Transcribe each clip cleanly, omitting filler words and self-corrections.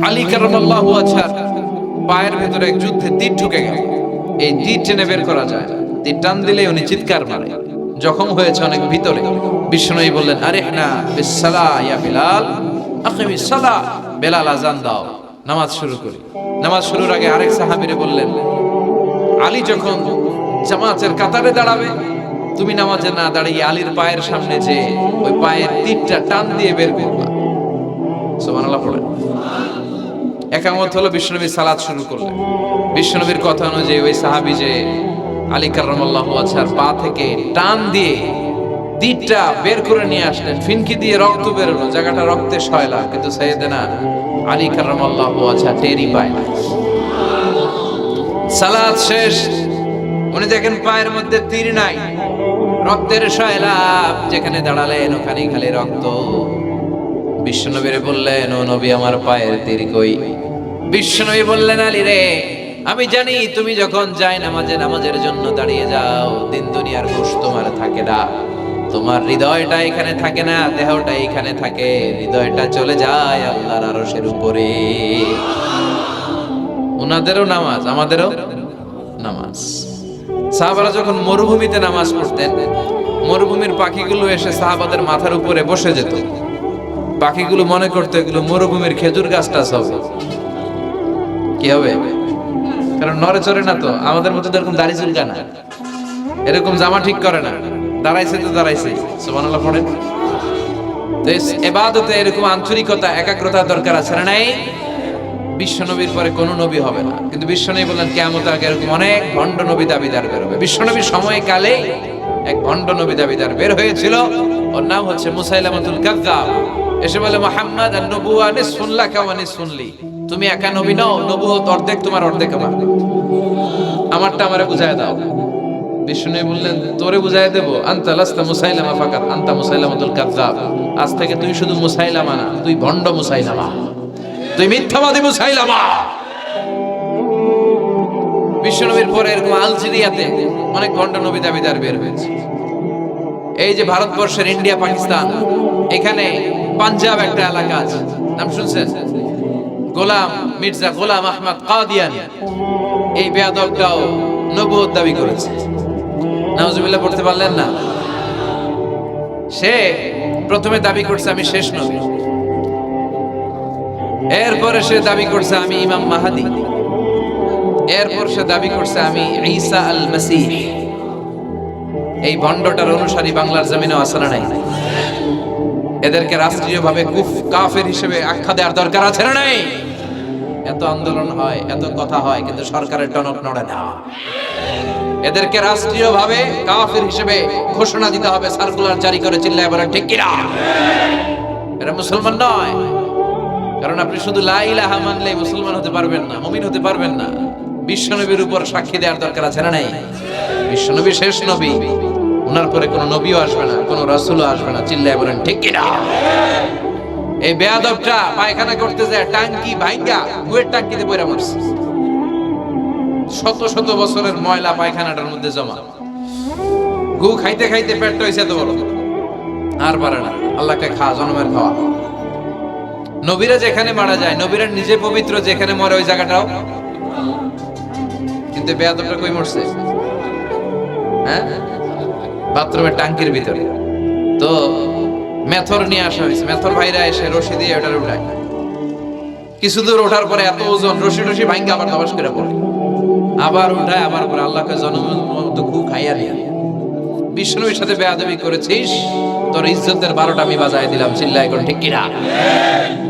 আলী কারামাল্লাহু ওয়াজহার পায়ের ভেতরে এক যুদ্ধে তীর ঢুকে গেল। এই তীর টেনে বের করা যায় না, তীর টান দিলে উনি চিৎকার মারে, জখম হয়েছে অনেক ভিতরে। বিষ্ণুনবী বললেন, আরে না বিসসালা ইয়া বিলাল, আকিমিস সালা, বেলাল আজান দাও, নামাজ শুরু করি। নামাজ শুরুর আগে আরেক সাহাবীরে বললেন, আলী যখন জামাতের কাতারে দাঁড়াবে, তুমি নামাজে না দাঁড়িয়ে আলীর পায়ের সামনে যে ওই পায়ের তীরটা টান দিয়ে বের করবা। সুবহানাল্লাহ পড়েন। একামত হলো, বিশ্বনবী সালাত শুরু করলেন। বিশ্বনবীর কথা অনুযায়ী ওই সাহাবী যে আলী কারামাল্লাহু ওয়াজহার পা থেকে টান দিয়ে তীরটা বের করে নিয়ে আসলেন, ফিনকি দিয়ে রক্ত বেরোলো, জায়গাটা রক্তে সয়লা, কিন্তু সাইয়েদনা আলী কারামাল্লাহু ওয়াজহা টেরই পায় না। সালাত শেষ, উনি দেখেন পায়ের মধ্যে তীর নাই, রক্তের সয়লাব, যেখানে দাঁড়ালেন ওখানেই খালি রক্ত। বিশ্বনবীরে বললেন, ও নবী আমার পায়ের তীর কই? বিশ্বনবী বললেন, আলী রে, আমি জানি তুমি যখন যাই নামাজের জন্য দাঁড়িয়ে যাও, দিন দুনিয়ার হুঁশ তোমার থাকে না, তোমার হৃদয়টা এখানে থাকে না, দেহটা এখানে থাকে, হৃদয়টা চলে যায় আল্লাহর আরশের উপরে। ওনাদেরও নামাজ, আমাদেরও নামাজ। সাহাবারা যখন মরুভূমিতে নামাজ পড়তেন, মরুভূমির পাখিগুলো এসে সাহাবাদের মাথার উপরে বসে যেত। পাখিগুলো মনে করতো এগুলো মরুভূমির খেজুর গাছটা হবে, কি হবে, কারণ নড়ে চড়ে না তো, আমাদের মতো এরকম দাড়ি চুলকা না, এরকম জামা ঠিক করে না, দাঁড়াইছে তো দাঁড়াইছে। সুবহানাল্লাহ পড়েন। তো ইবাদতে এরকম আন্তরিকতা, একাগ্রতা দরকার আছে না নাই? বিশ্বনবীর পরে কোন নবী হবে না, কিন্তু বিশ্বনবী বললেন কিয়ামতের আগে এরকম অনেক ভণ্ড নবী দাবিদার বের হবে। বিশ্বনবীর সময়কালে এক ভণ্ড নবী দাবিদার বের হয়েছিল, ওর নাম হচ্ছে মুসাইলামাতুল কাযযাব। এসে বলে, মুহাম্মদ আন-নবুওয়া নিসফুন লাকা ওয়া নিসফুন লি, তুমি একা নবী নও, নবুয়ত অর্ধেক তোমার অর্ধেক আমার, আমারটা আমারে বুঝায় দাও। বিষ্ণু বললেন, তোরে বুঝাই দেব, আনতা লাস্তা মুসাইলামা ফাকাত, আনতা মুসাইলামাতুল কাযযাব, আজ থেকে তুই শুধু মুসাইলামা না, তুই ভণ্ড মুসাইলামা, তুই মিথ্যাবাদী মুসাইলামা। বিশ্বনবীর পরে এরকম আলজেরিয়াতে অনেক ভণ্ড নবী দাবিদার বের হয়েছে। এই যে ভারতবর্ষের ইন্ডিয়া পাকিস্তান, এখানে পাঞ্জাব একটা এলাকা আছে, নাম শুনছেন? মির্জা গোলাম আহমদ কাদিয়ানী, এই বেয়াদবটাও নবুয়ত দাবি করেছে। নাউজুবিল্লাহ পড়তে পারলেন না? সে প্রথমে দাবি করছে আমি শেষ নবী, এরপরে সে দাবি করছে আমি ইমাম মাহাদি, এরপর সে দাবি করছে আমি ঈসা আল মাসীহ। এই ভণ্ডটার অনুসারী বাংলার জমিনে আছে না নাই? এদেরকে রাষ্ট্রীয়ভাবে কাফের হিসেবে আখ্যা দেওয়ার দরকার আছে না নাই? এত আন্দোলন হয়, এত কথা হয়, কিন্তু সরকারের টনক নড়ে না। এদেরকে রাষ্ট্রীয়ভাবে কাফের হিসেবে ঘোষণা দিতে হবে, সার্কুলার জারি করে চিল্লায় বলেন ঠিক কিনা? এরা মুসলমান নয়, কারণ আপনি শুধু লা ইলাহা মানলে মুসলমান হতে পারবেন না, মুমিন হতে পারবেন না। বিশ্বনবীর উপর সাক্ষী দেওয়ার দরকার আছে না নাই? বিশ্বনবী শেষ নবী, ওনার পরে কোনো নবীও আসবে না, কোনো রাসূলও আসবে না, চিল্লায় বলেন ঠিক কিনা? এই বেয়াদবটা পায়খানা করতে যায় টাঙ্কি ভাঙ্গা, গুয়ের টাঙ্কিতে পয়রা মারছে, শত শত বছরের ময়লা পায়খানাটার মধ্যে জমা, গু খাইতে খাইতে পেটটা হইছে এত বড়, আর পারে না, আল্লাহকে খা, জনমের খাওয়া। নবীরা যেখানে মারা যায়, নবীরা নিজে পবিত্র, যেখানে মরে ওই জায়গাটাও, কিন্তু বেয়াদবটা কই মরছে? হ্যাঁ, বাথরুমের টাঙ্কির ভিতরে। তো মেথর নিয়ে আসা হয়েছে, মেথর ভাইরা এসে রশি দিয়ে ওটার উঠায়, কিছু দূর ওঠার পরে এত ওজন, রশি রশি ভাঙ্গা আবার দবাস করে পড়ে, আবার উঠায়, আবার পরে আল্লাহকে জনমের মতো গু খাইয়া নিয়ে। বিষ্ণুর সাথে বেয়াদবি করেছিস, তোর ইজ্জতের 12টা আমি বাজায় দিলাম, চিল্লায় কোন ঠিক কিনা?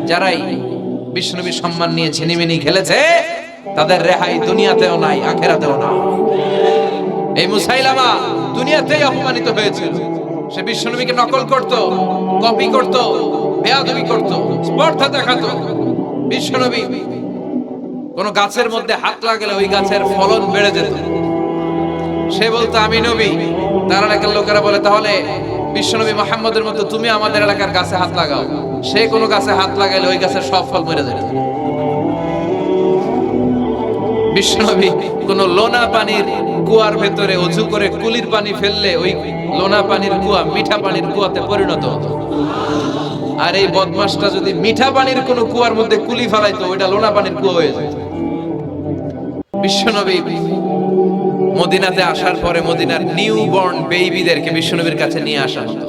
যারাই বিষ্ণুবীর সম্মান নিয়ে ছিনিমিনি খেলেছে, তাদের রেহাই দুনিয়াতেও নাই, আখেরাতেও না। এই মুসাইলামা দুনিয়াতেই অপমানিত হয়েছিল। সে বিশ্বনবীকে নকল করত, কপি করত, বেয়াদবি করত, স্পর্ধা দেখাতো। বিশ্বনবী কোন গাছের মধ্যে হাত লাগালে ওই গাছের ফলন বেড়ে যেত। সে বলতো আমি নবী, তার এলাকার লোকেরা বলে তাহলে বিশ্বনবী মুহাম্মদের মতো তুমি আমাদের এলাকার গাছে হাত লাগাও। সে কোনো গাছে হাত লাগাইলে ওই গাছের সব ফল মরে যেত। বিশ্বনবী কোন লোনা পানির কুয়ার ভেতরে অজু করে কুলির পানি ফেললে ওই লোনা পানির কুয়া মিঠা পানির কুয়াতে পরিণত হতো। আর এই বদমাসটা যদি মিঠা পানির কোন কুয়ার মধ্যে কুলি ফেলাইতো, ওইটা লোনা পানির কুয়া হয়ে যেত। বিশ্বনবী মদিনাতে আসার পরে মদিনার নিউ বর্ন বেবিদেরকে বিশ্বনবীর কাছে নিয়ে আসা হতো।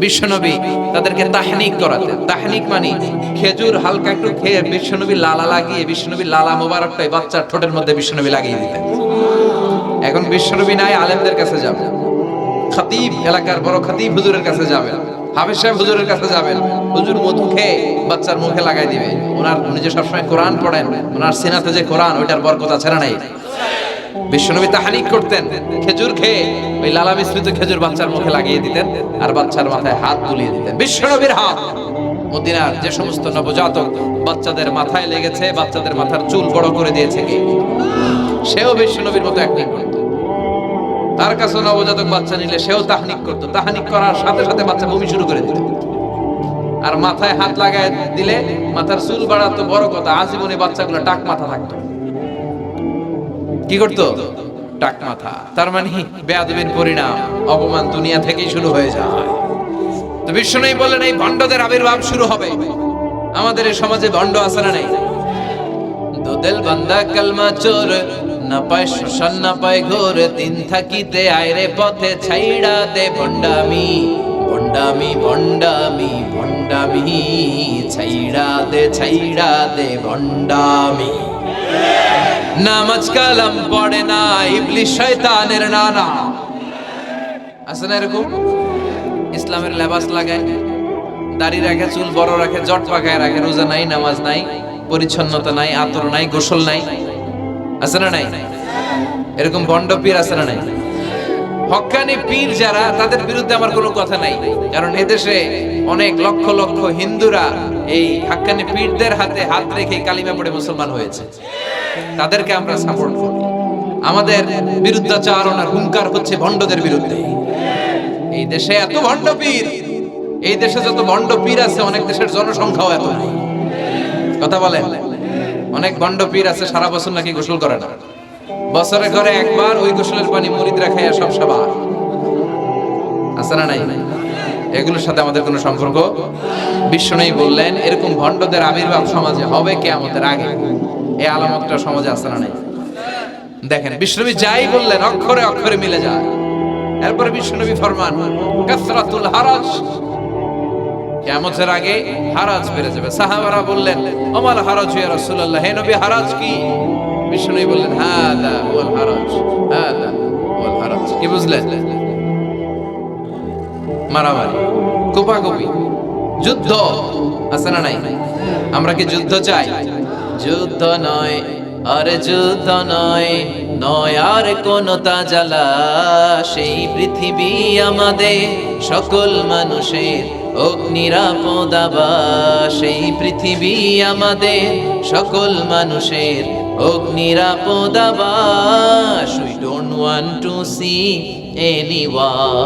বিশ্বনবী তাদেরকে তাহনিক করাতেন। তাহনিক মানে খেজুর হালকা একটু খেয়ে বিশ্বনবী লালা লাগিয়ে, বিশ্বনবী লালা মোবারকটাই বাচ্চার ঠোঁটের মধ্যে বিশ্বনবী লাগিয়ে দিতেন। এখন বিশ্বনবী নাই, আলেমদের কাছে যাবেন, খতিব, এলাকার বড় খতিব হুজুরের কাছে যাবেন, হাফেজ সাহেব হুজুরের কাছে যাবেন, হুজুর মধু খেয়ে বাচ্চার মুখে লাগাই দিবে। উনি যে সবসময় কোরআন পড়েন, ওনার সিনাতে যে কোরআন, ওইটার বরকত আছে না নাই? বিশ্বনবী তাহনিক করতেন, খেজুর খেয়ে ওই লালা মিশ্রিত খেজুর বাচ্চার মুখে লাগিয়ে দিতেন আর বাচ্চার মাথায় হাত বুলিয়ে দিতেন। বিশ্বনবীর হাত মদিনার যে সমস্ত নবজাতক বাচ্চাদের মাথায় লেগেছে, বাচ্চাদের মাথার চুল বড় করে দিয়েছে কে? সেও বিশ্বনবীর মতো অ্যাক্টিং করত। তার কাছে নবজাতক বাচ্চা নিলে সেও তাহনিক করত। তাহনিক করার সাথে সাথে বাচ্চা বমি শুরু করে দিত। আর মাথায় হাত লাগায় দিলে মাথার চুল বাড়াতো, বড় কথা, আজীবনে বাচ্চাগুলো টাক মাথা থাকতো। কি করতো? টাক মাথা। তার মানে বেয়াদবির পরিণাম, অপমান দুনিয়া থেকেই শুরু হয়ে যায়। তো বিশ্বনবী বললেন এই ভণ্ডদের আবির্ভাব শুরু হবে। আমাদের এই সমাজে ভণ্ড আছে না নাই? দোদেল বান্দা কালমা চোর, না পায় শ্মশান না পায় ঘোর, দিন থাকিতে আয়রে পথে ছাইড়া দে ভণ্ডামি, ভণ্ডামি ভণ্ডামি ভণ্ডামি, ছাইড়া দে ভণ্ডামি। নামাজ কালাম পড়ে না, ইবলিস শয়তানের নানা। আছে না এরকম? ইসলামের লেবাস লাগায়, দাড়ি রাখে, চুল বড় রাখে, জট পাকায় রাখে, রোজা নাই, নামাজ নাই, পরিচ্ছন্নতা নাই, আতর নাই, গোসল নাই। আছে না নাই? এরকম ভণ্ড পীর আছে না নাই? হক্কানি পীর যারা, তাদের বিরুদ্ধে আমার কোনো কথা নাই, কারণ এদেশে অনেক লক্ষ লক্ষ হিন্দুরা এই হক্কানি পীরদের হাতে হাত রেখে কালিমা পড়ে মুসলমান হয়েছে। তাদেরকে আমরা সাপোর্ট করি। আমাদের বিরুদ্ধাচারণ আর হুঙ্কার হচ্ছে ভণ্ডদের বিরুদ্ধে। এই দেশে এত ভণ্ড পীর, এই দেশে যত ভণ্ড পীর আছে, অনেক দেশের জনসংখ্যাও এত। কথা বলেন, অনেক ভণ্ড পীর আছে সারা বছর নাকি গোসল করে না, বছরে করে একবার ওই গোসলের পানি মুরিদরা খাইয়া সব সাবা। আছে না নাই? এগুলোর সাথে আমাদের কোনো সম্পর্ক। বিশ্বনবী বললেন এরকম ভণ্ডদের আবির্ভাব সমাজে হবে কিয়ামতের আগে। এই আলামতটা সমাজে আছে না নাই? দেখেন বিশ্বনবী যাই বললেন অক্ষরে অক্ষরে মিলে যায়। এরপরে বিশ্বনবী ফরমান কাসরাতুল হারাজ, কিয়ামতের আগে হারাজ বেড়ে যাবে। সাহাবারা বললেন ওমাল হারাজ ইয়া রাসূলুল্লাহ, হে নবী হারাজ কি? বিশ্বনবী বললেন হাদা ওয়াল হারাজ, হাদা ওয়াল হারাজ। কি বুঝলেন? মারামারি, কোপাকুপি, যুদ্ধ। আছে না নাই? আমরা কি যুদ্ধ চাই? যুদ্ধ নয় আরে যুদ্ধ নয়, নয় আর কোন তাজালা, সেই পৃথিবী আমাদের সকল মানুষের অগ্নিরাপদ আবাস, সেই পৃথিবী আমাদের সকল মানুষের অগ্নিরাপদ আবাস। We don't want to see any war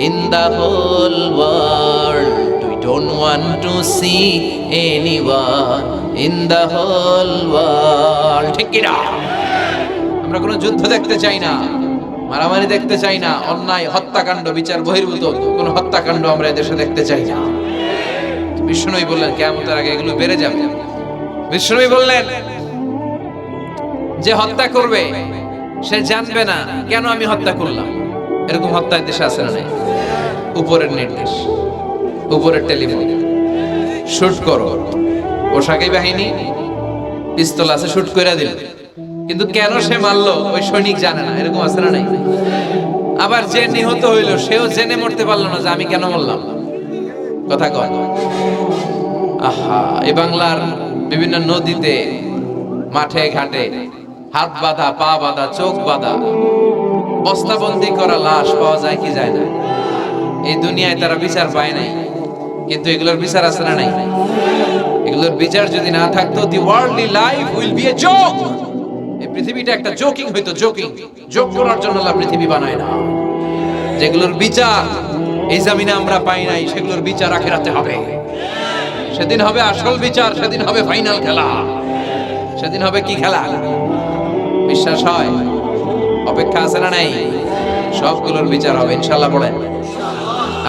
in the whole world. We don't want to see any war in the whole world. ঠিক কি না? আমরা কোনো যুদ্ধ দেখতে চাই না, মারামারি দেখতে চাই না, অন্যায় হত্যাকাণ্ড বিচার বহির্ভূত কোনো হত্যাকাণ্ড আমরা দেশে দেখতে চাই না। বিষ্ণুই বললেন কিয়ামতের আগে এগুলো বেড়ে যাবে। বিষ্ণুই বললেন যে হত্যা করবে সে জানবে না কেন আমি হত্যা করলাম। এরকম হত্যার দেশে আছে না নাই? উপরের নির্দেশ, উপরের টেলিফোন, শুট করো, পোশাকি বাহিনী পিস্তল আছে, শুট করে দিল, কিন্তু কেন সে মারলো ওই সৈনিক জানে না। এরকম আছে না নাই? আবার যে নিহত হইল সেও জেনে মরতে পারলো না যে আমি কেন মরলাম। কথা কয় আহা, এই বাংলার বিভিন্ন নদীতে, মাঠে ঘাটে হাত বাঁধা, পা বাঁধা, চোখ বাঁধা, বস্তাবন্দি করা লাশ পাওয়া যায় কি যায় না? এই দুনিয়ায় তারা বিচার পায় নাই, কিন্তু এগুলোর বিচার আছে না নাই? এগুলোর বিচার যদি না থাকতো, the worldly life will be a joke. এই পৃথিবীটা একটা জোকিং হইতো, জোকিং। জোক করার জন্য আল্লাহ পৃথিবী বানায় না। যেগুলোর বিচার এই জমিনে আমরা পাই নাই, সেগুলোর বিচার আখিরাতে হবে। সেদিন হবে আসল বিচার, সেদিন হবে ফাইনাল খেলা। সেদিন হবে কি খেলা? বিশ্বাস হয়? অপেক্ষা আছে না নাই? সবগুলোর বিচার হবে ইনশাআল্লাহ। পড়েন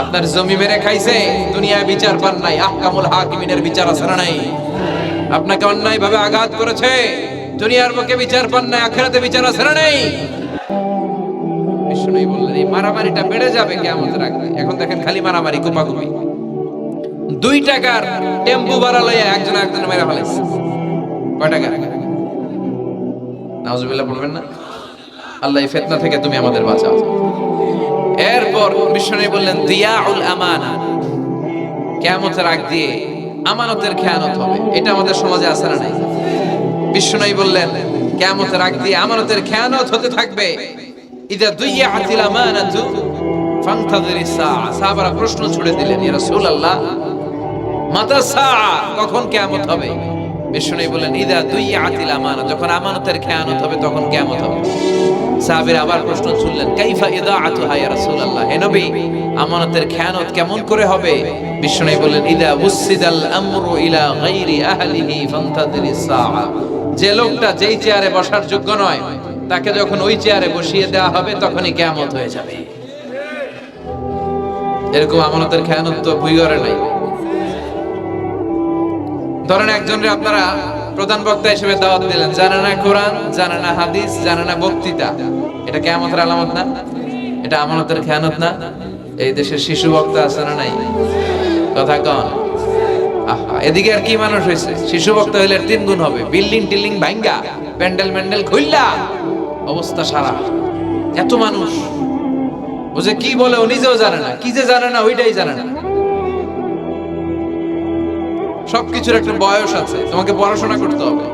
আপনার জমি মেরে খাইছে, দুনিয়ায় বিচার পান নাই, আহকামুল হাকিমিনের বিচার আছে না নাই? আপনাকে অন্যায় ভাবে আঘাত করেছে, দুনিয়ার মুখে বিচার পান নাই, আখিরাতে বিচার আছে না নাই? বিষ্ণু বললেন এই মারামারিটা বেড়ে যাবে কিয়ামতের আগে। এখন দেখেন খালি মারামারি, কোপাকুপি। 2 টাকার টেম্পু ভাড়া লইয়া একজন একজনের মেরে ফেলাইছে। কয় টাকা? নাউজুবিল্লাহ বলবেন না? আল্লাহ এই ফিতনা থেকে তুমি আমাদের বাঁচাও। এরপর বিষ্ণু বললেন দিয়াউল আমানা, কিয়ামতের আগ দিয়ে আমানতের খেয়ানত হবে। এটা আমাদের সমাজে আছে না নাই? বিষ্ণু বললেন কিয়ামতের আগ দিয়ে আমানতের খেয়ানত হতে থাকবে। ইদা দুইয়াতিল আমানাতু ফান্তাযিরিস সাআ। সাহাবারা প্রশ্ন ছুড়ে দিলেন, ইয়া রাসূলুল্লাহ মাতা সাআ, কখন কিয়ামত হবে? বিষ্ণু বললেন ইদা দুইয়াতিল আমানা, যখন আমানতের খেয়ানত হবে তখন কিয়ামত হবে। সাহাবীরা আবার প্রশ্ন ছুড়লেন, কাইফা ইদাআতুহা ইয়া রাসূলুল্লাহ, হে নবী আমানতের খেয়ানত কেমন করে হবে? বিষ্ণু বললেন ইদা উসিদাল আমরু ইলা গায়রি আহলিহি ফান্তাযিরিস সাআ, যে লোকটা যেই চেয়ারে বসার যোগ্য নয় তাকে যখন ওই চেয়ারে বসিয়ে দেওয়া হবে তখনই কিয়ামত হয়ে যাবে। এরকম আমানতের খেয়ানত তো ভুই করে নাই। ধরেন একজনকে আপনারা প্রধান বক্তা হিসেবে দাওয়াত দিলেন, জানে না কোরআন, জানে না হাদিস, জানে না বক্তৃতা, এটা কিয়ামতের আলামত না? এটা আমানতের খেয়ানত না? এই দেশের শিশু বক্তা আছে না নাই? কথা কন। আহা, এদিকে আর কি মানুষ হয়েছে, শিশু বক্তা হইলে 3 গুণ হবে। বিল্ডিং টিল্ডিং ভাঙ্গা, প্যান্ডেল ম্যান্ডেল খুললা, অবস্থা সারা। এত মানুষ ও যে কি বলে ও নিজেও জানে না, কি যে জানে না ওইটাই জানে না। সবকিছুর একটা বয়স আছে। তোমাকে পড়াশোনা করতে হবে,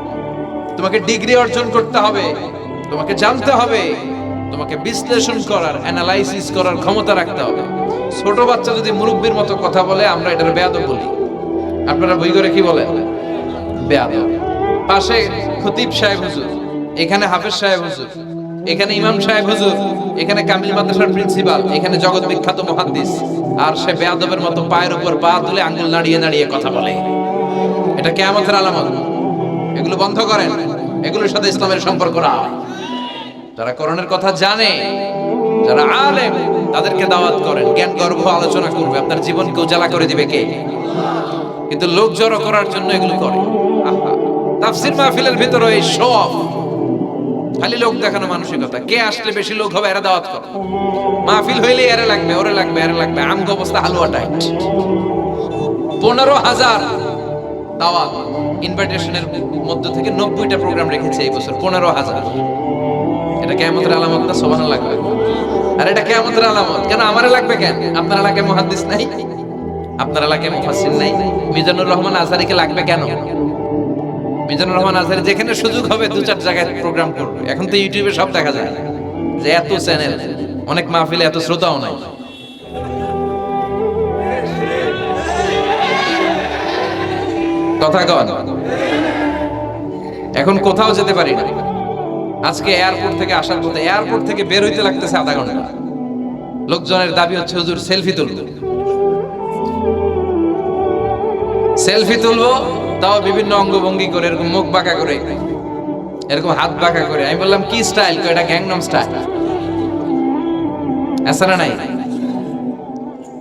তোমাকে ডিগ্রি অর্জন করতে হবে, তোমাকে জানতে হবে, তোমাকে বিশ্লেষণ করার, অ্যানালাইসিস করার ক্ষমতা রাখতে হবে। ছোট বাচ্চা যদি মুরব্বির মতো কথা বলে আমরা এটার বেয়াদব বলি। আপনারা বই করে কি বলেন? বেয়াদব। পাশে খতিব সাহেব হুজুর, এখানে হাফেজ সাহেব হুজুর, এখানে ইমাম সাহেব হুজুর, এখানে কামিল মাদ্রাসার প্রিন্সিপাল, এখানে জগৎ বিখ্যাত মুহাদ্দিস, আর সে বেয়াদবের মতো পায়ের উপর পা তুলে আঙ্গুল নাড়িয়ে নাড়িয়ে কথা বলে। এটা কিয়ামতের আলামত। এগুলো বন্ধ করেন, এগুলোর সাথে ইসলামের সম্পর্ক না। যারা কোরআনের কথা জানে, যারা আলেম, তাদেরকে দাওয়াত করেন, জ্ঞান গর্ভ আলোচনা করবে, আপনার জীবনকে উজালা করে দিবে কে? কিন্তু লোক জড়ো করার জন্য এগুলো করে। তাফসীর মাহফিলের ভিতরে এই শো অফ, খালি লোক দেখানো মানসিকতা। কে আসলে বেশি লোক হবে এরা দাওয়াত করে। মাহফিল হইলে এরা লাগবে, ওরে লাগবে, এরা লাগবে। আমগো অবস্থা হালুয়া টাইট। 15,000 দাওয়াত ইনভাইটেশনের মধ্য থেকে 90টা প্রোগ্রাম রেখেছে এই বছর। 15,000। এটা কিয়ামতের আলামত না? সুবহানাল্লাহ লাগবে। আর এটা কিয়ামতের আলামত কেন? আমারে লাগবে কেন? আপনার এলাকায় মুহাদ্দিস নাই? আপনার এলাকায় মুফাসসির নাই? মিজানুর রহমান আজহারীকে লাগবে কেন? মিজানুর রহমান আজহারী যেখানে সুযোগ হবে 2-4 জায়গায় প্রোগ্রাম করবে। এখন তো ইউটিউবে সব দেখা যায় যে এত চ্যানেল, অনেক মাহফিলে এত শ্রোতাও নাই। কথা কন। এখন কোথাও যেতে পারি না। আজকে এয়ারপোর্ট থেকে আসার পথে, এয়ারপোর্ট থেকে বের হইতে লাগতেছে আধা ঘন্টা। লোকজনের দাবি হচ্ছে হুজুর সেলফি তুলবো, সেলফি তুলবো, তাও বিভিন্ন অঙ্গভঙ্গি করে, এরকম মুখ বাঁকা করে, এরকম হাত বাঁকা করে। আমি বললাম কি স্টাইল? এটা গ্যাংনম স্টাইল। আছে না নাই?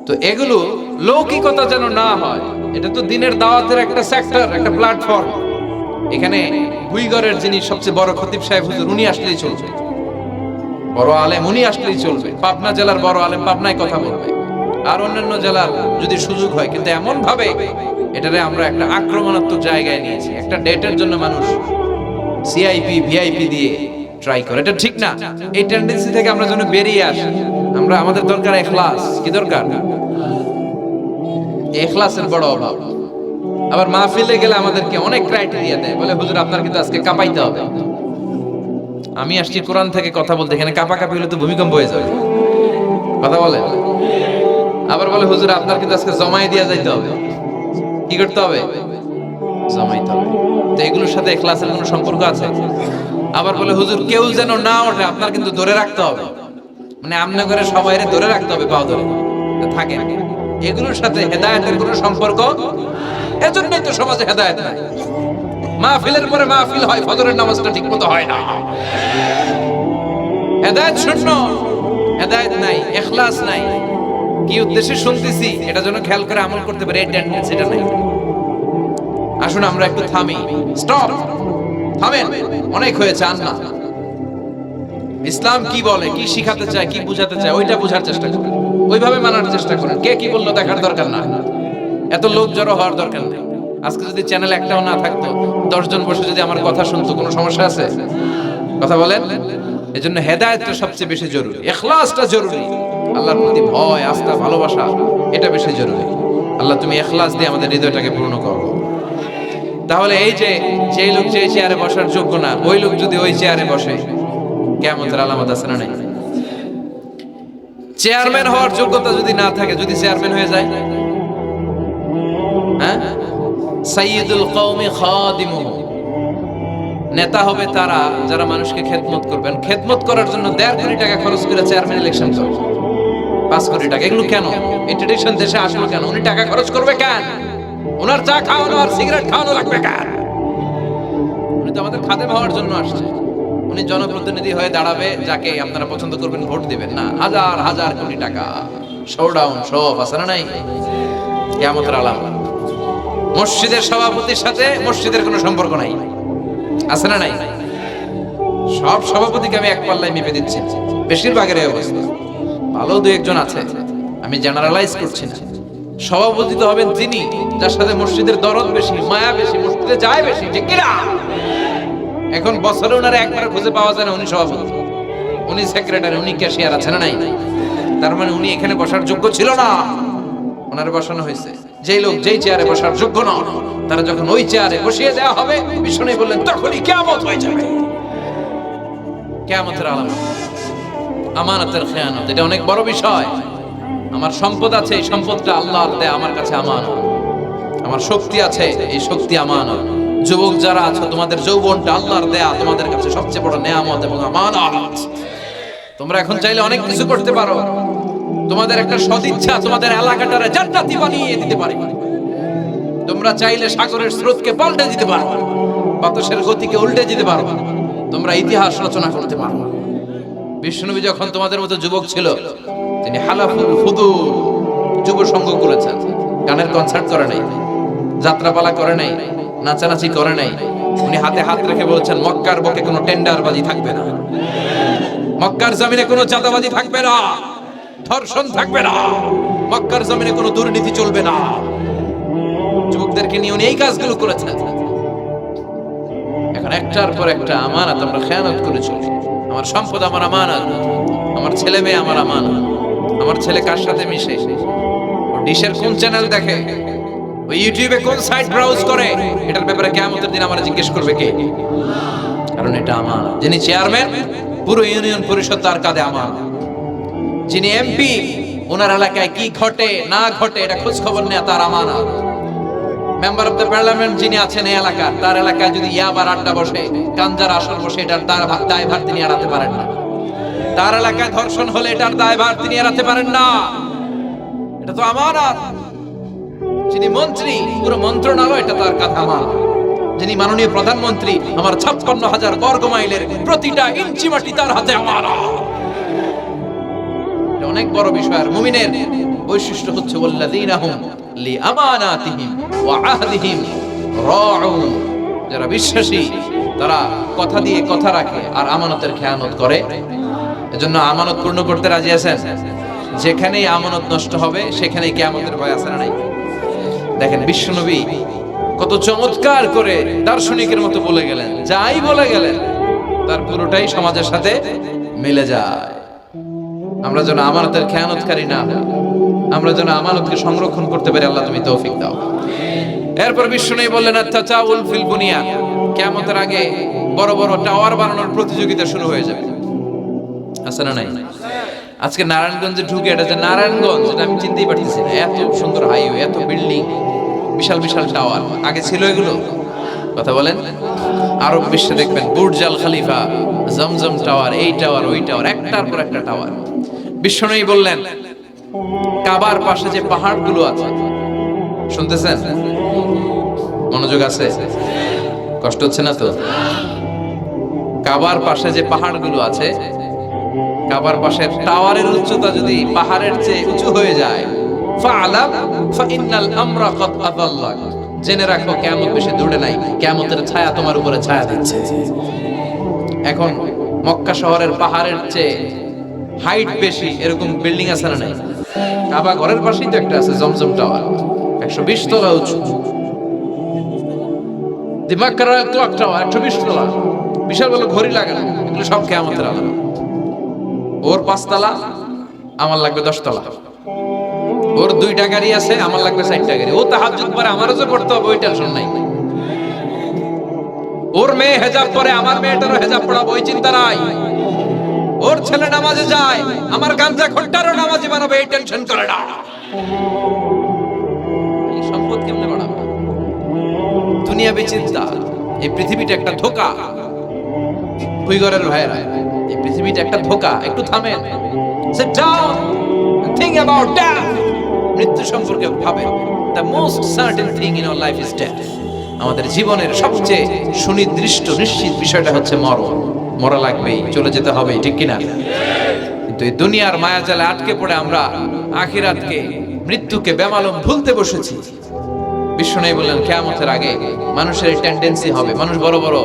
তো এগুলো লৌকিকতা যেন না হয়। এটা তো দিনের দাওয়াতের একটা সেক্টর, একটা প্ল্যাটফর্ম। এখানে ভুইগড়ের যিনি সবচেয়ে বড় খতিব সাহেব হুজুর, উনি আসলেই চলবে। বড় আলেম উনি আসলেই চলবে। পাবনা জেলার বড় আলেম পাবনায় কথা বলবে, আর অন্যান্য জেলার যদি সুযোগ হয়। কিন্তু এমন ভাবে এটারে আমরা একটা আক্রমণাত্মক জায়গায় নিয়েছি। একটা ডেটের জন্য মানুষ সিআইপি ভিআইপি দিয়ে ট্রাই করে, এটা ঠিক না। এই টেন্ডেন্সি থেকে আমরা যেন বেরিয়ে আসি। আমরা, আমাদের দরকার ইখলাস। কি দরকার? ইখলাসের বড় অভাব। আবার মাহফিলে গেলে আমাদেরকে অনেক ক্রাইটেরিয়া দেয়, বলে হুজুর আপনার কিন্তু আজকে কাঁপাইতে হবে। আমি আসছি কোরআন থেকে কথা বলতে, এখানে কাঁপাকাঁপি হলে তো ভূমিকম্প হয়ে যাবে। কথা বলে। আবার বলে হুজুর আপনার কিন্তু আজকে জমাই দিয়ে যাইতে হবে। কি করতে হবে? জমাইতে হবে। তো এগুলোর সাথে ইখলাসের কোনো সম্পর্ক আছে? আবার বলে হুজুর কেউ যেন না ওঠে, আপনার কিন্তু ধরে রাখতে হবে। মানে আমনা করে সবাইরে ধরে রাখতে হবে, পাও ধরে থাকে। এগুলোর সাথে হেদায়েতের কোনো সম্পর্ক? এজন্যই তো সমাজে হেদায়েত নাই। মাহফিলের পরে মাহফিল হয়, ফজরের নামাজটা ঠিকমতো হয় না। হেদায়েত শূন্য, হেদায়েত নাই, ইখলাস নাই। কি উদ্দেশ্যে শুনতেছি এটা যেন খেয়াল করে আমল করতে পারে, এই টেন্ডেন্সি এটা নাই। আসুন আমরা একটু থামি, স্টপ, থামেন, অনেক হয়েছে, আন না। ইসলাম কি বলে, কি শিখাতে চায়, কি বুঝাতে চায়, ওইটা বোঝার চেষ্টা করেন, ওইভাবে মানার চেষ্টা করেন। কে কি বললো দেখার দরকার না, এত লোক জড়ো হওয়ার দরকার নেই। আজকে যদি চ্যানেল একটাও না থাকতো, 10 জন বসে যদি আমার কথা শুনতো, কোনো সমস্যা আছে? কথা বলেন। এজন্য হেদায়েতটা সবচেয়ে বেশি জরুরি, ইখলাসটা জরুরি, আল্লাহর প্রতি ভয়, আস্থা, ভালোবাসা, এটা বেশি জরুরি। আল্লাহ তুমি ইখলাস দিয়ে আমাদের হৃদয়টাকে পূর্ণ করো। তাহলে এই যে লোক যে চেয়ারে বসার যোগ্য না, ওই লোক যদি ওই চেয়ারে বসে, কিয়ামতের আলামত আছে না নাই? চেয়ারম্যান হওয়ার যোগ্যতা যদি না থাকে, যদি চেয়ারম্যান হয়ে যায়, হ্যাঁ, সাইয়্যিদুল কওমি খাদিমুহু, নেতা হবে তারা যারা মানুষকে খেদমত করবেন। খেদমত করার জন্য 1.5 কোটি টাকা খরচ করে চেয়ারম্যান ইলেকশন করে, 5 কোটি টাকা। এগুলো কেন? এই ট্রেডিশন দেশে আসলো কেন? উনি টাকা খরচ করবে কেন? ওনার চা খাওয়ানো আর সিগারেট খাওয়ানো লাগবে কেন? উনি তো আমাদের খাদেম হওয়ার জন্য আসছে। উনি জনপ্রতিনিধি হয়ে দাঁড়াবে, যাকে আপনারা পছন্দ করবেন ভোট দিবেন না। হাজার হাজার কোটি টাকা, শোডাউন, শো অফ আছে না নাই? কিয়ামতের আলামত। মসজিদের সভাপতির সাথে মসজিদের কোনো সম্পর্ক নাই, আছে না নাই? সব সভাপতিকে আমি এক পাল্লায় মেপে দিচ্ছি, বেশিরভাগের এই অবস্থা। ভালো দু একজন আছে, আমি জেনারেলাইজ করছি না। সভাপতি তো হবেন তিনি যার সাথে মসজিদের দরদ বেশি, মায়া বেশি, মসজিদে যায় বেশি, ঠিক কিনা? এখন বছরে ওনারা একবার খুঁজে পাওয়া যায় না উনি সভাপতি, উনি সেক্রেটারি, উনি ক্যাশিয়ার, আছে না নাই? তার মানে উনি এখানে বসার যোগ্য ছিল না, ওনারে বসানো হয়েছে। যেই লোক যেই চেয়ারে বসার যোগ্য না, তারা যখন ওই চেয়ারে বসিয়ে দেওয়া হবে, বিষ্ণু বললেন তখনই কিয়ামত হয়ে যাবে। কিয়ামতের আলামত আমানতের খেয়ানত, এটা অনেক বড় বিষয়। আমার সম্পদ আছে, এই সম্পদটা আল্লাহর দেয়া, আমার কাছে আমানত। আমার শক্তি আছে, এই শক্তি আমানত। যুবক যারা আছো, তোমাদের যৌবনটা আল্লাহর দেয়া, তোমাদের কাছে সবচেয়ে বড় নেয়ামত এবং আমানত। তোমরা এখন চাইলে অনেক কিছু করতে পারো। তোমাদের একটা সদিচ্ছা তোমাদের এলাকাটারে জান্নাতি বানিয়ে দিতে পারে। তোমরা চাইলে সাগরের স্রোতকে পাল্টে দিতে পারো, বাতাসের গতিকে উল্টে দিতে পারো, তোমরা ইতিহাস রচনা করতে পারো। বিশ্বনবী যখন তোমাদের মতো যুবক ছিল, তিনি হালাফুল ফুদুর যুব সংঘ করেছেন। গানের কনসার্ট করে নাই, যাত্রাপালা করে নাই, নাচানাচি করে নাই। উনি হাতে হাত রেখে বলছেন, মক্কার বুকে কোনো টেন্ডারবাজি থাকবে না, মক্কার জমিনে কোনো চাঁদাবাজি থাকবে না, ধর্ষণ থাকবে না, মক্কার জমিনে কোনো দুর্নীতি চলবে না। যুবকদেরকে নিয়ে উনি এই কাজগুলো করেছেন। এখন একটার পর একটা আমানত আমরা খেয়ানত করে চলি। আমার সম্পদ আমার আমানত, আমার ছেলে মেয়ে আমার আমানত। আমার ছেলে কার সাথে মিশে, ও ডিশের কোন চ্যানেল দেখে, ও ইউটিউবে কোন সাইট ব্রাউজ করে, এটার ব্যাপারে কিয়ামতের দিন আমরা জিজ্ঞেস করবে কে? কারণ এটা আমানত। যিনি চেয়ারম্যান, পুরো ইউনিয়ন পরিষদ তার কাঁধে আমানত। যিনি এমপি, ওনার এলাকায় কি ঘটে না ঘটে এটা খোঁজ খবর নেওয়া তার আমানত। মেম্বার অফ দ্য পার্লামেন্ট যিনি আছেন এই এলাকার, তার এলাকায় যদি ইয়াবার আড্ডা বসে, গাঞ্জার আসর বসে, এটার দায়ভার তিনি এড়াতে পারেন না। তার এলাকায় ধর্ষণ হলে এটার দায়ভার তিনি এড়াতে পারেন না। এটা তো আমানত। যিনি মন্ত্রী, পুরো মন্ত্রণালয় এটা তার কাঁধে আমানত। যিনি মাননীয় প্রধানমন্ত্রী, আমার 56,000 বর্গ মাইলের প্রতিটা ইঞ্চি মাটি তার হাতে আমানত। এটা অনেক বড় বিষয়। আর মুমিনের বৈশিষ্ট্য হচ্ছে ওয়াল্লাযীনা হুম লিআমানাতিহিম ওয়া আহদিহিম রাউন। যারা বিশ্বাসী তারা কথা দিয়ে কথা রাখে আর আমানতের খেয়ানত করে। এজন্য আমানত পূর্ণ করতে রাজি আছেন? যেখানেই আমানত নষ্ট হবে সেখানেই কিয়ামতের ভয় আছে না নাই? দেখেন বিশ্বনবী কত চমৎকার করে দার্শনিকের মতো বলে গেলেন, যাই বলে গেলেন তার পুরোটাই সমাজের সাথে মিলে যায়। আমরা যেন আমানতের খেয়ানতকারী না হই, আমরা যেন আমানতকে সংরক্ষণ করতে পারি। আল্লাহ তুমি তৌফিক দাও। এরপর বিশ্বনবী বললেন, আত-তাচাউল ফিল বুনিয়ান, কিয়ামতের আগে বড় বড় টাওয়ার বানানোর প্রতিযোগিতা শুরু হয়ে যাবে। আছে না নাই? আজকে নারায়ণগঞ্জে ঢুকে, এটা যে নারায়ণগঞ্জ, এটা আমি চিনতেই পারতেছি না। এত সুন্দর হাইওয়ে, এত বিল্ডিং, বিশাল বিশাল টাওয়ার, আগে ছিল এগুলো? কথা বলেন। আরব বিশ্বে দেখবেন বুর্জ আল খলিফা, জমজম টাওয়ার, এই টাওয়ার, ওই টাওয়ার, একটার পর একটা টাওয়ার। বিশ্বনবী বললেন, কাবার পাশে যে পাহাড়গুলো আছে, শুনতেছেন? মনোযোগ আছে? কষ্ট হচ্ছে না তো? কাবার পাশে যে পাহাড়গুলো আছে, কাবার পাশের টাওয়ারের উচ্চতা যদি পাহাড়ের চেয়ে উঁচু হয়ে যায়, ফাআলাম ফাইন্নাল আমরা কদ আযাল্লাক, জেনে রাখো কিয়ামত বেশি দূরে নাই, কিয়ামতের ছায়া তোমার উপরে ছায়া দিচ্ছে। এখন মক্কা শহরের পাহাড়ের চেয়ে হাইট বেশি এরকম বিল্ডিং আছে না নাই? কাবা ঘরের পাশেই তো একটা আছে জমজম টাওয়ার, 120 তলা উঁচু। মক্কার ক্লক টাওয়ার 120 তলা, বিশাল বড় ঘড়ি লাগানো, এগুলো সব কিয়ামতের আলামত। ওর 5 তলা, আমার লাগবে 10 তলা। ওর 2টা গাড়ি আছে, আমার লাগবে 4টা গাড়ি। ও তাহাজ্জুদ পড়ে, আমারও যে পড়তে হবে ওই টেনশন নাই। ওর মেয়ে হেজাব পরে, আমার মেয়েটারও হেজাব পড়াবো ওই চিন্তা নাই। ওর ছেলে নামাজে যায়, আমার গাঞ্জা খোট্টারও নামাজি বানাবে এই টেনশন করে না। এই সম্পদ কেমনে বাড়াবো? দুনিয়া বিচিন্তা, এই পৃথিবীটা একটা ধোঁকা। ভুইগরের ভাইরা, এই পৃথিবীটা একটা ধোঁকা। একটু থামেন, sit down, think about death. মৃত্যু সম্পর্কে ভাবেন। The most certain thing in our life is death. আমাদের জীবনের সবচেয়ে সুনির্দিষ্ট নিশ্চিত বিষয়টা হচ্ছে মরণ। মরা লাগবেই, চলে যেতে হবে, ঠিক কিনা? কিন্তু এই দুনিয়ার মায়াজালে আটকে পড়ে আমরা আখিরাতকে, মৃত্যুকে বেমালুম ভুলতে বসেছি। বিশ্বনবী বললেন কিয়ামতের আগে মানুষের এই টেন্ডেন্সি হবে, মানুষ বড় বড়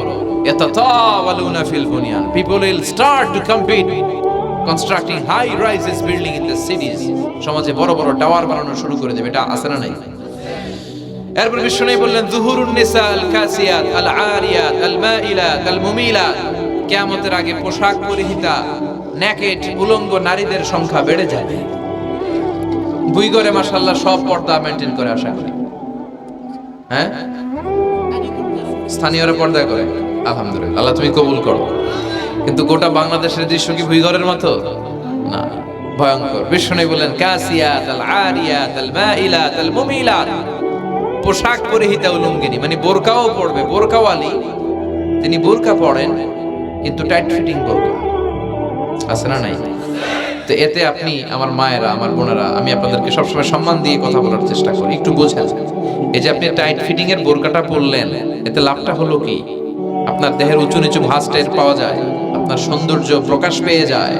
ইয়াতাতাওয়ালুনা feel বুনিয়ান, people will start to compete constructing high rises building in the cities, সমাজে বড় বড় টাওয়ার বানানো শুরু করে দেবে। এটা আছে না নাই? এরপর বিশ্বনবী বললেন যুহুরুন নিসা আল কাসিয়াত আল আরিয়াত আল মাইলাত আল মুমিলাত, কিয়ামতের আগে পোশাক পরিহিতা নেকেড উলঙ্গ নারীদের সংখ্যা বেড়ে যাবে। বুইগরে মাশাআল্লাহ সব পর্দা মেইনটেইন করে, আশা করি। হ্যাঁ, স্থানীয়রা পর্দা করে, আলহামদুলিল্লাহ, আল্লাহ তুমি কবুল করো। কিন্তু গোটা বাংলাদেশের দৃশ্য কি ভুইগরের মতো? না, ভয়ঙ্কর। বিশ্বনবী বলেন কাসিয়াত আল আরিয়াত আল মাইলাত আল মুমিলাত, পোশাক পরিহিতা উলঙ্গিনী, মানে বোরকাও পড়বে, বোরকাওয়ালি। তিনি বোরকা পড়েন কিন্তু টাইট ফিটিং বোরকা, আছে না নাই? তো এতে আপনি, আমার মায়েরা, আমার বোনেরা, আমি আপনাদেরকে সবসময় সম্মান দিয়ে কথা বলার চেষ্টা করি, একটু বোঝেন। এই যে আপনি টাইট ফিটিং এর বোরকাটা পরলেন, এতে লাভটা হলো কি? আপনার দেহের উঁচু নিচু ভাঁজ টের পাওয়া যায়, আপনার সৌন্দর্য প্রকাশ পেয়ে যায়।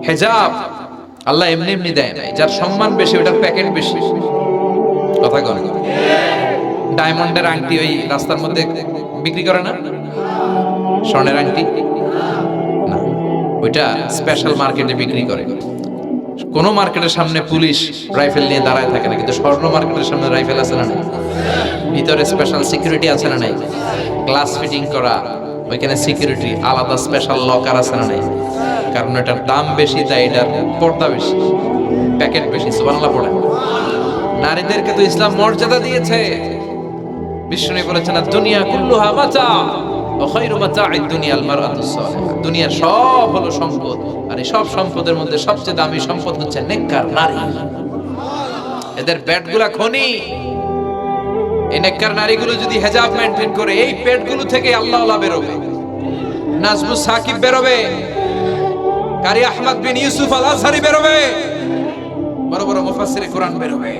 হেজাব আল্লাহ এমনি এমনি দেয় নাই, যার সম্মান বেশি ওটার প্যাকেট বেশি। কথা কন, ডায়মন্ডের আংটি ওই রাস্তার মধ্যে বিক্রি করে না? স্বর্ণের আংটি না, ওইটা স্পেশাল মার্কেটে বিক্রি করে। কোন মার্কেটের সামনে পুলিশ রাইফেল নিয়ে দাঁড়ায় থাকে না, কিন্তু স্বর্ণ মার্কেটের সামনে রাইফেল আছে না নাই? ভিতরে স্পেশাল সিকিউরিটি আছে না নাই? গ্লাস ফিটিং করা, ওইখানে সিকিউরিটি আলাদা, স্পেশাল লকার আছে না নাই? কারণ এটার দাম বেশি, তাই এটার পর্দা বেশি, প্যাকেট বেশি। সুবহানাল্লাহ পড়ে। নারীদেরকে তো ইসলাম মর্যাদা দিয়েছে। বিশ্বনবী বলেছেন দুনিয়া কুল্লুহা মাতা ওয়া খায়রু মাতা'আদ দুনিয়াল মারআতুস সালিহা, দুনিয়ার সব হলো সম্পদ, আর এই সব সম্পদের মধ্যে সবচেয়ে দামি সম্পদ হচ্ছে নেককার নারী। এদের পেটগুলা খনি। এই নেককার নারীগুলো যদি হিজাব মেইনটেইন করে, এই পেটগুলো থেকে আল্লাহওয়ালা বেরোবে, নাজমু সাকিব বেরোবে, কারি আহমদ বিন ইউসুফ আল আজহারি বেরোবে, বড় বড় মুফাসসিরে কোরআন বেরোবে।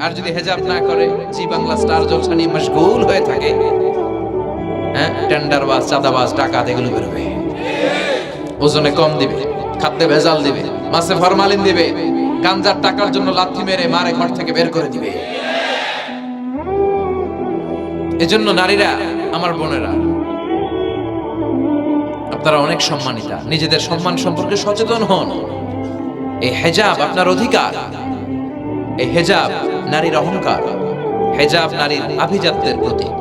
আর যদি হিজাব না করে, জি বাংলা স্টার জলসা নিয়ে মশগুল হয়ে থাকে, হ্যাঁ, টেন্ডারবাজ, চাঁদাবাজ, ডাকাত, এগুলো বেরোবে। ওজনে কম দিবে, খাদ্যে ভেজাল দিবে, মাছে ফরমালিন দিবে, গাঞ্জার টাকার জন্য লাথি মেরে মারে ঘর থেকে বের করে দিবে। এজন্য নারীরা, আমার বোনেরা, আপনারা অনেক সম্মানিতা, নিজেদের সম্মান সম্পর্কে সচেতন হন। এই হিজাব আপনার অধিকার। এই হিজাব নারীর অহংকার, হিজাব নারীর আভিজাত্যের প্রতীক,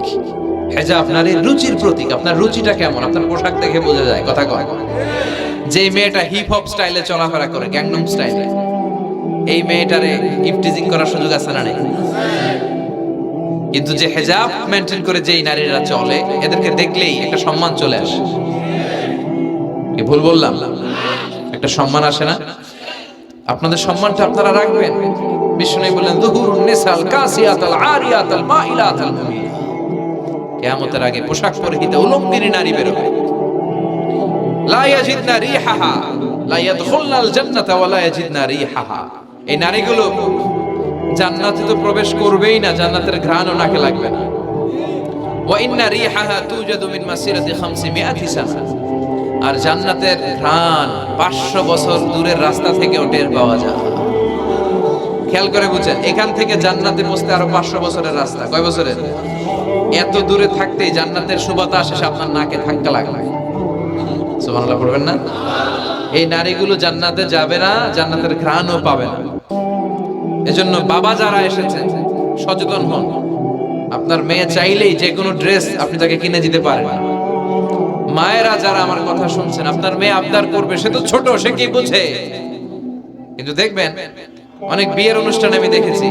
হিজাব নারীর রুচির প্রতীক। আপনার রুচিটা কেমন আপনার পোশাক দেখে বোঝা যায়। কথা কয়, যে মেয়েটা হিপ হপ স্টাইলে চলাফেরা করে, গ্যাংনম স্টাইলে, এই মেয়েটারে ইফটিজিং করার সুযোগ আছে না নেই? কিন্তু যে হিজাব মেইনটেইন করে যেই নারীরা চলে, এদেরকে দেখলেই একটা সম্মান চলে আসে। কি ভুল বললাম? একটা সম্মান আসে না? আপনাদের সম্মানটা আপনারা রাখবেন। বিষ্ণু বললেন যুহুরুন নিসাল কাসিয়াত আল আরিয়াত আল মাইলাত আল মুমিনাত, কিয়ামতের আগে পোশাক পরিহিত উলঙ্গিনী নারী বেরোবে। লা ইয়াজিদনা রিহাহা লা ইয়াদখুলনাল জান্নাতা ওয়া লা ইয়াজিদনা রিহাহা, এই নারীগুলো জান্নাতে তো প্রবেশ করবেই না, জান্নাতের ঘ্রাণও নাকে লাগবে না। ওয়া ইন্না রিহাহা তুজাদু মিন মাসিরাতি 500 সানা, আর জান্নাতের ঘ্রাণ 500 বছর দূরের রাস্তা থেকেও টের পাওয়া যায়। খেয়াল করে বুঝেন, এখান থেকে জান্নাতে পৌঁছতে আরো 500 বছরের রাস্তা। কয় বছরের? এত দূরে থাকতেই জান্নাতের সুবাতাস এসে আপনার নাকে ধাক্কা লাগবে। সুবহানাল্লাহ পড়বেন না? এই নারীগুলো জান্নাতে যাবে না, জান্নাতের ঘ্রাণও পাবে না। এজন্য বাবা যারা এসেছেন সচেতন হন। আপনার মেয়ে চাইলেই যে কোনো ড্রেস আপনি তাকে কিনে দিতে পারেন না। মায়েরা যারা আমার কথা শুনছেন, আপনার মেয়ে আবদার করবে, সে তো ছোট, সে কি বুঝে। কিন্তু দেখবেন অনেক বিয়ের অনুষ্ঠানে আমি দেখেছি,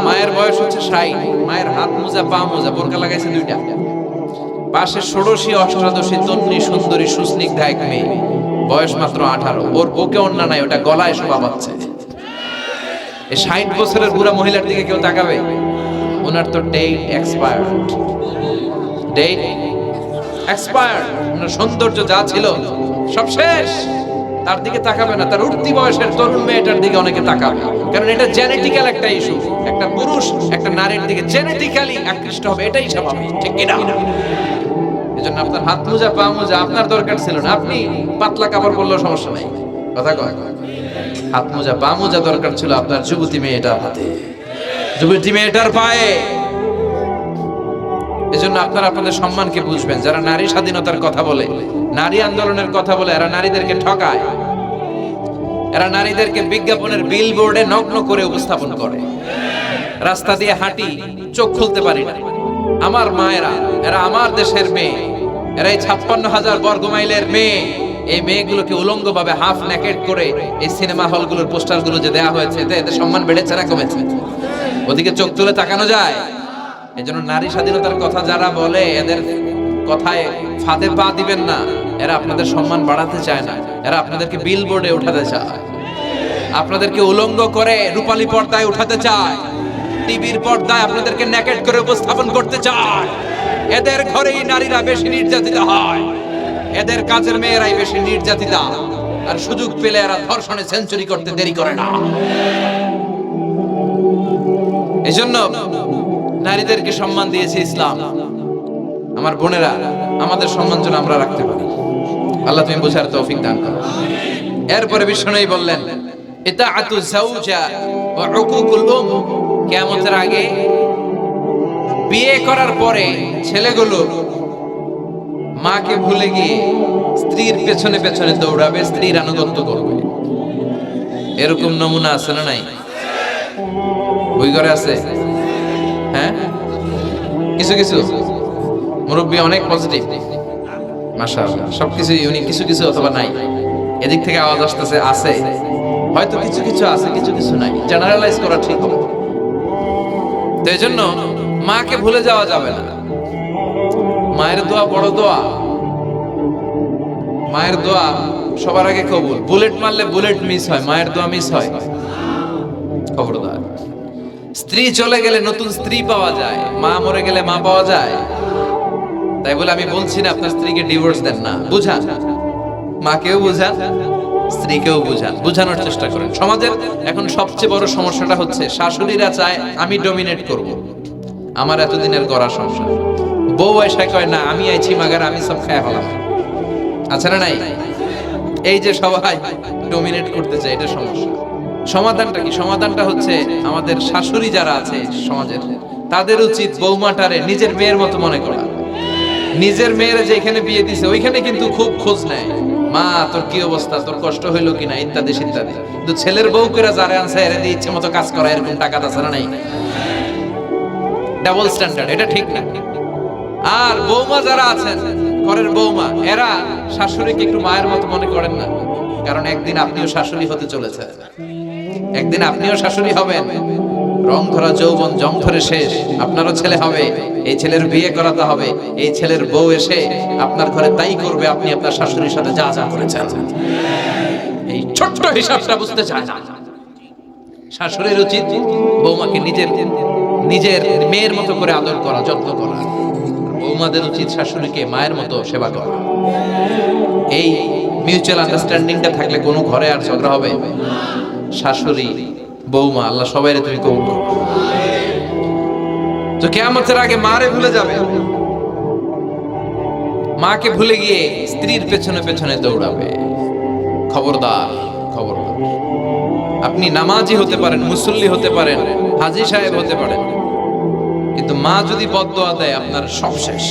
মায়ের বয়স হচ্ছে 60, মায়ের হাত মোজা পা মোজা, বোরকা লাগাইছে 2টা, পাশে ষোড়শী অষ্টাদশী তন্নি সুন্দরী সুস্নিগ্ধা এক মেয়ে, বয়স মাত্র 18, ওর বুকে ওড়না নাই, ওটা গলায় শোভা পাচ্ছে। এই 60 বছরের বুড়া মহিলার দিকে কেউ তাকাবে? ওনার তো ডেট এক্সপায়ার্ড, ডেট এক্সপায়ার্ড। ওনার সৌন্দর্য যা ছিল সব শেষ, তার দিকে তাকাবে না। তার উঠতি বয়সের তরুণ মেয়েটার দিকে অনেকে তাকাবে, কারণ এটা জেনেটিক্যাল একটা ইস্যু। একটা পুরুষ একটা নারীর দিকে জেনেটিক্যালি আকৃষ্ট হবে, এটাই স্বাভাবিক, ঠিক কি না? এজন্য আপনার হাত মোজা পা মোজা আপনার দরকার ছিল না, আপনি পাতলা কাপড় পরলেও সমস্যা নাই। কথা কয়, হাত মোজা পা মোজা দরকার ছিল আপনার যুবতী মেয়েটার হাতে, যুবতী মেয়েটার পায়ে। এজন্য আপনারা আপনাদের সম্মানকে বুঝবেন। যারা নারী স্বাধীনতার কথা বলে, নারী আন্দোলনের কথা বলে, এরা নারীদেরকে ঠকায়। এরা নারীদেরকে বিজ্ঞাপনের বিলবোর্ডে নগ্ন করে উপস্থাপন করে। রাস্তা দিয়ে হাঁটি, চোখ খুলতে পারি না। আমার মায়েরা, এরা আমার দেশের মেয়ে, এরা এই 56,000 বর্গ মাইলের মেয়ে। এই মেয়েগুলোকে উলঙ্গভাবে হাফ নেকেড করে এই সিনেমা হলগুলোর পোস্টারগুলো যে দেয়া হয়েছে, এতে সম্মান বেড়েছে না কমেছে? ওদিকে চোখ তুলে তাকানো যায়? এজন্য নারী স্বাধীনতার কথা যারা বলে, এদের কথায় ফাঁদে পা দিবেন না। এরা আপনাদের সম্মান বাড়াতে চায় না, এরা আপনাদেরকে বিলবোর্ডে উঠাতে চায়, আপনাদেরকে উলঙ্গ করে রূপালী পর্দায় উঠাতে চায়, টিভির পর্দায় আপনাদেরকে নেকেড করে উপস্থাপন করতে চায়। এদের ঘরেই নারীরা বেশি নির্যাতিত হয়, এদের কাজের মেয়েরাই বেশি নির্যাতিতা। আর সুযোগ পেলে এরা ধর্ষণে সেঞ্চুরি করতে দেরি করে না। এজন্য নারীদেরকে সম্মান দিয়েছে ইসলাম। আমার বোনেরা, আমাদের সম্মান যেন আমরা রাখতে পারি। আল্লাহ তুমি বোঝার তৌফিক দান করো। এরপরে বিশ্বনবী বললেন, ইতাআতু যাওজা ওয়া উকুকুল উম। কিয়ামতের আগে বিয়ে করার পরে ছেলেগুলো মাকে ভুলে গিয়ে স্ত্রীর পেছনে পেছনে দৌড়াবে, স্ত্রীর আনুগত্য করবে। এরকম নমুনা আছে না নাই? ওই ঘরে আছে? হ্যাঁ, কিছু কিছু মুরব্বী অনেক পজিটিভ, মাশাআল্লাহ, সবকিছু ইউনিক। কিছু কিছু অথবা নাই, এদিক থেকে আওয়াজ আসতেছে আছে, হয়তো কিছু কিছু আছে, কিছু কিছু নাই। জেনারেলাইজ করা ঠিক হবে। তো এই জন্য মাকে ভুলে যাওয়া যাবে না। মায়ের দোয়া বড় দোয়া, মায়ের দোয়া সবার আগে কবুল। বুলেট মারলে বুলেট মিস হয়, মায়ের দোয়া মিস হয়? খবরদার। স্ত্রী চলে গেলে নতুন স্ত্রী পাওয়া যায়, মা মরে গেলে মা পাওয়া যায়? তাই বলে আমি বলছি না আপনার স্ত্রীকে ডিভোর্স দেন না, বুঝান, মাকেও বুঝান, স্ত্রীকেও বুঝান, বুঝানোর চেষ্টা করেন। সমাজের এখন সবচেয়ে বড় সমস্যাটা হচ্ছে শাশুড়িরা চায় আমি ডমিনেট করব, আমার এতদিনের গড়া সংসার। বউ এসে কয় না, আমি আইছি মাগার, আমি সব খায় হলাম। আছে না নাই? এই যে সবাই ডমিনেট করতে চায়, এটা সমস্যা। সমাধানটা কি? সমাধানটা হচ্ছে আমাদের শাশুড়ি যারা আছে সমাজের, তাদের উচিত বৌমাটারে নিজের মেয়ের মতো মনে করা। নিজের মেয়ের যেখানে বিয়ে দিছে ওইখানে কিন্তু খুব খোঁজ নেয়, মা তোর কি অবস্থা, তোর কষ্ট হইলো কিনা, ইত্যাদি ইত্যাদি। কিন্তু ছেলের বউ করে যারা আনছে এর দিয়ে ইচ্ছে মতো কাজ করা, এরকম টাকা আছে না নাই? ডাবল স্ট্যান্ডার্ড, এটা ঠিক না। আর বৌমা যারা আছেন, ঘরের বৌমা, এরা শাশুড়িকে একটু মায়ের মতো মনে করেন না, কারণ একদিন আপনিও শাশুড়ি হতে চলেছেন, একদিন আপনিও শাশুড়ি হবেন। রং ধরা যৌবন জং ধরে শেষ, আপনারও ছেলে হবে, এই ছেলের বিয়ে করাতে হবে, এই ছেলের বউ এসে আপনার ঘরে তাই করবে আপনি আপনার শাশুড়ির সাথে যা যা করেছেন। এই ছোট্ট হিসাবটা বুঝতে চায় না। শাশুড়ির উচিত বৌমাকে নিজের নিজের মেয়ের মতো করে আদর করা, যত্ন করা। বৌমাদের উচিত শাশুড়িকে মায়ের মতো সেবা করা। এই মিউচুয়াল আন্ডারস্ট্যান্ডিংটা থাকলে কোনো ঘরে আর ঝগড়া হবে? শাশুড়ি বৌমা, আল্লাহ সবাইরে তুমি কবুল করো। তো কিয়ামতের আগে মারে ভুলে যাবে, মাকে ভুলে গিয়ে স্ত্রীর পেছনে পেছনে দৌড়াবে। খবরদার, খবরদার। আপনি নামাজি হতে পারেন, মুসল্লি হতে পারেন, হাজী সাহেব হতে পারেন, কিন্তু মা যদি বদদোয়া দেয় আপনার সব শেষ,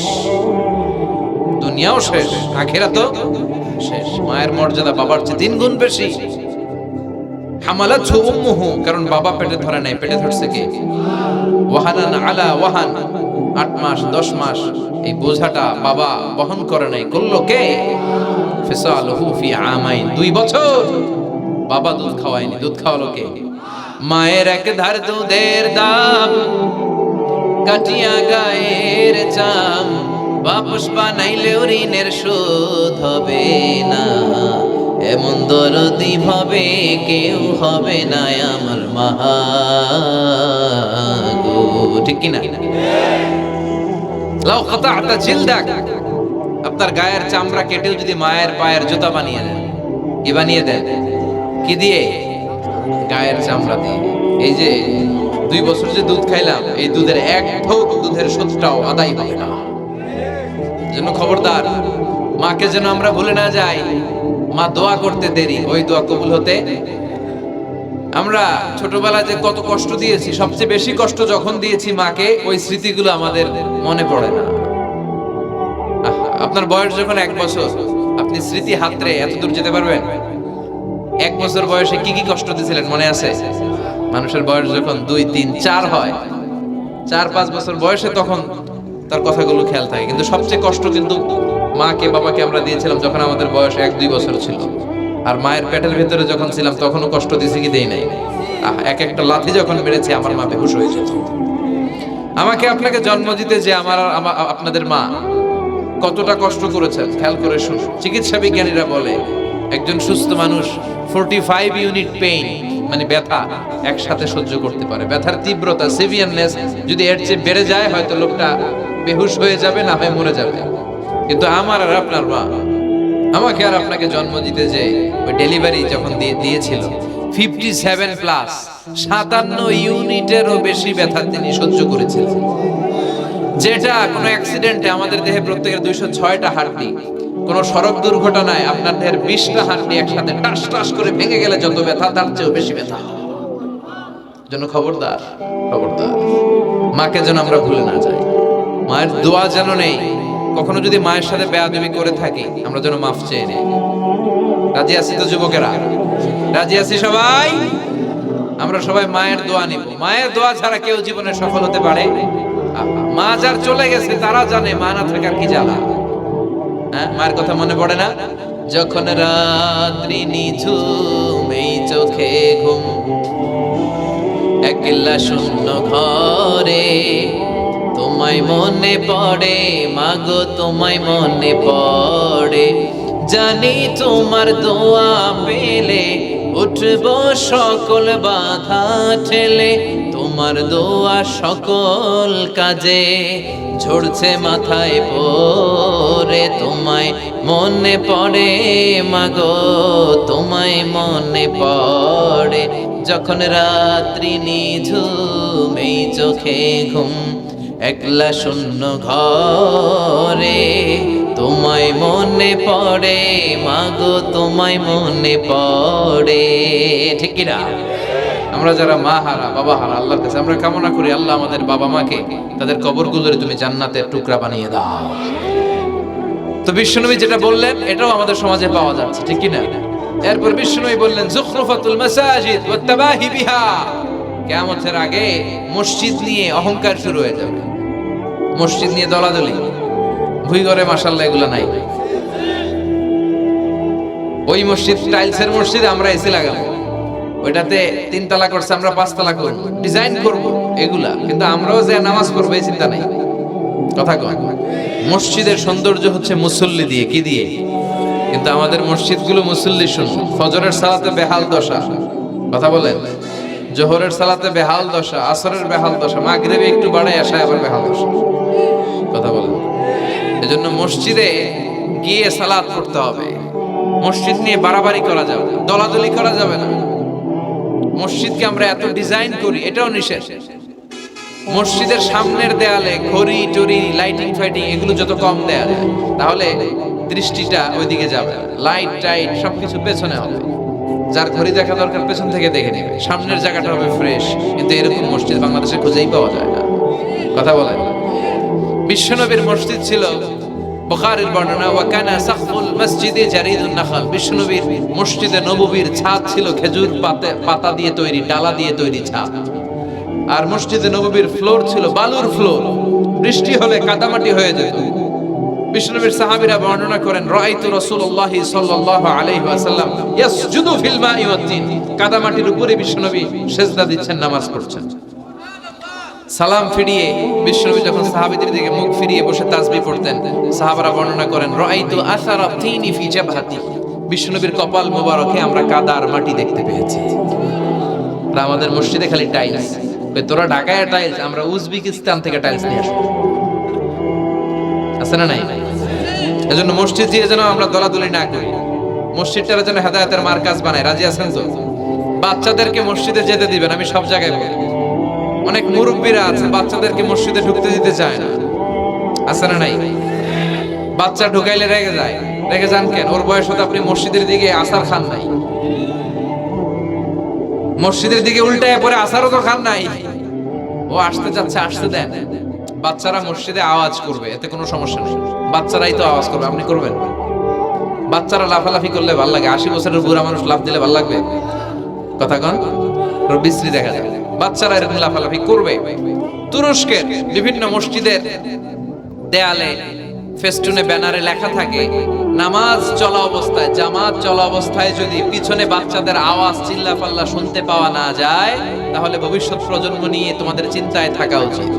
দুনিয়াও শেষ, আখিরাতও শেষ। মায়ের মর্যাদা বাবার চেয়ে 3 গুণ বেশি। হামালাতহু উম্মুহু, কারণ বাবা পেটে ধরে নাই, পেটে ধরছে কে? ওয়াহানান আলা ওয়াহান, 8 মাস 10 মাস এই বোঝাটা বাবা বহন করে নাই, করলো কে? ফিসালুহু ফি আমাইন, 2 বছর বাবা দুধ খাওয়ায়নি, দুধ খাওয়ালো কে? মায়ের এক ধার দুধের দাম কাটিয়া গায়ের চাম, বাপস বানাইলেও ঋণের শোধ হবে না, এমন দরদি ভাবে কেউ হবে না আমার মা গো। ঠিক কিনা? লাউ কাতা'তা জিলদাক, আপনার গায়ের চামড়া কেটেও যদি মায়ের পায়ের জুতা বানিয়ে দেন, কি বানিয়ে দেন? কি দিয়ে? গায়ের চামড়া দিয়ে। এই যে 2 বছর যে দুধ খাইলাম, এই দুধের 1 ঢোক দুধের শোধটাও আদায় হবে না। জন্য খবরদার, মাকে যেন আমরা ভুলে না যাই। মা দোয়া করতে দেরি, ওই দোয়া কবুল হতে। আমরা ছোটবেলায় যে কত কষ্ট দিয়েছি, সবচেয়ে বেশি কষ্ট যখন দিয়েছি মাকে, ওই স্মৃতিগুলো আমাদের মনে পড়ে না। আপনার বয়স যখন 1 বছর, আপনি স্মৃতি হাতড়ে এত দূর যেতে পারবেন? 1 বছর বয়সে কি কি কষ্ট দিয়েছিলেন মনে আছে? মানুষের বয়স যখন 2, 3, 4 হয়, 4-5 বছর বয়সে, তখন তার কথাগুলো খেয়াল থাকে। কিন্তু সবচেয়ে কষ্ট কিন্তু মাকে বাবাকে আমরা দিয়েছিলাম যখন আমাদের বয়স 1-2 বছর ছিল। আর মায়ের পেটের ভেতরে যখন ছিলাম তখনও কষ্ট দিয়েছি কি দেই নাই? এক একটা লাথি যখন মেরেছি আমার মা বেহুশ হয়ে যেত। আমাকে আপনাকে জন্ম দিতে যে আপনাদের মা কতটা কষ্ট করেছেন খেয়াল করে শুনুন। চিকিৎসা বিজ্ঞানীরা বলে একজন সুস্থ মানুষ 45 ইউনিট পেইন, মানে ব্যথা, একসাথে সহ্য করতে পারে। ব্যথার তীব্রতা, সিভিয়ারনেস যদি এর চেয়ে বেড়ে যায়, হয়তো লোকটা বেহুশ হয়ে যাবে, না হয় মরে যাবে। কিন্তু আমার আর আপনার মা আমাকে আর আপনাকে জন্ম দিতে যে ওই ডেলিভারি যখন দিয়েছিল, 57 প্লাস 57 ইউনিটেরও বেশি ব্যথা তিনি সহ্য করেছিলেন। যেটা কোনো অ্যাক্সিডেন্টে আমাদের দেহে প্রত্যেকের 206টা হাড়টি, কোন সড়ক দুর্ঘটনায় আপনার দেহের 20টা হাড়টি একসাথে টাস টাস করে ভেঙে গেলে যত ব্যথা, তার চেয়েও বেশি ব্যথা। জন্য খবরদার, খবরদার, মাকে যেন আমরা ভুলে না যাই। মায়ের দোয়া যেন নেই। কখনো যদি মায়ের সাথে বেয়াদবি করে থাকি, আমরা যেন মাফ চেয়ে নেই। রাজি আছি তো যুবকেরা? রাজি আছি সবাই? আমরা সবাই মায়ের দোয়া নিব। মায়ের দোয়া ছাড়া কেউ জীবনে সফল হতে পারে? মা যার চলে গেছে তারা জানে মা না থাকার কি জ্বালা। হ্যাঁ, মায়ের কথা মনে পড়ে না? যখন রাত্রি নিঝুম, এই চোখে ঘুম, একলা শূন্য ঘরে, তোমায় মনে পড়ে মাগো, তোমায় মনে পড়ে, জানি তোমার দোয়া পেলে উঠবো সকল বাধা ঠেলে, তোমার দোয়া সকল কাজে ঝরছে মাথায় পড়ে, তোমায় মনে পড়ে মাগো, তোমায় মনে পড়ে, যখন রাত্রি নিঝুম, এই চোখে ঘুম, একলা শূন্য ঘরে, তোমায় মনে পড়ে মাগো, তোমায় মনে পড়ে। ঠিক কি না? আমরা যারা মা হারা, বাবা হারা, আল্লাহর কাছে আমরা কামনা করি, আল্লাহ আমাদের বাবা মাকে তাদের কবরগুলোরে তুমি জান্নাতের টুকরা বানিয়ে দাও। তো বিশ্বনবী যেটা বললেন এটাও আমাদের সমাজে পাওয়া যাচ্ছে, ঠিক কি না? এরপর বিশ্বনবী বললেন যুখরুফাতুল মাসাজিদ ওয়াত তাবাহি বিহা, কিয়ামতের আগে মসজিদ নিয়ে অহংকার শুরু হয়ে যাবে, মসজিদ নিয়ে দলাদলি। ভুই ঘরে মাশাআল্লাহ এগুলো নাই। ওই মসজিদ টাইলসের মসজিদ, আমরা এসি লাগাবো, ওইটাতে 3 তলা করছে, আমরা 5 তলা করব, ডিজাইন করব এগুলা, কিন্তু আমরাও যে নামাজ পড়বো এই চিন্তা নাই। কথা কয়, মসজিদের সৌন্দর্য হচ্ছে মুসল্লি দিয়ে, কি দিয়ে? কিন্তু আমাদের মসজিদগুলো মুসল্লি শূন্য। ফজরের সালাতে বেহাল দশা, কথা বলেন, জোহরের সালাতে বেহাল দশা, আসরের বেহাল দশা, মাগরিবে একটু বাড়ায় আসা আবার বেহাল দশা। কথা বলেন। এজন্য মসজিদে গিয়ে সালাত পড়তে হবে। মসজিদ নিয়ে বাড়াবাড়ি করা যাবে না, দলাদলি করা যাবে না। মসজিদকে আমরা এত ডিজাইন করি, এটাও নিষেধ। মসজিদের সামনের দেয়ালে ঘড়ি টড়ি লাইটিং ফাইটিং এগুলো যত কম দেয়া যায় তাহলে দৃষ্টিটা ওইদিকে যাবে, লাইট টাইট সবকিছু পেছনে হবে, যার ঘড়ি দেখা দরকার পেছন থেকে দেখে নেবে, সামনের জায়গাটা হবে ফ্রেশ। কিন্তু এরকম মসজিদ বাংলাদেশে খুঁজেই পাওয়া যায় না। কথা বলেন। বিশ্বনবীর মসজিদ ছিল, বুখারীর বর্ণনা, ওয়া কানা সাকফুল মসজিদে জারিদুন নাখাল, বিশ্বনবীর মসজিদে নববীর ছাদ ছিল খেজুর পাতা দিয়ে তৈরি, ডালা দিয়ে তৈরি ছাদ। আর মসজিদে নববীর ফ্লোর ছিল বালুর ফ্লোর, বৃষ্টি হলে কাদামাটি হয়ে যেত। বিশ্বনবীর সাহাবীরা বর্ণনা করেন, রাআইতু রাসূলুল্লাহ সাল্লাল্লাহু আলাইহি ওয়াসাল্লাম ইয়াসজুদু ফিল মাই ওয়াত তিন, কাদামাটির উপরে বিশ্বনবী সিজদা দিচ্ছেন, নামাজ পড়ছেন। সালাম ফিরিয়ে বিশ্বনবী যখন সাহাবীদের দিকে মুখ ফিরিয়ে বসে তাসবিহ পড়তেন, সাহাবারা বর্ণনা করেন, রাআইতু আসারা তিনি ফি জাবহাতি, বিশ্বনবীর কপাল মোবারকে আমরা কাদা আর মাটি দেখতে পেয়েছি। আর আমাদের মসজিদে খালি টাইলস, তোরা ঢাকায় টাইলস, আমরা উজবেকিস্তান থেকে টাইলস নিয়ে আসবো, আছে না নাই? এজন্য মসজিদ দিয়ে যেন আমরা দলাদলি না করি, মসজিদটার যেন হেদায়েতের মার্কাজ বানায়। রাজি আছেন তো? বাচ্চাদেরকে মসজিদে যেতে দিবেন, আমি সব জায়গায় বলি। অনেক মুরব্বীরা আছে বাচ্চাদেরকে মসজিদে ঢুকতে দিতে চায় না, আছে না নাই? বাচ্চা ঢুকাইলে রেগে যায়, রেগে যান কেন? ওর বয়স হতে আপনি মসজিদের দিকে আসার খান নাই, মসজিদের দিকে উল্টায় পরে আসারও তো খান নাই। ও আসতে যাচ্ছে, আসতে দেন। বাচ্চারা মসজিদে আওয়াজ করবে, এতে কোনো সমস্যা নেই, বাচ্চারাই তো আওয়াজ করবে, আপনি করবেন? বাচ্চারা লাফালাফি করলে ভাল লাগে, 80 বছরের বুড়া মানুষ লাফ দিলে ভাল লাগবে? কথা কন, বিশ্রী দেখা যায়। বাচ্চারা এরকম লাফালাফি করবে। তুরস্কের বিভিন্ন মসজিদের দেয়ালে ফেস্টুনে ব্যানারে লেখা থাকে, নামাজ চলা অবস্থায়, জামাত চলা অবস্থায় যদি পিছনে বাচ্চাদের আওয়াজ চিল্লাপাল্লা শুনতে পাওয়া না যায়, তাহলে ভবিষ্যৎ প্রজন্ম নিয়ে তোমাদের চিন্তায় থাকা উচিত।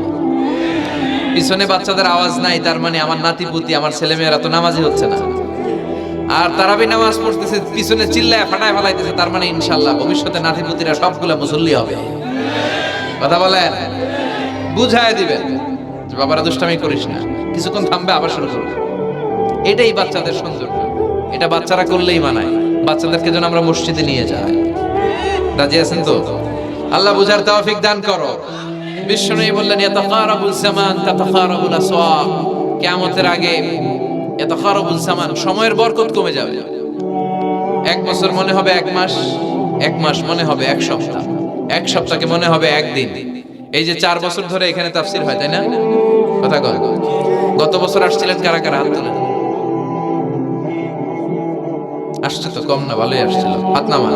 পিছনে বাচ্চাদের আওয়াজ নাই, তার মানে আমার নাতিপুতি, আমার ছেলেমেয়েরা তো নামাজি হচ্ছে না। আর তারাবি নামাজ পড়তেছে, পিছনে চিল্লায় ফাটায় ফেলাইতেছে, তার মানে ইনশাল্লাহ ভবিষ্যতে নাতিপুতিরা সবগুলা মুসল্লি হবে। কথা বলেন, বুঝায় দিবেন যে বাবারা দুষ্টামি করিস না, কিছুক্ষণ থামবে আবার শুরু করবে। এটাই বাচ্চাদের সৌন্দর্য, এটা বাচ্চারা করলেই মানায়। বাচ্চাদেরকে যেন আমরা মসজিদে নিয়ে যাই। রাজি আছেন তো? আল্লাহ বুঝার তৌফিক দান করো। বিশ্বনবী বললেন, ইয়াতাকারাবুল জামান তাতাকারাবুল আসওয়াক, কিয়ামতের আগে ইয়াতাকারাবুল জামান, সময়ের বরকত কমে যাবে। 1 বছর মনে হবে 1 মাস, 1 মাস মনে হবে 1 সপ্তাহ, 1 সপ্তাহকে মনে হবে 1 দিন। এই যে 4 বছর ধরে এখানে তাফসীর হয়, তাই না? কথা কয়। গত বছর আসছিলেন কারা কারা? হাত তোলেন। আসছে তো কম না, ভালোই আসছিল, হাত নামান।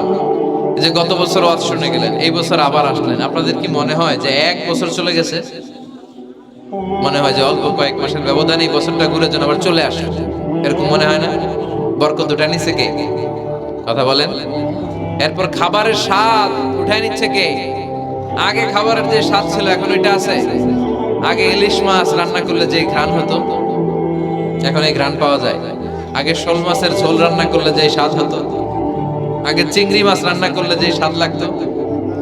এই যে গত বছর ওয়াজ শুনে গেলেন, এই বছর আবার আসলেন, আপনাদের কি মনে হয় যে 1 বছর চলে গেছে? মনে হয় যে অল্প কয়েক মাসের ব্যবধানে এই বছরটা ঘুরে যেন আবার চলে আসে, এরকম মনে হয় না? বরকত উঠে নিচ্ছে কে? কথা বলেন। এরপর খাবারের স্বাদ উঠে নিচ্ছে কে? আগে খাবারের যে স্বাদ ছিল এখন ওইটা আছে? আগে ইলিশ মাছ রান্না করলে যে ঘ্রাণ হতো, এখন এই ঘ্রাণ পাওয়া যায়? আগে শোল মাছের ঝোল রান্না করলে যে স্বাদ হতো, আগে চিংড়ি মাছ রান্না করলে যে স্বাদ লাগতো,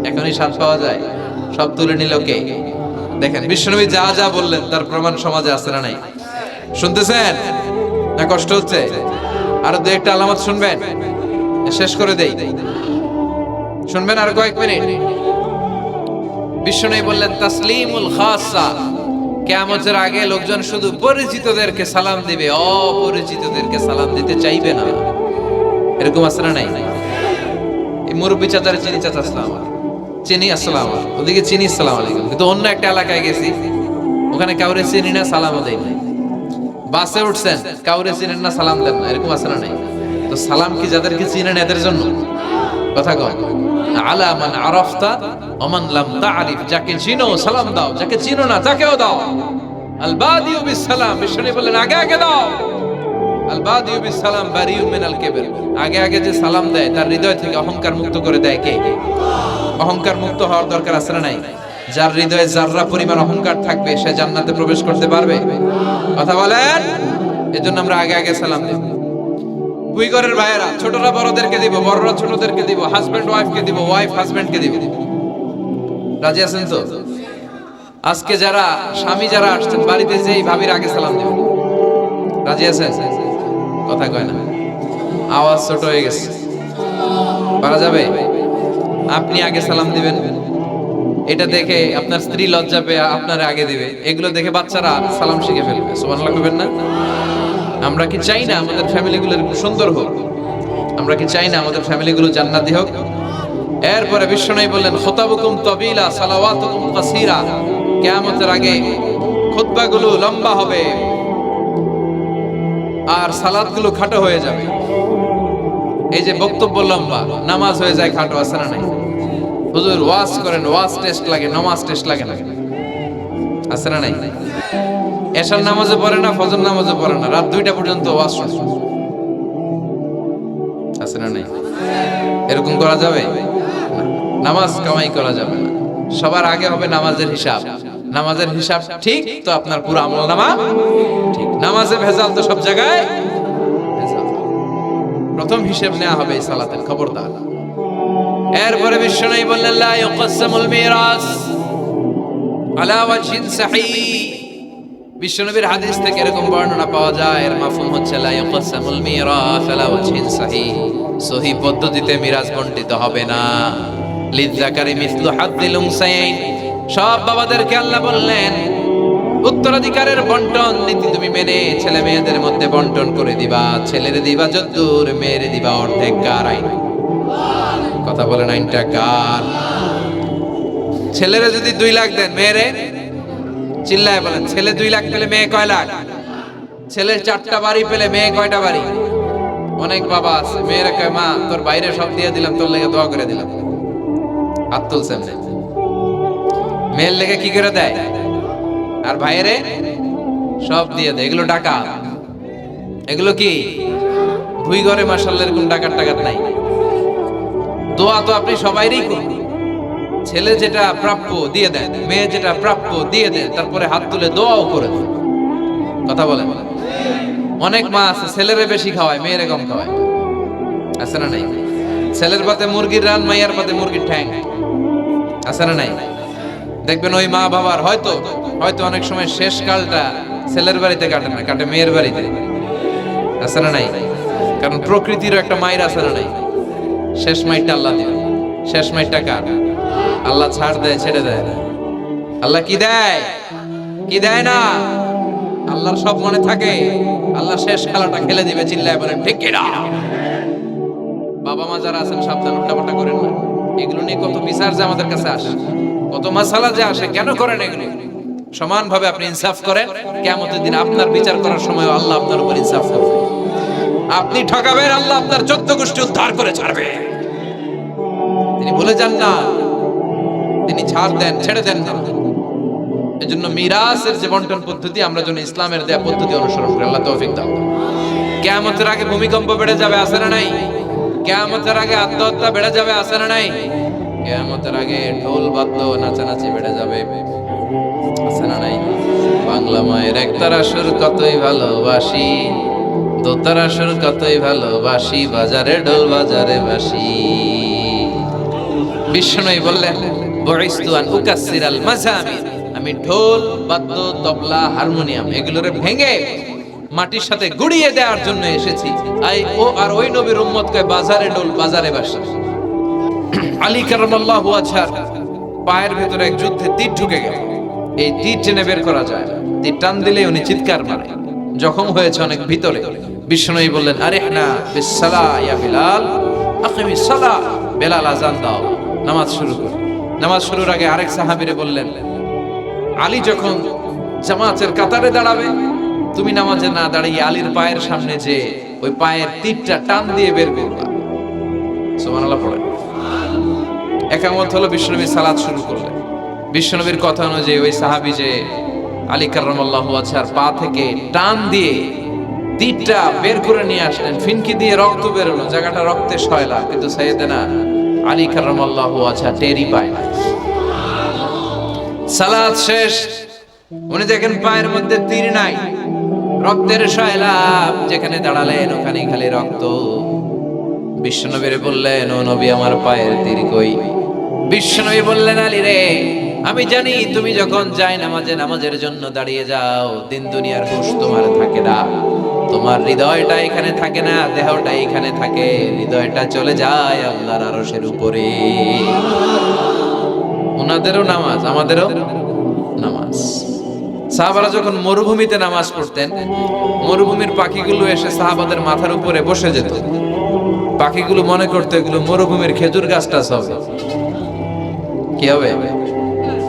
এখন এই স্বাদ পাওয়া যায়? সব তুলে নিল কে? দেখেন বিশ্বনবী যা যা বললেন তার প্রমাণ সমাজে আছে না নাই? শুনতেছেন না? কষ্ট হচ্ছে? আরো 2-1টা আলামত শুনবেন, শেষ করে দেই। শুনবেন আর কয়েক মিনিট। বিশ্বনবী বললেন, তাসলিমুল খাসা, কিয়ামতের আগে লোকজন শুধু পরিচিতদেরকে সালাম দিবে, অপরিচিতদেরকে সালাম দিতে চাইবে না। এরকম আছে না নাই? এই মুরব্বী চাচার চিনি, চাচা আসসালাম, চিনি আসসালাম, ওদিকে চিনি আসসালাম আলাইকুম। কিন্তু অন্য একটা এলাকায় গেছি, ওখানে কাউরে চিনি না, সালামও দেয় না। বাসে উঠছেন, কাউরে চিনেন না, সালাম দেন না, এরকম আছে না নাই? তো সালাম কি যাদেরকে চিনেন এদের জন্য? কথা কয়, আলা মান আরাফতা ওয়া মান লাম তা'রিফ, যাকে চিনো সালাম দাও, যাকে চিনো না তাকেও দাও। আল বাদিউ বিস সালাম, বিশ্বনবী বললেন আগে আগে দাও। আল বাদিউ বিস সালাম বারিউ মিনাল কিবর, আগে আগে যে সালাম দেয় তার হৃদয় থেকে অহংকার মুক্ত করে দেয় কে? অহংকার মুক্ত হওয়ার দরকার আছে না নাই? যার হৃদয়ে যাররা পরিমাণ অহংকার থাকবে সে জান্নাতে প্রবেশ করতে পারবে? কথা বলেন। এজন্য আমরা আগে আগে সালাম দেব। দুই ঘরের ভাইয়েরা, ছোটরা বড়দেরকে দিব, বড়রা ছোটদেরকে দিব, হাজবেন্ড ওয়াইফকে দিব, ওয়াইফ হাজবেন্ডকে দিব। রাজি আছেন তো? আজকে যারা স্বামী যারা আসছেন বাড়িতে যেই ভাবির আগে সালাম দেবেন। রাজি আছেন? কথা কয় না, আওয়াজ ছোট হয়ে গেছে, পারা যাবে? আপনি আগে সালাম দিবেন। এটা দেখে আপনার স্ত্রী লজ্জা পেয়ে আপনার আগে দিবে, এগুলো দেখে বাচ্চারা সালাম শিখে ফেলবে। সুবহানাল্লাহ কইবেন না? আমরা কি চাই না আমাদের ফ্যামিলিগুলো এরকম সুন্দর হোক? আমরা কি চাই না আমাদের ফ্যামিলিগুলো জান্নাতি হোক? এরপরে বিশ্বনবী বললেন, খুতাবুকুম তাবিলা সালাওয়াতুকুম কাসীরা। কিয়ামতের আগে খুতবাগুলো লম্বা হবে আর সালাতগুলো খাটো হয়ে যাবে। এই যে বক্তব্য লম্বা, নামাজ হয়ে যায় খাটো, আছে না নাই? হুজুর ওয়াজ করেন, ওয়াজ টেস্ট লাগে, নামাজ টেস্ট লাগে না, আছে না নাই? এশার নামাজে পড়ে না, ফজর নামাজে পড়ে না, রাত 2টা পর্যন্ত ওয়াজ শুনে, আছে না নাই? এরকম করা যাবে? নামাজ কামাই করা যাবে না। সবার আগে হবে নামাজের হিসাব। নামাজের হিসাব ঠিক তো আপনার পুরো আমলনামা ঠিক। নামাজে ভেজাল তো সব জায়গায় ভেজাল। প্রথম হিসাব নেওয়া হবে এই সালাতের, খবরদার। এরপরে বিশ্বনবী বললেন, লা ইউকসামুল মিরাস আলা ওয়াজহিন সহিহ। বিশ্বনবীর হাদিস থেকে এরকম বর্ণনা পাওয়া যায়, এর মাফহুম হচ্ছে লা ইউকসামুল মিরাস আলা ওয়াজহিন সহিহ। সহিহ পদ্ধতিতে মিরাজ বণ্টিত হবে না। লিযযাকারি মিসলু হাদ্দিল উনসায়াইন। সব বাবাদেরকে আল্লাহ বললেন, উত্তরাধিকারের বন্টন নীতি তুমি মেনে ছেলে মেয়েদের মধ্যে বন্টন করে দিবা। ছেলেরে দিবা যদ্দুর, মেয়েরে দিবা অর্ধেক। কার আইন? কথা বলেন, আইনটা কার? ছেলেরে যদি 2 লাখ দেন, মেয়েরে চিল্লায় বলেন, ছেলে 2 লাখ পেলে মেয়ে কয় লাখ? ছেলে 4টা বাড়ি পেলে মেয়ে কয়টা বাড়ি? অনেক বাবা আছে মেয়েরা কয়, মা তোর বাইরে সব দিয়ে দিলাম, তোর লেগে দোয়া করে দিলাম। হাত তুলছেন? মেয়ের লেগে কি করে দেয়? আর ভাইয়েরে সব দিয়ে দেয়। এগুলো টাকা, এগুলো কি ভুই ঘরে মাশাআল্লাহ এরকম টাকার টাকার নাই। দোয়া তো আপনি সবাইরই করুন। ছেলে যেটা প্রাপ্য দিয়ে দেন, মেয়ে যেটা প্রাপ্য দিয়ে দেন, তারপরে হাত তুলে দোয়াও করে দেন। কথা বলেন। অনেক মা আছে ছেলেরে বেশি খাওয়ায়, মেয়েরে কম খাওয়ায়, আছে না নাই? ছেলের পাতে মুরগির রান, মাইয়ার পাতে মুরগির ঠ্যাং, আছে না নাই? দেখবেন ওই মা বাবার হয়তো অনেক সময় শেষ কালটা ছেলের বাড়িতে কাটে না, কাটে মেয়ের বাড়িতে, আছে না নাই? কারণ প্রকৃতিরও একটা মায়ের, আছে না নাই? শেষ মাইরটা আল্লাহ দেয়। শেষ মাইরটা কার? আল্লাহ ছাড় দেয়, ছেড়ে দেয় না। আল্লাহ কি দেয়? কি দেয় না? আল্লাহর সব মনে থাকে। আল্লাহ শেষ খেলাটা খেলে দিবে। চিল্লায় বলেন ঠিক কি না? বাবা মা যারা আছেন সাবধান, উল্টাপাল্টা করেন না। এগুলো নিয়ে কত বিচার যে আমাদের কাছে আসে, কত মাসালা যে আসে। কেন করেন এগুলো? সমানভাবে আপনি ইনসাফ করেন, কিয়ামতের দিন আপনার বিচার করার সময় আল্লাহ আপনার উপর ইনসাফ করবে। আপনি ঠকাবেন, আল্লাহ আপনার 14 গোষ্ঠী উদ্ধার করে ছাড়বে। তিনি বলে যান না, তিনি ছাড় দেন, ছেড়ে দেন না। এজন্য মিরাসের যে বন্টন পদ্ধতি, আমরা যেন ইসলামের দেয়া পদ্ধতি অনুসরণ করি। আল্লাহ তৌফিক দাও। কিয়ামতের আগে ভূমিকম্প বেড়ে যাবে, আছে না নাই? কিয়ামতের আগে আত্মহত্যা বেড়ে যাবে, আছে না নাই? কিয়ামতের আগে ঢোল বাদ্য নাচানাচি বেড়ে যাবে, আছে না নাই? বাংলা মায়ের একতারা সুর কতই ভালোবাসি, দোতারা সুর কতই ভালোবাসি, বাজারে ঢোল বাজারে বাসি। বিশ্বনবী বললেন, বুইসতু আন উকাসসিরাল মাযামির। আমি ঢোল বাদ্য তবলা হারমোনিয়াম এগুলোরে ভেঙে মাটির সাথে গুড়িয়ে দেওয়ার জন্য এসেছি। আর ওই নবীর উম্মত কয় বাজারে ঢোল বাজারে বাসি। আলী কারামাল্লাহু ওয়াজহার পায়ের ভেতরে এক যুদ্ধে তীর ঢুকে গেল। এই তীর টেনে বের করা যায় না, তীর টান দিলে উনি চিৎকার মারে, জখম হয়েছে অনেক ভিতরে। বিশ্বনবী বললেন, আরিহনা বিসসালাহ ইয়া বিলাল, আকিমিস সালাহ। বেলাল আযান দাও, নামাজ শুরু করো। নামাজ শুরুর আগে আরেক সাহাবীরে বললেন, আলী যখন জামাতের কাতারে দাঁড়াবে, তুমি নামাজে না দাঁড়িয়ে আলীর পায়ের সামনে যে ওই পায়ের তীরটা টান দিয়ে বের করবা। সুবহানাল্লাহ পড়েন। একামত হলো, বিশ্বনবী সালাত শুরু করলেন। বিশ্বনবীর কথা অনুযায়ী ওই সাহাবী যে আলী কারামাল্লাহু ওয়াজহার পা থেকে টান দিয়ে তীরটা বের করে নিয়ে আসলেন, ফিনকি দিয়ে রক্ত বেরোলো, জায়গাটা রক্তে সয়লা, কিন্তু সাইয়েদনা আলী কারামাল্লাহু ওয়াজহা টেরই পায় না। সালাত শেষ, উনি দেখেন পায়ের মধ্যে তীর নাই, রক্তের সয়লাব, যেখানে দাঁড়ালেন ওখানেই খালি রক্ত। বিশ্বনবীরে বললেন, ও নবী আমার পায়ের তীর কই? বিশ্বনবী বললেন, আলী রে, আমি জানি তুমি যখন যাই নামাজের জন্য দাঁড়িয়ে যাও, দিন দুনিয়ার হুঁশ তোমার থাকে না, তোমার হৃদয়টা এখানে থাকে না, দেহটা এখানে থাকে, হৃদয়টা চলে যায় আল্লাহর আরশের উপরে। উনাদেরও নামাজ, আমাদেরও নামাজ। সাহাবারা যখন মরুভূমিতে নামাজ পড়তেন, মরুভূমির পাখিগুলো এসে সাহাবাদের মাথার উপরে বসে যেত। পাখিগুলো মনে করতো এগুলো মরুভূমির খেজুর গাছটা হবে। কি হবে?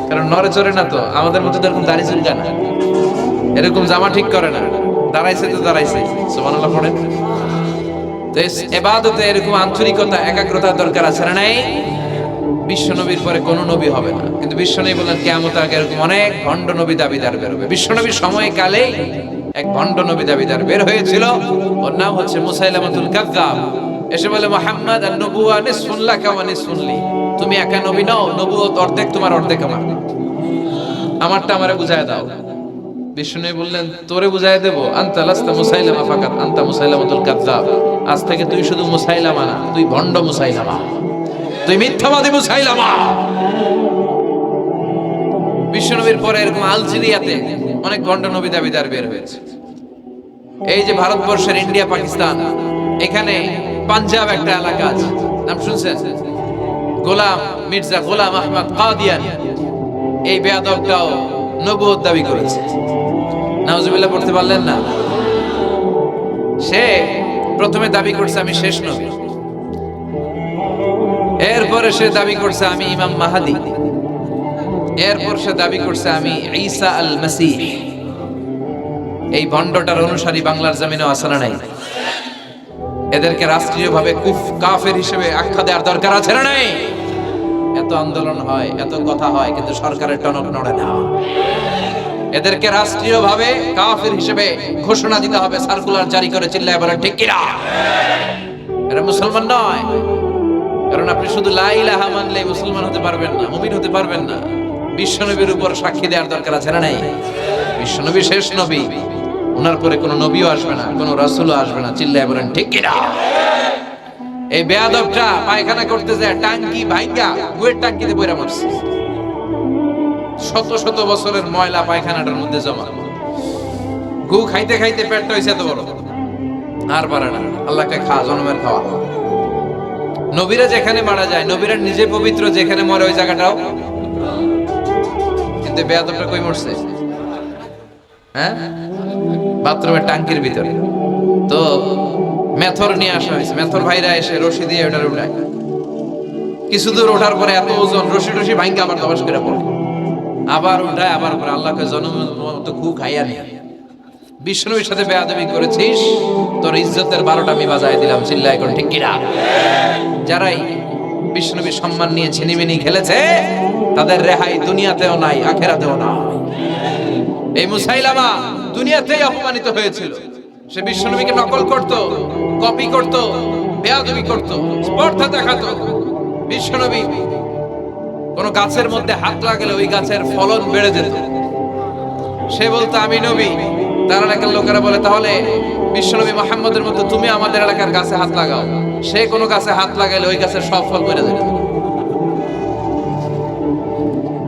কারণ নড়ে চড়ে না তো, আমাদের মতো এরকম দাড়ি চুলকা না, এরকম জামা ঠিক করে না, দাঁড়াইছে তো দাঁড়াইছে। সুবহানাল্লাহ পড়েন। তো ইবাদতে এরকম আন্তরিকতা, একাগ্রতার দরকার আছে না নাই? বিশ্বনবীর পরে কোন নবী হবে না, কিন্তু বিশ্বনবী বললেন কিয়ামত আগে এরকম অনেক ভণ্ড নবী দাবিদার বের হবে। বিশ্বনবীর সময়কালে এক ভণ্ড নবী দাবিদার বের হয়েছিল, ওর নাম হচ্ছে মুসাইলামাতুল কাযযাব। এসে বলে, মুহাম্মদ আন-নবুওয়া নিসফুন লাকা ওয়া নিসফুন লি। তুমি একা নবী নও, নবুয়ত অর্ধেক তোমার, অর্ধেক আমার। আমারটা আমারে বুঝায় দাও। বিষ্ণু বললেন, তোরে বুঝাই দেব? আনতা লাস্তা মুসাইলামা ফাকাত, আনতা মুসাইলামাতুল কাযযাব। আজ থেকে তুই শুধু মুসাইলামা না, তুই ভণ্ড মুসাইলামা, তুই মিথ্যাবাদী মুসাইলামা। বিশ্বনবীর পরে এরকম আলজেরিয়াতে অনেক ভণ্ড নবী দাবিদার বের হয়েছে। এই যে ভারতবর্ষের ইন্ডিয়া পাকিস্তান, এখানে পাঞ্জাব একটা এলাকা আছে, নাম শুনছেন? গোলাম মির্জা গোলাম আহমদ কাদিয়ানী, এই বেয়াদবটাও নবুয়ত দাবি করেছে। নাউজুবিল্লাহ পড়তে পারলেন না? সে প্রথমে দাবি করছে আমি শেষ নবী, এরপরে সে দাবি করছে আমি ইমাম মাহাদি, এরপর সে দাবি করছে আমি ঈসা আল মাসীহ। এই ভণ্ডটার অনুসারী বাংলার জমিনে আছে না নাই? এদেরকে রাষ্ট্রীয়ভাবে কাফের হিসেবে আখ্যা দেওয়ার দরকার আছে না নাই? এত আন্দোলন হয়, এত কথা হয়, কিন্তু সরকারের টনক নড়ে না। এদেরকে রাষ্ট্রীয়ভাবে কাফের হিসেবে ঘোষণা দিতে হবে, সার্কুলার জারি করে চিল্লায় বলেন ঠিক কিনা? এরা মুসলমান নয়। কারণ আপনি শুধু লা ইলাহা মানলে মুসলমান হতে পারবেন না, মুমিন হতে পারবেন না। বিশ্বনবীর উপর সাক্ষী দেওয়ার দরকার আছে না নাই? বিশ্বনবী শেষ নবী, ওনার পরে কোনো নবীও আসবে না, কোনো রাসূলও আসবে না। চিল্লায় বলেন ঠিক কিনা? এই বেয়াদবটা পায়খানা করতে যায় টাঙ্কি ভাঙ্গা গুয়ের টাঙ্কিতে বইরা মারছে। শত শত বছরের ময়লা পায়খানাটার মধ্যে জমা। গু খাইতে খাইতে পেটটা হইছে এত বড়, আর পারে না। আল্লাহকে খা, জনমের খাওয়া। নবীরা যেখানে মারা যায়, নবীরা নিজে পবিত্র, যেখানে মরে ওই জায়গাটাও। কিন্তু বেয়াদবটা কই মরছে? হ্যাঁ, বাথরুমের টাঙ্কির ভিতরে। তো মেথর নিয়ে আসা হয়েছে, মেথর ভাইরা এসে রশি দিয়ে ওটার উঠায়। কিছু দূর ওঠার পরে এত ওজন, রশি রশি ভাঙ্গা আবার দবাস করে পড়ে, আবার উঠায়, আবার পরে আল্লাহকে জনমের মতো গু খাইয়া নিয়ে। বিষ্ণুর সাথে বেয়াদবি করেছিস, তোর ইজ্জতের 12টা আমি বাজায় দিলাম। চিল্লায় কোন ঠিক কিনা? যারাই বিষ্ণুবীর সম্মান নিয়ে ছিনিমিনি খেলেছে, তাদের রেহাই দুনিয়াতেও নাই, আখেরাতেও না। এই মুসাইলামা দুনিয়াতেই অপমানিত হয়েছিল। সে বিশ্বনবীকে নকল করত, কপি করত, বেয়াদবি করত, স্পর্ধা দেখাতো। বিশ্বনবী কোন গাছের মধ্যে হাত লাগালে ওই গাছের ফলন বেড়ে যেত। সে বলতো আমি নবী, তার এলাকার লোকেরা বলে তাহলে বিশ্বনবী মুহাম্মদের মতো তুমি আমাদের এলাকার গাছে হাত লাগাও। সে কোনো গাছে হাত লাগাইলে ওই গাছের সব ফল বেড়ে যেত।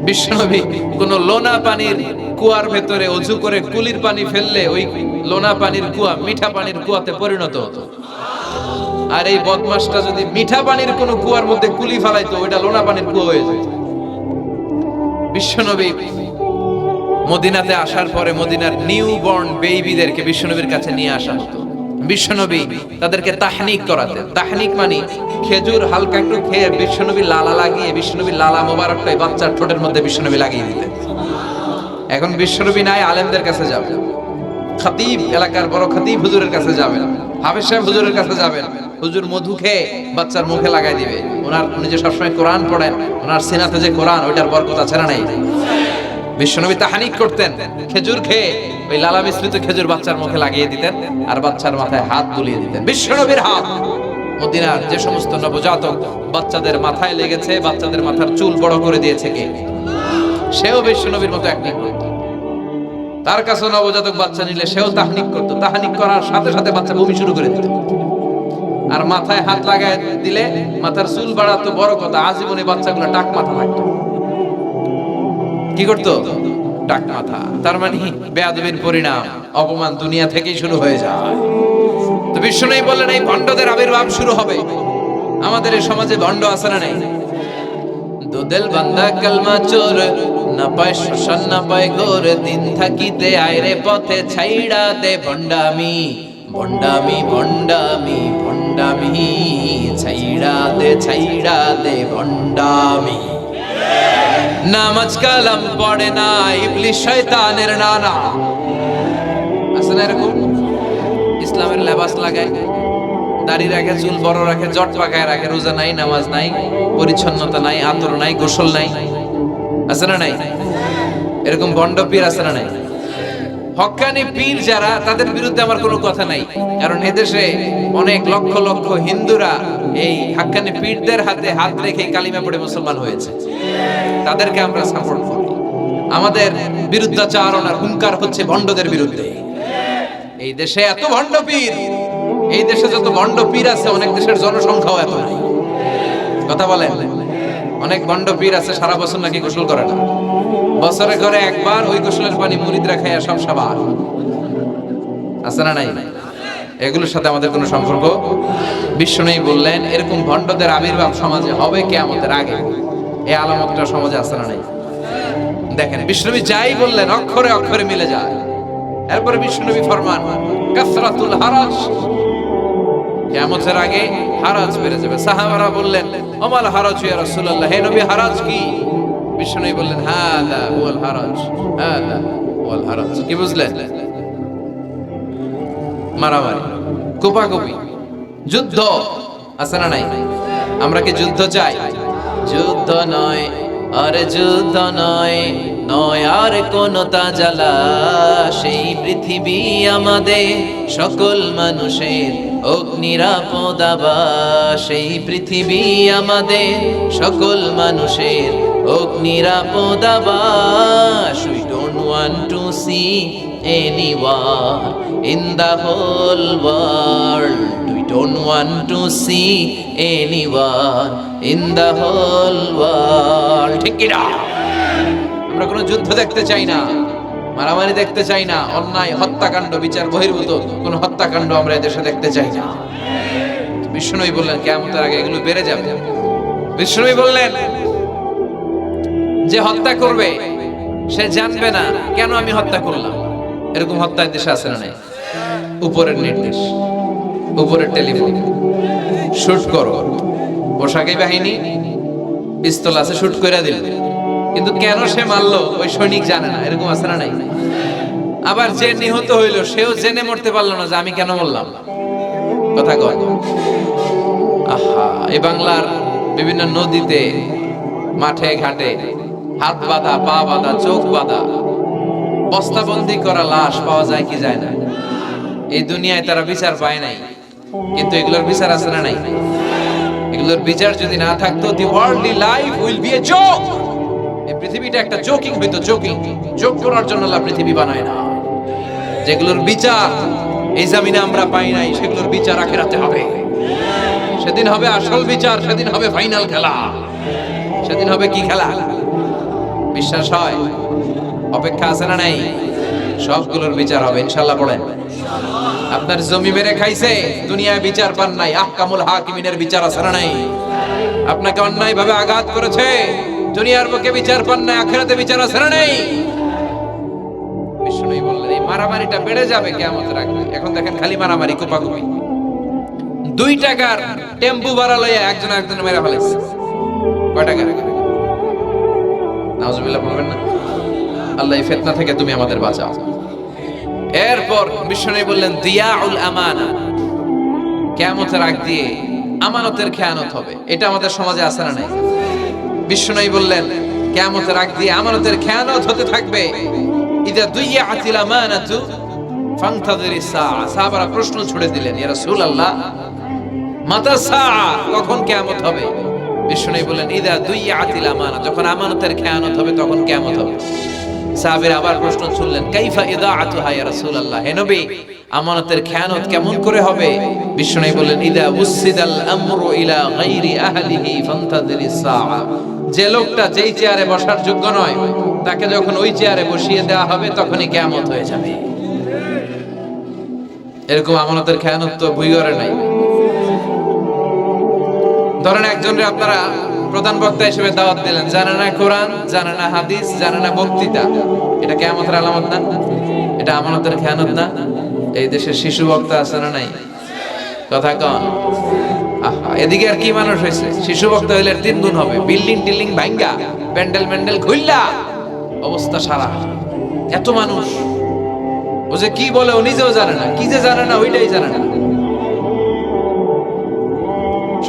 বিশ্বনবী কোন লোনা পানির কুয়ার ভেতরে অজু করে কুলির পানি ফেললে ওই লোনা পানির কুয়া মিঠা পানির কুয়াতে পরিণত হতো। আর এই বদমাশটা যদি মিঠা পানির কোন কুয়ার মধ্যে কুলি ফেলাইতো, ওইটা লোনা পানির কুয়া হয়ে যেত। বিশ্বনবী মদিনাতে আসার পরে মদিনার নিউ বর্ন বেবিদেরকে বিশ্বনবীর কাছে নিয়ে আসা হতো। বিশ্বনবী তাদেরকে তাহনিক করাতেন। তাহনিক মানে খেজুর হালকা একটু খেয়ে বিশ্বনবী লালা লাগিয়ে, বিশ্বনবী লালা মোবারকটাই বাচ্চার ঠোঁটের মধ্যে বিশ্বনবী লাগিয়ে দিতেন। এখন বিশ্বনবী নাই, আলেমদের কাছে যাবেন, খতিব এলাকার বড় খতিব হুজুরের কাছে যাবেন, হাফেজ সাহেব হুজুরের কাছে যাবেন। হুজুর মধু খেয়ে বাচ্চার মুখে লাগাই দিবে। উনি যে সবসময় কোরআন পড়েন, ওনার সিনাতে যে কোরআন, ওইটার বরকত আছে না নাই? বিশ্বনবী তাহনিক করতেন, খেজুর খেয়ে ওই লালা মিশ্রিত খেজুর বাচ্চার মুখে লাগিয়ে দিতেন, আর বাচ্চার মাথায় হাত বুলিয়ে দিতেন। বিশ্বনবীর হাত মদিনার যে সমস্ত নবজাতক বাচ্চাদের মাথায় লেগেছে, বাচ্চাদের মাথার চুল বড় করে দিয়েছে কে? সেও বিশ্বনবীর মতো অ্যাক্টিং করত। তার কাছে নবজাতক বাচ্চা নিলে সেও তাহনিক করত। তাহনিক করার সাথে সাথে বাচ্চা বমি শুরু করে দিত। আর মাথায় হাত লাগায় দিলে মাথার চুল বাড়াতো, বড় কথা, আজীবনে বাচ্চাগুলো টাক মাথা লাগতো। কি করতো? টাক মাথা। তার মানে বেয়াদবির পরিণাম, অপমান দুনিয়া থেকেই শুরু হয়ে যায়। তো বিশ্বনবী বললেন এই ভণ্ডদের আবির্ভাব শুরু হবে। আমাদের এই সমাজে ভণ্ড আছে না নাই? দুদেল বান্দা কালমা চোর, না পায় শ্মশান না পায় গোর, দিন থাকিতে আয়রে পথে ছাইড়া দে ভণ্ডামি, ভণ্ডামি ভণ্ডামি ভণ্ডামি, ছাইড়া দে ভণ্ডামি। নামাজ কালাম পড়ে না ইবলিস শয়তানের নানা, আছে না এরকম? ইসলামের লেবাস লাগায়, দাড়ি রাখে, চুল বড় রাখে, জট পাকায় রাখে, রোজা নাই, নামাজ নাই, পরিচ্ছন্নতা নাই, আতর নাই, গোসল নাই, আছে না নাই? এরকম ভণ্ড পীর আছে না নাই? হক্কানি পীর যারা, তাদের বিরুদ্ধে আমার কোনো কথা নাই, কারণ এদেশে অনেক লক্ষ লক্ষ হিন্দুরা এই হক্কানি পীরদের হাতে হাত রেখে কালিমা পড়ে মুসলমান হয়েছে। তাদেরকে আমরা সাপোর্ট করি। আমাদের বিরুদ্ধাচারণ আর হুঙ্কার হচ্ছে ভণ্ডদের বিরুদ্ধে। এই দেশে এত ভণ্ড পীর, এই দেশে যত ভণ্ড পীর আছে, অনেক দেশের জনসংখ্যাও এত নাই। কথা বলেন, অনেক ভণ্ড পীর আছে সারা বছর নাকি গোসল করে না, বছরে করে একবার ওই গোসলের পানি মুরিদরা খায় সব সাবার, আছে না নাই? এগুলোর সাথে আমাদের কোনো সম্পর্ক। বিশ্বনবী বললেন এরকম ভণ্ডদের আবির্ভাব সমাজে হবে কিয়ামতের আগে। এই আলামতটা সমাজে আছে না নাই? দেখেন বিশ্বনবী যাই বললেন অক্ষরে অক্ষরে মিলে যায়। এরপরে বিশ্বনবী ফরমান কাসরাতুল হারাজ, কিয়ামতের আগে হারাজ বেড়ে যাবে। সাহাবারা বললেন ওমাল হারাজ ইয়া রাসূলুল্লাহ, হে নবী হারাজ কি? বিশ্বনবী বললেন হাদা হুয়াল হারাজ, হাদা হুয়াল হারাজ। কি বুঝলেন? মারামারি, কোপাকুপি, যুদ্ধ, আছে না নাই? আমরা কি যুদ্ধ চাই? যুদ্ধ নয় আরে যুদ্ধ নয়, নয় আর কোন তাজালা, সেই পৃথিবী আমাদের সকল মানুষের অগ্নিরাপদ আবাস, সেই পৃথিবী আমাদের সকল মানুষের অগ্নিরাপদ আবাস। We don't want to see any war in the whole world. We don't want to see any war in the whole world. ঠিক কি না? আমরা কোনো যুদ্ধ দেখতে চাই না, মারামারি দেখতে চাই না, অন্যায় হত্যাকাণ্ড বিচার বহির্ভূত কোনো হত্যাকাণ্ড আমরা দেশে দেখতে চাই না। বিশ্বনবী বললেন কিয়ামতের আগে এগুলো বেড়ে যাবে। বিশ্বনবী বললেন যে হত্যা করবে সে জানবে না কেন আমি হত্যা করলাম। এরকম হত্যা দেশে আছে না নাই? উপরের নির্দেশ, উপরের টেলিফোন, শুট করো, পোশাকি বাহিনী পিস্তল আছে, শুট করে দিল, কিন্তু কেন সে মারলো ওই সৈনিক জানে না। এরকম আছে না নাই? আবার যে নিহত হইল সেও জেনে মরতে পারলো না যে আমি কেন মরলাম। কথা কয় আহা, এই বাংলার বিভিন্ন নদীতে, মাঠে ঘাটে হাত বাঁধা, পা বাঁধা, চোখ বাঁধা, বস্তাবন্দি করা লাশ পাওয়া যায় কি যায় না? এই দুনিয়ায় তারা বিচার পায় নাই, কিন্তু এগুলোর বিচার আছে না নাই? এগুলোর বিচার যদি না থাকতো, the worldly life will be a joke. এই পৃথিবীটা একটা জোকিং হইতো, জোকিং। জোক করার জন্য আল্লাহ পৃথিবী বানায় না। যেগুলোর বিচার এই জমিনে আমরা পাই নাই, সেগুলোর বিচার আখিরাতে হবে। সেদিন হবে আসল বিচার, সেদিন হবে ফাইনাল খেলা। সেদিন হবে কি খেলা? বিশ্বাস হয়? অপেক্ষা আছে না নাই? সবগুলোর বিচার হবে ইনশাআল্লাহ। পড়েন, আপনার জমি মেরে খাইছে, দুনিয়ায় বিচার পান নাই, আহকামুল হাকিমিনের বিচার আছে না নাই? আপনাকে অন্যায় ভাবে আঘাত করেছে, দুনিয়ার বুকে বিচার পান নাই, আখিরাতে বিচার আছে না নাই? বিশ্বনবী বললেন এই মারামারিটা বেড়ে যাবে কিয়ামতের আগে। এখন দেখেন খালি মারামারি, কোপাকুপি। 2 টাকার টেম্পু ভাড়া লইয়া একজন একজনের মেরে ফেলেছে। কয় টাকা? নাউজুবিল্লাহ বলবেন না। আল্লাহ এই ফিতনা থেকে তুমি আমাদের বাঁচাও। এরপর বিশ্বনবী বললেন দিয়াউল আমানা, কিয়ামতের আগ দিয়ে আমানতের খেয়ানত হবে। এটা আমাদের সমাজে আছে না নাই? বিশ্বনবী বললেন কিয়ামতের আগ দিয়ে আমানতের খেয়ানত হতে থাকবে। ইদা দুইয়াতিল আমানাতু ফান্তাযিরিস সাআ। সাহাবারা প্রশ্ন ছুড়ে দিলেন, ইয়া রাসূলুল্লাহ মাতা সাআ, কখন কিয়ামত হবে? বিশ্বনবী বললেন ইদা দুইয়াতিল আমানা, যখন আমানতের খেয়ানত হবে তখন কিয়ামত হবে। সাহাবীরা আবার প্রশ্ন ছুড়লেন কাইফা ইদাআতুহা ইয়া রাসূলুল্লাহ, হে নবী আমানতের খেয়ানত কেমন করে হবে? বিশ্বনবী বললেন ইদা উসিদাল আমরু ইলা গায়রি আহলিহি ফান্তাযিরিস সাআ, যে লোকটা যেই চেয়ারে বসার যোগ্য নয় তাকে যখন ওই চেয়ারে বসিয়ে দেওয়া হবে তখনই কিয়ামত হয়ে যাবে। এরকম আমানতের খেয়ানত তো ভুইগরে নাই। ধরেন একজনরে আপনারা প্রধান বক্তা হিসেবে দাওয়াত দিলেন, জানে না কোরআন, জানে না হাদিস, জানে না বক্তৃতা। এটা কিয়ামতের আলামত না? এটা আমানতের খেয়ানত না? এই দেশের শিশু বক্তা আছে না নাই? কথা কন। আহা, এদিকে আর কি মানুষ হয়েছে? শিশু বক্তা হইলে 3 গুণ হবে। বিল্ডিং টিল্ডিং ভাঙ্গা, প্যান্ডেল ম্যান্ডেল খুললা, অবস্থা সারা। এত মানুষ, ও যে কি বলে ও নিজেও জানে না, কি যে জানে না ওইটাই জানে না।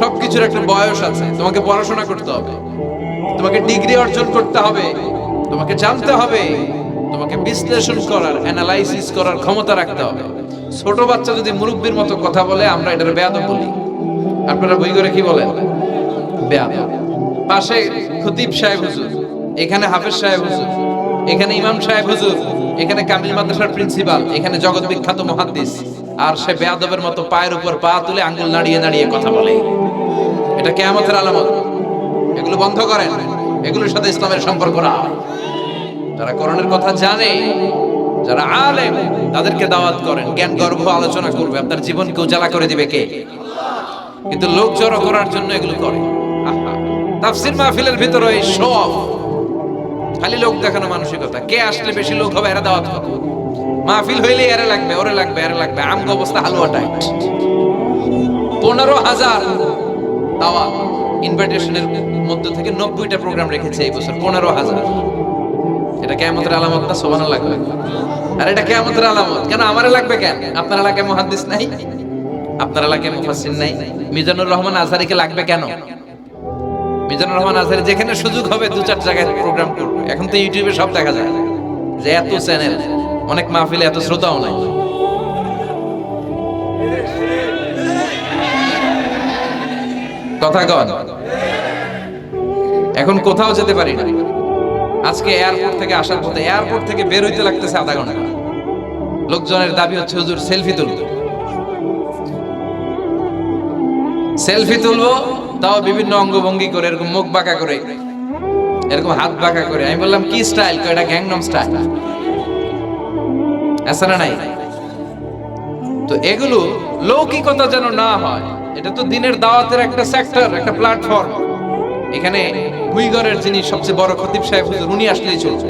সবকিছুর একটা বয়স আছে। তোমাকে পড়াশোনা করতে হবে, তোমাকে ডিগ্রি অর্জন করতে হবে, তোমাকে জানতে হবে, তোমাকে বিশ্লেষণ করার, অ্যানালাইসিস করার ক্ষমতা রাখতে হবে। ছোট বাচ্চা যদি মুরব্বির মতো কথা বলে, আমরা এটার বেয়াদব বলি। আপনারা বই করে কি বলেন? বেয়াদব। পাশে খতিব সাহেব হুজুর, এখানে হাফেজ সাহেব হুজুর, এখানে ইমাম সাহেব হুজুর, এখানে কামিল মাদ্রাসার প্রিন্সিপাল, এখানে জগৎ বিখ্যাত মুহাদ্দিস, আর সে বেয়াদবের মতো পায়ের উপর পা তুলে আঙ্গুল নাড়িয়ে নাড়িয়ে কথা বলে। এটা কিয়ামতের আলামত। এগুলো বন্ধ করেন, এগুলোর সাথে ইসলামের সম্পর্ক না। যারা কোরআনের কথা জানে, যারা আলেম, তাদেরকে দাওয়াত করেন, জ্ঞান গর্ভ আলোচনা করবে, আপনার জীবনকে উজালা করে দিবে কে? কিন্তু লোক জড়ো করার জন্য এগুলো করে। আহা, তাফসীর মাহফিলের ভিতরে এই শো অফ, খালি লোক দেখানো মানসিকতা। কে আসলে বেশি লোক হবে এরা দাওয়াত করবে। মাহফিল হইলে এরা লাগবে, ওরে লাগবে, এরা লাগবে। আমগো অবস্থা হালুয়া টাইট। 15,000 দাওয়াত ইনভাইটেশনের মধ্য থেকে 90টা প্রোগ্রাম রেখেছে এই বছর। 15,000। এটা কিয়ামতের আলামত না? সুবহানাল্লাহ। আর এটা কিয়ামতের আলামত কেন? আমারে লাগবে কেন? আপনার এলাকায় মুহাদ্দিস নাই? আপনার এলাকায় মুফাসসির নাই? মিজানুর রহমান আজহারীকে লাগবে কেন? মিজানুর রহমান আজহারী যেখানে সুযোগ হবে 2-4 জায়গায় প্রোগ্রাম করবে। এখন তো ইউটিউবে সব দেখা যায় যে এত চ্যানেল, অনেক মাহফিলে এত শ্রোতাও নাই। কথা কন। এখন কোথাও যেতে পারি না। আজকে এয়ারপোর্ট থেকে আসার পথে, এয়ারপোর্ট থেকে বের হইতে লাগতেছে আধা ঘন্টা। লোকজনের দাবি হচ্ছে হুজুর সেলফি তুলবো, সেলফি তুলবো, তাও বিভিন্ন অঙ্গভঙ্গি করে, এরকম মুখ বাঁকা করে, এরকম হাত বাঁকা করে। আমি বললাম কি স্টাইল? এটা গ্যাংনম স্টাইল। আছে না নাই? তো এগুলো লৌকিকতা যেন না হয়। এটা তো দিনের দাওয়াতের একটা সেক্টর, একটা প্ল্যাটফর্ম। এখানে বুইগরের যিনি সবচেয়ে বড় খতিব সাহেব হুজুর, উনি আসলেই চলবে।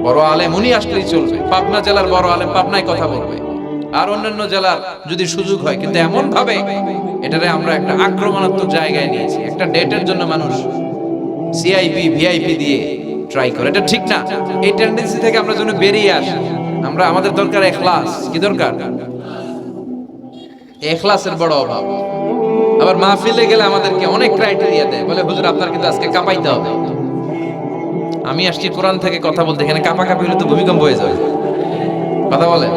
বড় আলেম উনি আসলেই চলবে। পাবনা জেলার বড় আলেম পাবনায় কথা বলবে, আর অন্যান্য জেলার যদি সুযোগ হয়। কিন্তু এমন ভাবে এটারে আমরা একটা আক্রমণাত্মক জায়গায় নিয়েছি। একটা ডেটের জন্য মানুষ সিআইপি ভিআইপি দিয়ে ট্রাই করে, এটা ঠিক না। এই টেন্ডেন্সি থেকে আমরা যেন বেরিয়ে আসি। আমরা, আমাদের দরকার ইখলাস। কি দরকার? ইখলাসের বড় অভাব। আবার মাহফিলে গেলে আমাদেরকে অনেক ক্রাইটেরিয়া দেয়, বলে হুজুর আপনার কিন্তু আজকে কাঁপাইতে হবে। আমি আসছি কোরআন থেকে কথা বলতে, এখানে কাঁপাকাঁপি হলে তো ভূমিকম্প হয়ে যাবে। কথা বলে।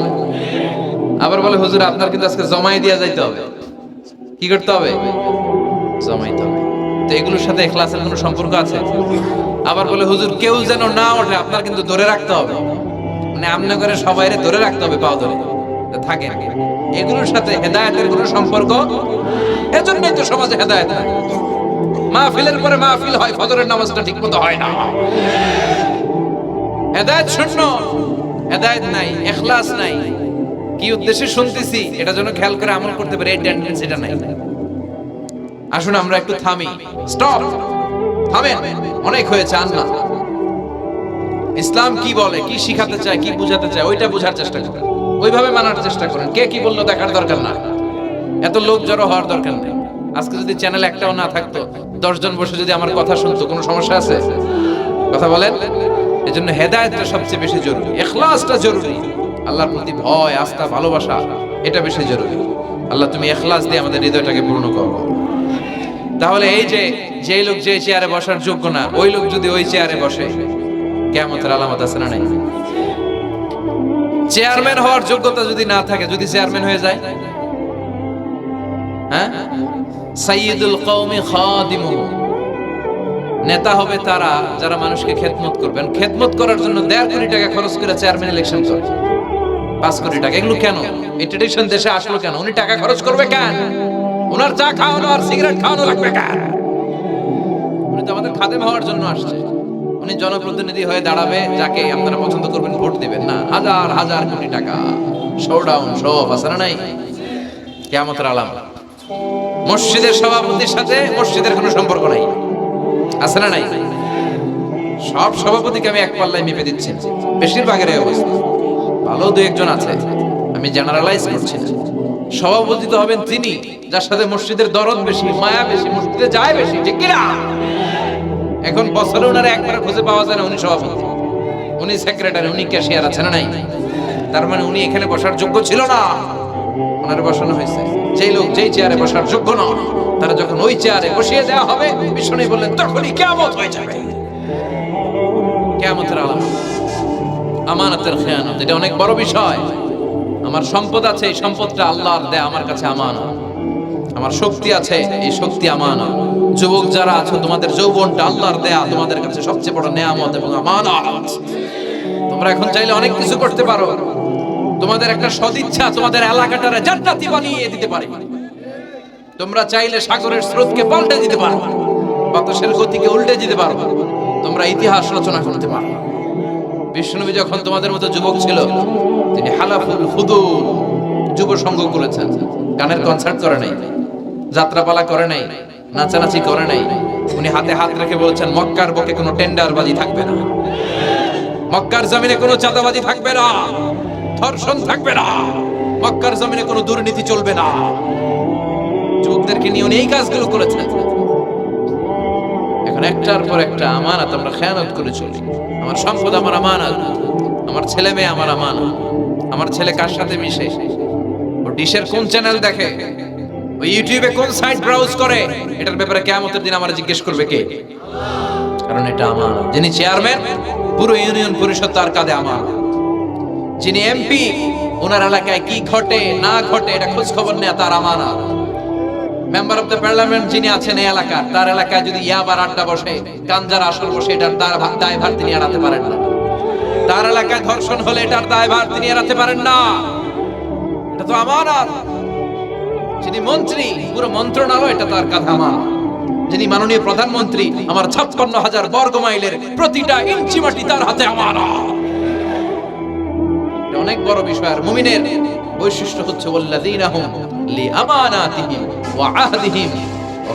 আবার বলে হুজুর আপনার কিন্তু আজকে জমাই দিয়া যাইতে হবে। কি করতে হবে? জমাইতে হবে। তো এগুলোর সাথে ইখলাসের কোনো সম্পর্ক আছে? আবার বলে হুজুর কেউ যেন না ওঠে, আপনার কিন্তু ধরে রাখতে হবে। মানে আমনে করে সবাইরে ধরে রাখতে হবে, পাও ধরে থাকে। এগুলোর সাথে হেদায়েতের কোনো সম্পর্ক? এজন্যই তো সমাজে হেদায়েত নাই। মাহফিলের পরে মাহফিল হয়, ফজরের নামাজটা ঠিকমতো হয় না। হেদায়েত শূন্য, হেদায়েত নাই, ইখলাস নাই। কি উদ্দেশ্যে শুনতেছি এটা যেন খেয়াল করে আমল করতে পারে, এই টেন্ডেন্সিটা নাই। আসুন আমরা একটু থামি। স্টপ, থামেন, অনেক হয়েছে। আন না। ইসলাম কি বলে, কি শিখাতে চায়, কি বুঝাতে চায়, ওইটা বোঝার চেষ্টা করেন, ওইভাবে মানার চেষ্টা করেন। কে কি বললো দেখার দরকার না। এত লোক জড়ো হওয়ার দরকার নেই। আজকে যদি চ্যানেল একটাও না থাকতো, 10 জন বসে যদি আমার কথা শুনতো, কোনো সমস্যা আছে? কথা বলেন। এজন্য হেদায়েতটা সবচেয়ে বেশি জরুরি, ইখলাসটা জরুরি। আল্লাহর প্রতি ভয়, আস্থা, ভালোবাসা, এটা বেশি জরুরি। আল্লাহ তুমি ইখলাস দিয়ে আমাদের হৃদয়টাকে পূর্ণ করো। তাহলে এই যে লোক যে চেয়ারে বসার যোগ্য না, ওই লোক যদি ওই চেয়ারে বসে, কিয়ামতের আলামত আছে না নাই? চেয়ারম্যান হওয়ার যোগ্যতা যদি না থাকে, যদি চেয়ারম্যান হয়ে যায়, হ্যাঁ, সাইয়্যিদুল কওমি খাদিমুহু, নেতা হবে তারা যারা মানুষকে খেদমত করবেন। খেদমত করার জন্য 1.5 কোটি টাকা খরচ করে চেয়ারম্যান ইলেকশন করে। 5 কোটি টাকা, এগুলো কেন? এই ট্রেডিশন দেশে আসলো কেন? উনি টাকা খরচ করবে কেন? ওনার চা খাওয়ানো আর সিগারেট খাওয়ানো লাগবে কেন? উনি তো আমাদের খাদেম হওয়ার জন্য আসছে। উনি জনপ্রতিনিধি হয়ে দাঁড়াবে, যাকে আপনারা পছন্দ করবেন ভোট দিবেন না। হাজার হাজার কোটি টাকা, শোডাউন, শো অফ আছে না নাই? কিয়ামতের আলামত। মসজিদের সভাপতির সাথে মসজিদের কোনো সম্পর্ক নাই। আছে না নাই? সব সভাপতিকে আমি এক পাল্লায় মেপে দিচ্ছি, বেশিরভাগের এই অবস্থা। ভালো দু একজন আছে, আমি জেনারেলাইজ করছি না। সভাপতি তো হবেন তিনি যার সাথে মসজিদের দরদ বেশি, মায়া বেশি, মসজিদে যায় বেশি, ঠিক কিনা? এখন বছরে ওনারা একবার খুঁজে পাওয়া যায় না উনি সভাপতি, উনি সেক্রেটারি, উনি ক্যাশিয়ার, আছে না নাই? তার মানে উনি এখানে বসার যোগ্য ছিল না, ওনারে বসানো হয়েছে। যেই লোক যেই চেয়ারে বসার যোগ্য না, তারা যখন ওই চেয়ারে বসিয়ে দেওয়া হবে, বিষ্ণু বললেন তখনই কিয়ামত হয়ে যাবে। কিয়ামতের আলামত আমানতের খেয়ানত, এটা অনেক বড় বিষয়। আমার সম্পদ আছে, এই সম্পদটা আল্লাহর দেয়া আমার কাছে আমানত। আমার শক্তি আছে, এই শক্তি আমানত। যুবক যারা আছো, তোমাদের যৌবনটা আল্লাহর দেয়া, তোমাদের কাছে সবচেয়ে বড় নেয়ামত এবং আমানত। তোমরা এখন চাইলে অনেক কিছু করতে পারো। তোমাদের একটা সদিচ্ছা তোমাদের এলাকাটারে জান্নাতি বানিয়ে দিতে পারে। তোমরা চাইলে সাগরের স্রোতকে পাল্টে দিতে পারো, বাতাসের গতিকে উল্টে দিতে পারো, তোমরা ইতিহাস রচনা করতে পারো। বিষ্ণুনবী যখন তোমাদের মতো যুবক ছিল, তিনি হালাফুল ফুদুল যুব সংঘ করেছেন। গানের কনসার্ট করে নাই, যাত্রাপালা করে নাই, নাচানাচি করে নাই। উনি হাতে হাত রেখে বলেছেন মক্কার বুকে কোনো টেন্ডারবাজি থাকবে না, মক্কার জমিনে কোনো চাঁদাবাজি থাকবে না, ধর্ষণ থাকবে না, মক্কার জমিনে কোনো দুর্নীতি চলবে না। যুবকদেরকে নিয়ে উনি এই কাজগুলো করেছেন। এখন একটার পর একটা আমানত আমরা খেয়ানত করে চলি। আমার সম্পদ আমার আমানত, আমার ছেলে মেয়ে আমার আমানত। আমার ছেলে কার সাথে মিশে, ও ডিশের কোন চ্যানেল দেখে, ও ইউটিউবে কোন সাইট ব্রাউজ করে, এটার ব্যাপারে কিয়ামতের দিন আমার জিজ্ঞেস করবে কে? কারণ এটা আমানত। যিনি চেয়ারম্যান, পুরো ইউনিয়ন পরিষদ তার কাঁধে আমানত। যিনি এমপি, ওনার এলাকায় কি ঘটে না ঘটে এটা খোঁজ খবর নেওয়া তার আমানত। মেম্বার অফ দ্য পার্লামেন্ট যিনি আছেন এই এলাকার, তার এলাকায় যদি ইয়াবার আড্ডা বসে, গাঞ্জার আসর বসে, এটার দায়ভার তিনি এড়াতে পারেন না। তার এলাকায় ধর্ষণ হলে এটার দায়ভার তিনি এড়াতে পারেন না। এটা তো আমানত। যিনি মন্ত্রী, পুরো মন্ত্রণালয় এটা তার কাঁধে আমানত। যিনি মাননীয় প্রধানমন্ত্রী, আমার 56,000 বর্গ মাইলের প্রতিটা ইঞ্চি মাটি তার হাতে আমানত। এটা অনেক বড় বিষয়। আর মুমিনের বৈশিষ্ট্য হচ্ছে ওয়াল্লাযীনা হুম লিআমানাতিহিম ওয়া আহদিহিম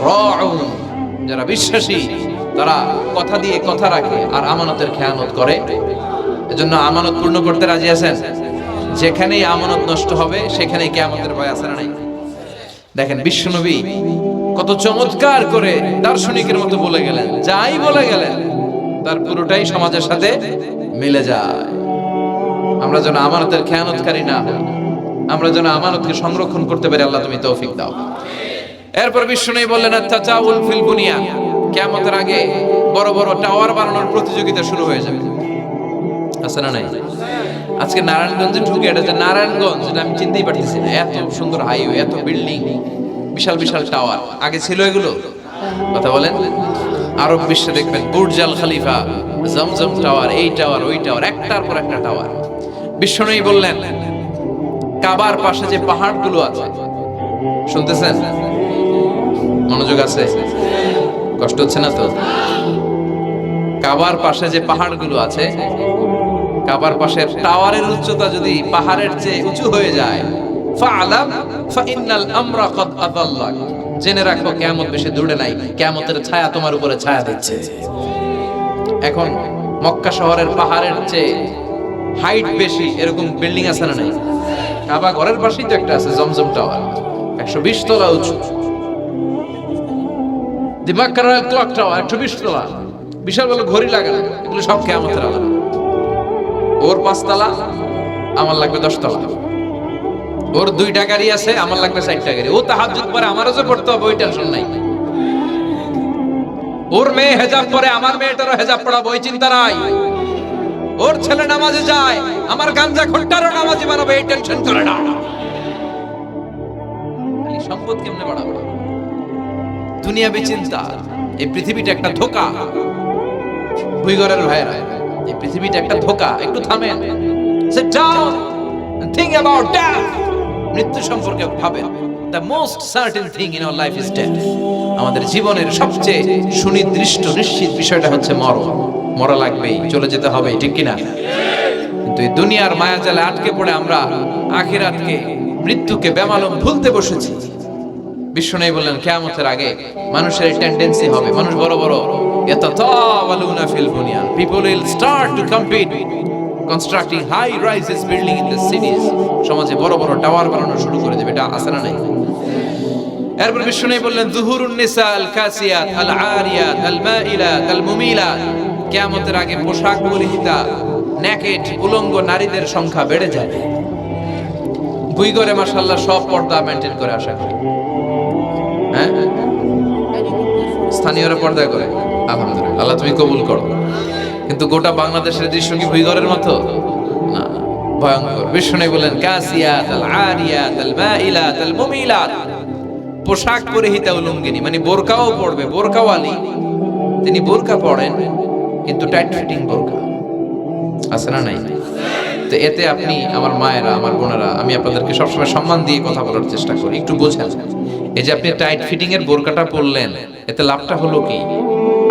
রাউন। যারা বিশ্বাসী তারা কথা দিয়ে কথা রাখে আর আমানতের খেয়ানত করে। এজন্য আমানত পূর্ণ করতে রাজি আছেন? যেখানেই আমানত নষ্ট হবে সেখানেই কিয়ামতের ভয় আছে না নাই? দেখেন বিশ্বনবী কত চমৎকার করে দার্শনিকের মতো বলে গেলেন, যাই বলে গেলেন তার পুরোটাই সমাজের সাথে মিলে যায়। আমরা যেন আমানতের খেয়ানতকারী না হই, আমরা যেন আমানতকে সংরক্ষণ করতে পারি। আল্লাহ তুমি তৌফিক দাও। এরপর বিষ্ণু বললেন আত-তাজাউল ফিল বুনিয়ান, কিয়ামতের আগে বড় বড় টাওয়ার বানানোর প্রতিযোগিতা শুরু হয়ে যাবে। আছে না নাই? আজকে নারায়ণগঞ্জে ঢুকে, এটা যে নারায়ণগঞ্জ, এটা আমি চিনতেই পারতেছি না। এত সুন্দর হাইওয়ে, এত বিল্ডিং, বিশাল বিশাল টাওয়ার, আগে ছিল এগুলো? কথা বলেন। আরব বিশ্বে দেখবেন বুর্জ আল খলিফা, জমজম টাওয়ার, এই টাওয়ার ওই টাওয়ার, একটার পর একটা টাওয়ার। বিষ্ণু বললেন কাবার পাশে যে পাহাড়গুলো আছে, শুনতেছেন? মনোযোগ আছে? কষ্ট হচ্ছে না তো? কাবার পাশে যে পাহাড়গুলো আছে, কাবার পাশের টাওয়ারের উচ্চতা যদি পাহাড়ের চেয়ে উঁচু হয়ে যায়, ফাআলাম ফাইন্নাল আমরা কদ আযাল্লাক, জেনে রাখো কিয়ামত বেশি দূরে নাই, কিয়ামতের ছায়া তোমার উপরে ছায়া দিচ্ছে। এখন মক্কা শহরের পাহাড়ের চেয়ে হাইট বেশি এরকম বিল্ডিং আছে না নাই? কাবা ঘরের পাশেই তো একটা আছে জমজম টাওয়ার, 120 তলা উঁচু। দি মক্কা রয়্যাল ক্লক টাওয়ার 120 তলা, বিশাল বড় ঘড়ি লাগানো। এগুলো সব কিয়ামতের আলামত। ওর 5 তলা, আমার লাগবে 10 তলা। ওর 2টা গাড়ি আছে, আমার লাগবে 4টা গাড়ি। ও তাহাজ্জুদ পড়ে, আমারও যে পড়তে হবে ওই টেনশন নাই। ওর মেয়ে হেজাব পরে, আমার মেয়েটারও হেজাব পড়াবো ওই চিন্তা নাই। ওর ছেলে নামাজে যায়, আমার গাঞ্জা খোট্টারও নামাজি বানাবো এই টেনশন করে না। সম্পদ কেমনে বাড়াবো? দুনিয়া বিচিন্তা। এই পৃথিবীটা একটা ধোঁকা। ভুইগরের ভাইরা, এই পৃথিবীটা একটা ধোঁকা। একটু থামেন, sit down and think about death. মৃত্যু সম্পর্কে ভাবেন। The most certain thing in our life is death. আমাদের জীবনের সবচেয়ে সুনির্দিষ্ট নিশ্চিত বিষয়টা হচ্ছে মরণ। মরা লাগবেই, চলে যেতে হবে, ঠিক কিনা? কিন্তু এই দুনিয়ার মায়াজালে আটকে পড়ে আমরা আখিরাতকে, মৃত্যুকে বেমালুম ভুলতে বসেছি। বিষ্ণু বললেন কিয়ামতের আগে মানুষের এই টেন্ডেন্সি হবে, মানুষ বড় বড় ইয়াতাতাওয়ালুনা feel বুনিয়ান, people will start to compete constructing high rises building in the cities, সমাজে বড় বড় টাওয়ার বানানো শুরু করে দেবে। এটা আছে না নাই? এরপর বিষ্ণু বললেন যুহুরুন নিসা আল কাসিয়াত আল আরিয়াত আল মাইলাত আল মুমিলাত, কিয়ামতের আগে পোশাক পরিহিতা নেকেড উলঙ্গ নারীদের সংখ্যা বেড়ে যাবে। বুইগরে মাশাআল্লাহ সব পর্দা মেইনটেইন করে, আশা করি হ্যাঁ স্থানীয়রা পর্দা করে, আলহামদুলিল্লাহ, আল্লাহ তুমি কবুল করো। কিন্তু গোটা বাংলাদেশের দৃশ্য কি ভুইগরের মতো? না, ভয়ঙ্কর। বিষ্ণু বলেন কাসিয়াত আল আরিয়াত আল মাইলাত আল মুমিলাত, পোশাক পরিহিতা উলঙ্গিনী, মানে বোরকাও পড়বে, বোরকাওয়ালি। তিনি বোরকা পড়েন কিন্তু টাইট ফিটিং বোরকা, আছে না নাই? তো এতে আপনি আমার মায়েরা, আমার বোনেরা, আমি আপনাদেরকে সবসময় সম্মান দিয়ে কথা বলার চেষ্টা করি, একটু বোঝেন। এই যে আপনি টাইট ফিটিং এর বোরকাটা পরলেন, এতে লাভটা হলো কি?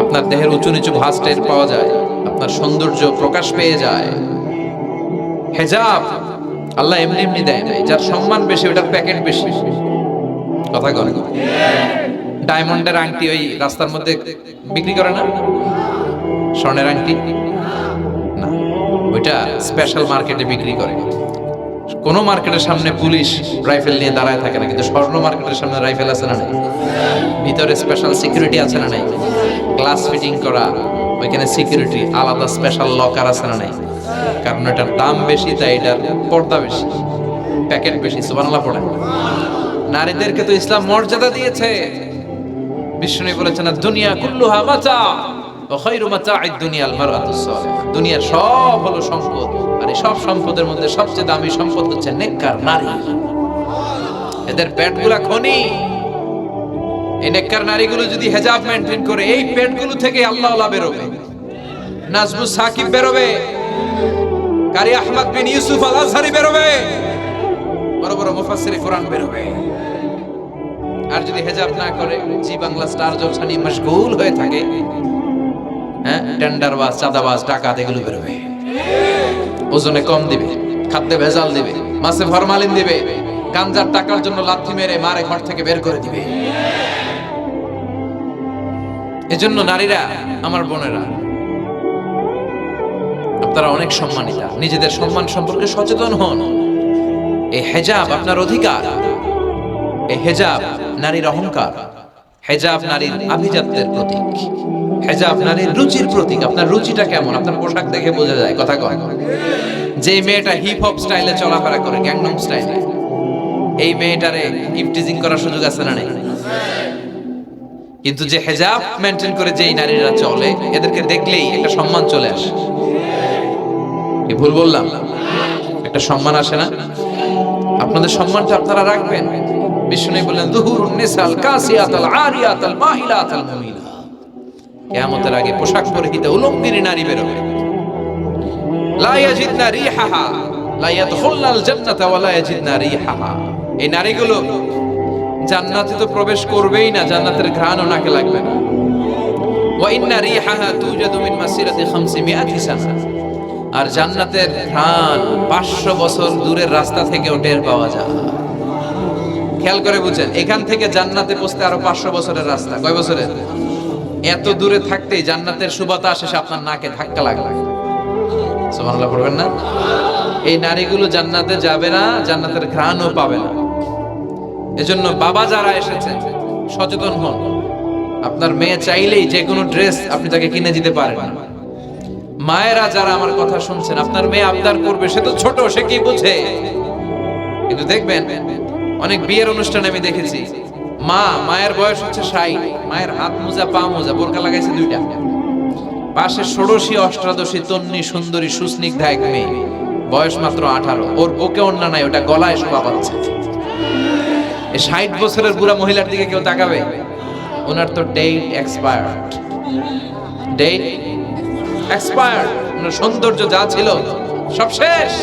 আপনার দেহের উঁচু নিচু ভাঁজ টের পাওয়া যায়, আপনার সৌন্দর্য প্রকাশ পেয়ে যায়। হেজাব আল্লাহ এমনি এমনি দেয় নাই, যার সম্মান বেশি ওটার প্যাকেট বেশি। কথা বলেন। ডায়মন্ডের আংটি ওই রাস্তার মধ্যে বিক্রি করে না, স্বর্ণের আংটি না, ওইটা স্পেশাল মার্কেটে বিক্রি করে। কোন মার্কেটের সামনে পুলিশ রাইফেল নিয়ে দাঁড়ায় থাকে না, কিন্তু স্বর্ণ মার্কেটের সামনে রাইফেল আছে না নাই? ভিতরে স্পেশাল সিকিউরিটি আছে না নাই? গ্লাস ফিটিং করা, ওইখানে সিকিউরিটি আলাদা, স্পেশাল লকার আছে না নাই? কারণ এটার দাম বেশি, তাই এটার পর্দা বেশি, প্যাকেট বেশি। সুবহানাল্লাহ পড়ে। নারীদেরকে তো ইসলাম মর্যাদা দিয়েছে। বিষ্ণু বলেছেন দুনিয়া কুল্লুহা মাতা ওয়া খায়রু মাতা'আদ দুনিয়াল মারআতুস সালিহা, দুনিয়ার সব হলো সম্পদ, আর এই সব সম্পদের মধ্যে সবচেয়ে দামি সম্পদ হচ্ছে নেককার নারী। এদের পেটগুলা খনি। এই নেককার নারীগুলো যদি হিজাব মেইনটেইন করে, এই পেটগুলো থেকে আল্লাহওয়ালা বেরোবে, নাজমু সাকিব বেরোবে, কারি আহমদ বিন ইউসুফ আল আজহারি বেরোবে, বড় বড় মুফাসসিরে কোরআন বেরোবে। আর যদি হিজাব না করে, জি বাংলা স্টার জলসা নিয়ে মশগুল হয়ে থাকে, হ্যাঁ, টেন্ডারবাজ, চাঁদাবাজ, ডাকাত, এগুলো বেরোবে। ওজনে কম দিবে, খাদ্যে ভেজাল দিবে, মাছে ফরমালিন দিবে, গাঞ্জার টাকার জন্য লাথি মেরে মারে ঘর থেকে বের করে দিবে। এজন্য নারীরা, আমার বোনেরা, আপনারা অনেক সম্মানিতা, নিজেদের সম্মান সম্পর্কে সচেতন হন। এই হিজাব আপনার অধিকার। এই হিজাব নারীর অহংকার, হিজাব নারীর আভিজাত্যের প্রতীক, হিজাব নারীর রুচির প্রতীক। আপনার রুচিটা কেমন আপনার পোশাক দেখে বোঝা যায়। কথা কয়, যে মেয়েটা হিপ হপ স্টাইলে চলাফেরা করে, গ্যাংনম স্টাইলে, এই মেয়েটারে ইফটিজিং করার সুযোগ আছে না নেই? কিন্তু যে হিজাব মেইনটেইন করে যেই নারীরা চলে, এদেরকে দেখলেই একটা সম্মান চলে আসে। কি ভুল বললাম? একটা সম্মান আসে না? আপনাদের সম্মানটা আপনারা রাখবেন। বিষ্ণু বললেন যুহুরুন নিসাল কাসিয়াত আল আরিয়াত আল মাইলাত আল মুমিলাত, কিয়ামতের আগে পোশাক পরিহিত উলঙ্গিনী নারী বেরোবে। লা ইয়াজিদনা রিহাহা লা ইয়াদখুলনাল জান্নাতা ওয়া লা ইয়াজিদনা রিহাহা, এই নারীগুলো জান্নাতে তো প্রবেশ করবেই না, জান্নাতের ঘ্রাণও নাকে লাগবে না। ওয়া ইন্না রিহাহা তুজাদু মিন মাসিরাতি 500 সানা, আর জান্নাতের ঘ্রাণ 500 বছর দূরের রাস্তা থেকেও টের পাওয়া যায়। খেয়াল করে বুঝেন, এখান থেকে জান্নাতে পৌঁছতে আরো 500 বছরের রাস্তা। কয় বছরের? এত দূরে থাকতেই জান্নাতের সুবাতাস এসে আপনার নাকে ধাক্কা লাগে। সুবহানাল্লাহ পড়বেন না? এই নারীগুলো জান্নাতে যাবে না, জান্নাতের ঘ্রাণও পাবে না। এজন্য বাবা যারা এসেছেন, সচেতন হন। আপনার মেয়ে চাইলেই যে কোনো ড্রেস আপনি তাকে কিনে দিতে পারেন না। মায়েরা যারা আমার কথা শুনছেন, আপনার মেয়ে আবদার করবে, সে তো ছোট, সে কি বুঝে? কিন্তু দেখবেন অনেক বিয়ের অনুষ্ঠানে আমি দেখেছি, মায়ের বয়স হচ্ছে 60, মায়ের হাত মোজা, পা মোজা, বোরকা লাগাইছে 2টা, পাশে ষোড়শী, অষ্টাদশী, তন্নি, সুন্দরী, সুস্নিগ্ধা এক মেয়ে, বয়স মাত্র 18, ওর বুকে ওড়না নাই, ওটা গলায় শোভা পাচ্ছে। এই 60 বছরের বুড়া মহিলার দিকে কেউ তাকাবে? ওনার তো ডেট এক্সপায়ার্ড, ডেট এক্সপায়ার্ড। ওনার সৌন্দর্য যা ছিল সব শেষ।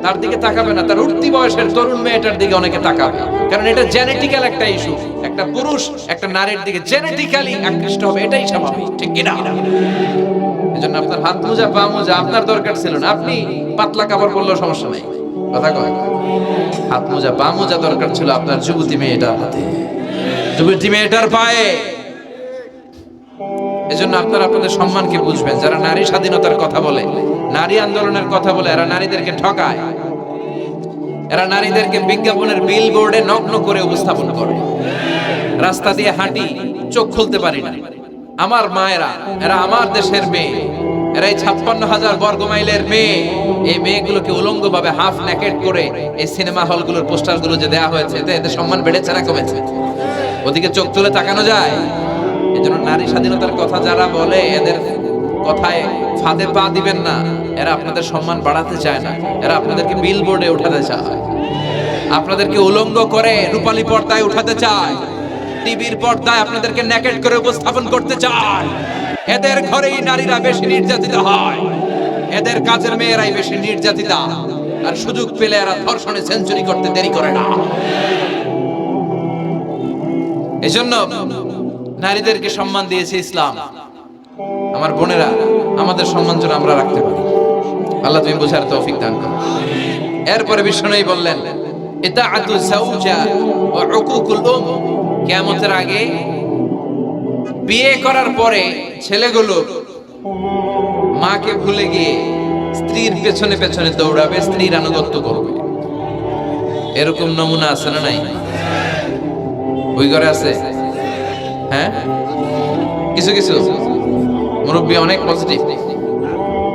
তার দিকে তাকাবে না, তার উঠতি বয়সের তরুণ মেয়েটার দিকে অনেকে তাকাবে, কারণ এটা জেনেটিক্যাল একটা ইস্যু। একটা পুরুষ একটা নারীর দিকে জেনেটিক্যালি আকৃষ্ট হবে, এটাই স্বাভাবিক, ঠিক কিনা? এজন্য আপনার হাত মোজা, পা মোজা আপনার দরকার ছিল না, আপনি পাতলা কাপড় পরলেও সমস্যা নাই। কথা কয়, হাত মোজা, পা মোজা দরকার ছিল আপনার যুবতী মেয়েটার হাতে, যুবতী মেয়েটার পায়ে। এজন্য আপনারা আপনাদের সম্মানকে বুঝবেন। যারা নারী স্বাধীনতার কথা বলে, নারী আন্দোলনের কথা বলে, এরা নারীদেরকে ঠকায়। এরা নারীদেরকে বিজ্ঞাপনের বিলবোর্ডে নগ্ন করে উপস্থাপন করে। রাস্তা দিয়ে হাঁটি, চোখ খুলতে পারি না। আমার মায়েরা, এরা আমার দেশের মেয়ে, এরা এই 56,000 বর্গ মাইলের মেয়ে। এই মেয়েগুলোকে উলঙ্গ ভাবে হাফ নেকেড করে এই সিনেমা হলগুলোর পোস্টারগুলো যে দেয়া হয়েছে, এতে সম্মান বেড়েছে না কমেছে? ওদিকে চোখ তুলে তাকানো যায়? এজন্য নারী স্বাধীনতার কথা যারা বলে, এদের কথায় ফাঁদে পা দিবেন না। এরা আপনাদের সম্মান বাড়াতে চায় না, এরা আপনাদেরকে বিলবোর্ডে উঠাতে চায়, আপনাদেরকে উলঙ্গ করে রূপালী পর্দায় উঠাতে চায়, টিভির পর্দায় আপনাদেরকে নেকেড করে উপস্থাপন করতে চায়। এদের ঘরেই নারীরা বেশি নির্যাতিত হয়, এদের কাজের মেয়েরাই বেশি নির্যাতিতা। আর সুযোগ পেলে এরা ধর্ষণে সেঞ্চুরি করতে দেরি করে না। এজন্য নারীদেরকে সম্মান দিয়েছে ইসলাম। আমার বোনেরা, আমাদের সম্মান যেন আমরা রাখতে পারি। আল্লাহ তুমি বোঝার তৌফিক দান করো। এরপরে বিষ্ণু বললেন, ইতাআতু যাওজা ওয়া উকুকুল উম। কিয়ামতের আগে বিয়ে করার পরে ছেলেগুলো মাকে ভুলে গিয়ে স্ত্রীর পেছনে পেছনে দৌড়াবে, স্ত্রীর আনুগত্য করবে। এরকম নমুনা আছে না নাই? ওই ঘরে আছে? হ্যাঁ, কিছু কিছু মুরব্বী অনেক পজিটিভ,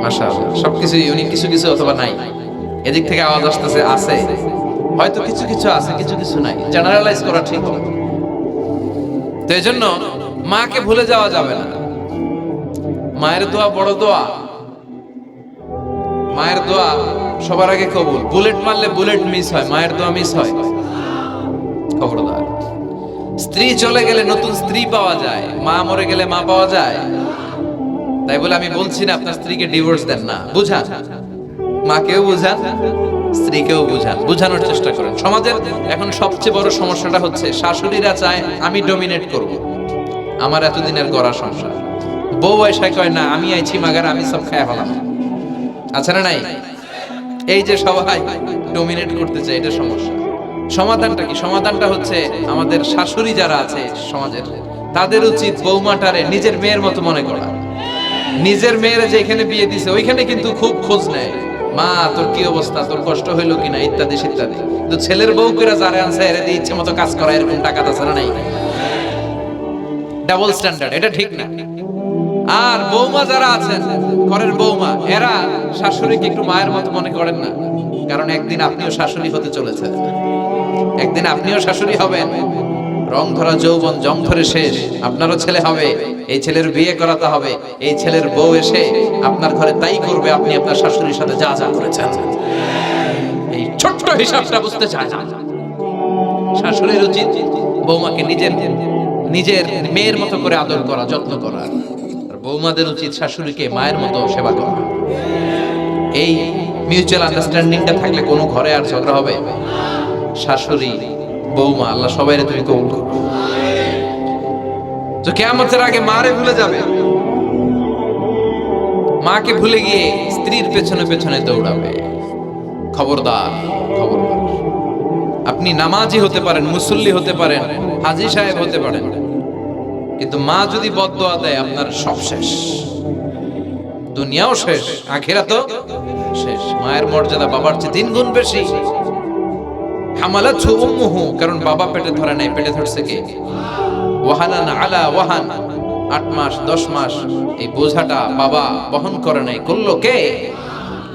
মাশাআল্লাহ। সবকিছু ইউনিক, কিছু কিছু অথবা নাই। এদিক থেকে আওয়াজ আসতেছে আছে, হয়তো কিছু কিছু আছে, কিছু কিছু নাই। জেনারেলাইজ করা ঠিক হবে। তো এই জন্য মাকে ভুলে যাওয়া যাবে না। মায়ের দোয়া বড় দোয়া। মায়ের দোয়া সবার আগে কবুল। বুলেট মারলে বুলেট মিস হয়, মায়ের দোয়া মিস হয়? খবরদার। স্ত্রী চলে গেলে নতুন স্ত্রী পাওয়া যায়, মা মরে গেলে মা পাওয়া যায়? তাই বলে আমি বলছি না আপনার স্ত্রীকে ডিভোর্স দেন না, বুঝান। মাকেও বুঝান, স্ত্রীকেও বুঝান, বুঝানোর চেষ্টা করেন। সমাজের এখন সবচেয়ে বড় সমস্যাটা হচ্ছে শাশুড়িরা চায় আমি ডমিনেট করব, আমার এতদিনের গড়া সংসার। বউ এসে কয় না, আমি আইছি মাগার, আমি সব খায় হলাম। আছে না নাই? এই যে সবাই ডমিনেট করতে চায়, এটা সমস্যা। সমাধানটা কি? সমাধানটা হচ্ছে আমাদের শাশুড়ি যারা আছে সমাজের, তাদের উচিত বৌমাটারে নিজের মেয়ের মতো মনে করা। নিজের মেয়ের যেখানে বিয়ে দিছে ওইখানে কিন্তু খুব খোঁজ নেয়, মা তোর কি অবস্থা, তোর কষ্ট হইলো কিনা, ইত্যাদি ইত্যাদি। তো ছেলের বউ করে যারা আনছে এর দিয়ে ইচ্ছে মতো কাজ করা, এরকম টাকা আছে না নাই? ডাবল স্ট্যান্ডার্ড, এটা ঠিক না। আর বৌমা যারা আছেন, ঘরের বৌমা, এরা শাশুড়িকে একটু মায়ের মতো মনে করেন না। কারণ একদিন আপনিও শাশুড়ি হতে চলেছেন, একদিন আপনিও শাশুড়ি হবেন। রং ধরা যৌবন জং ধরে শেষ, আপনারও ছেলে হবে, এই ছেলের বিয়ে করাতে হবে। এই ছেলের বউ এসে আপনার ঘরে তাই করবে আপনি আপনার শাশুড়ির সাথে যা যা করেছেন। এই ছোট্ট হিসাবটা বুঝতে চায় না। শাশুড়ির উচিত বৌমাকে নিজের নিজের মেয়ের মতো করে আদর করা, যত্ন করা। আর বৌমাদের উচিত শাশুড়িকে মায়ের মতো সেবা করা। এই মিউচুয়াল আন্ডারস্ট্যান্ডিংটা থাকলে কোনো ঘরে আর ঝগড়া হবে? শাশুড়ি, বৌমা, আল্লাহ সবাইরে তুমি কবুল করো। তো কিয়ামতের আগে মারে ভুলে যাবে, মাকে ভুলে গিয়ে স্ত্রীর পেছনে পেছনে দৌড়াবে। খবরদার, খবরদার। আপনি নামাজি হতে পারেন, মুসল্লি হতে পারেন, হাজী সাহেব হতে পারেন, কিন্তু মা যদি বদদোয়া দেয় আপনার সব শেষ, দুনিয়াও শেষ, আখিরাতও শেষ। মায়ের মর্যাদা বাবার চেয়ে 3 গুণ বেশি। হামালাতহু উম্মুহু, কারণ বাবা পেটে ধরে নাই, পেটে ধরছে কে? ওয়াহানান আলা ওয়াহান, 8 মাস 10 মাস এই বোঝাটা বাবা বহন করে নাই, করলো কে?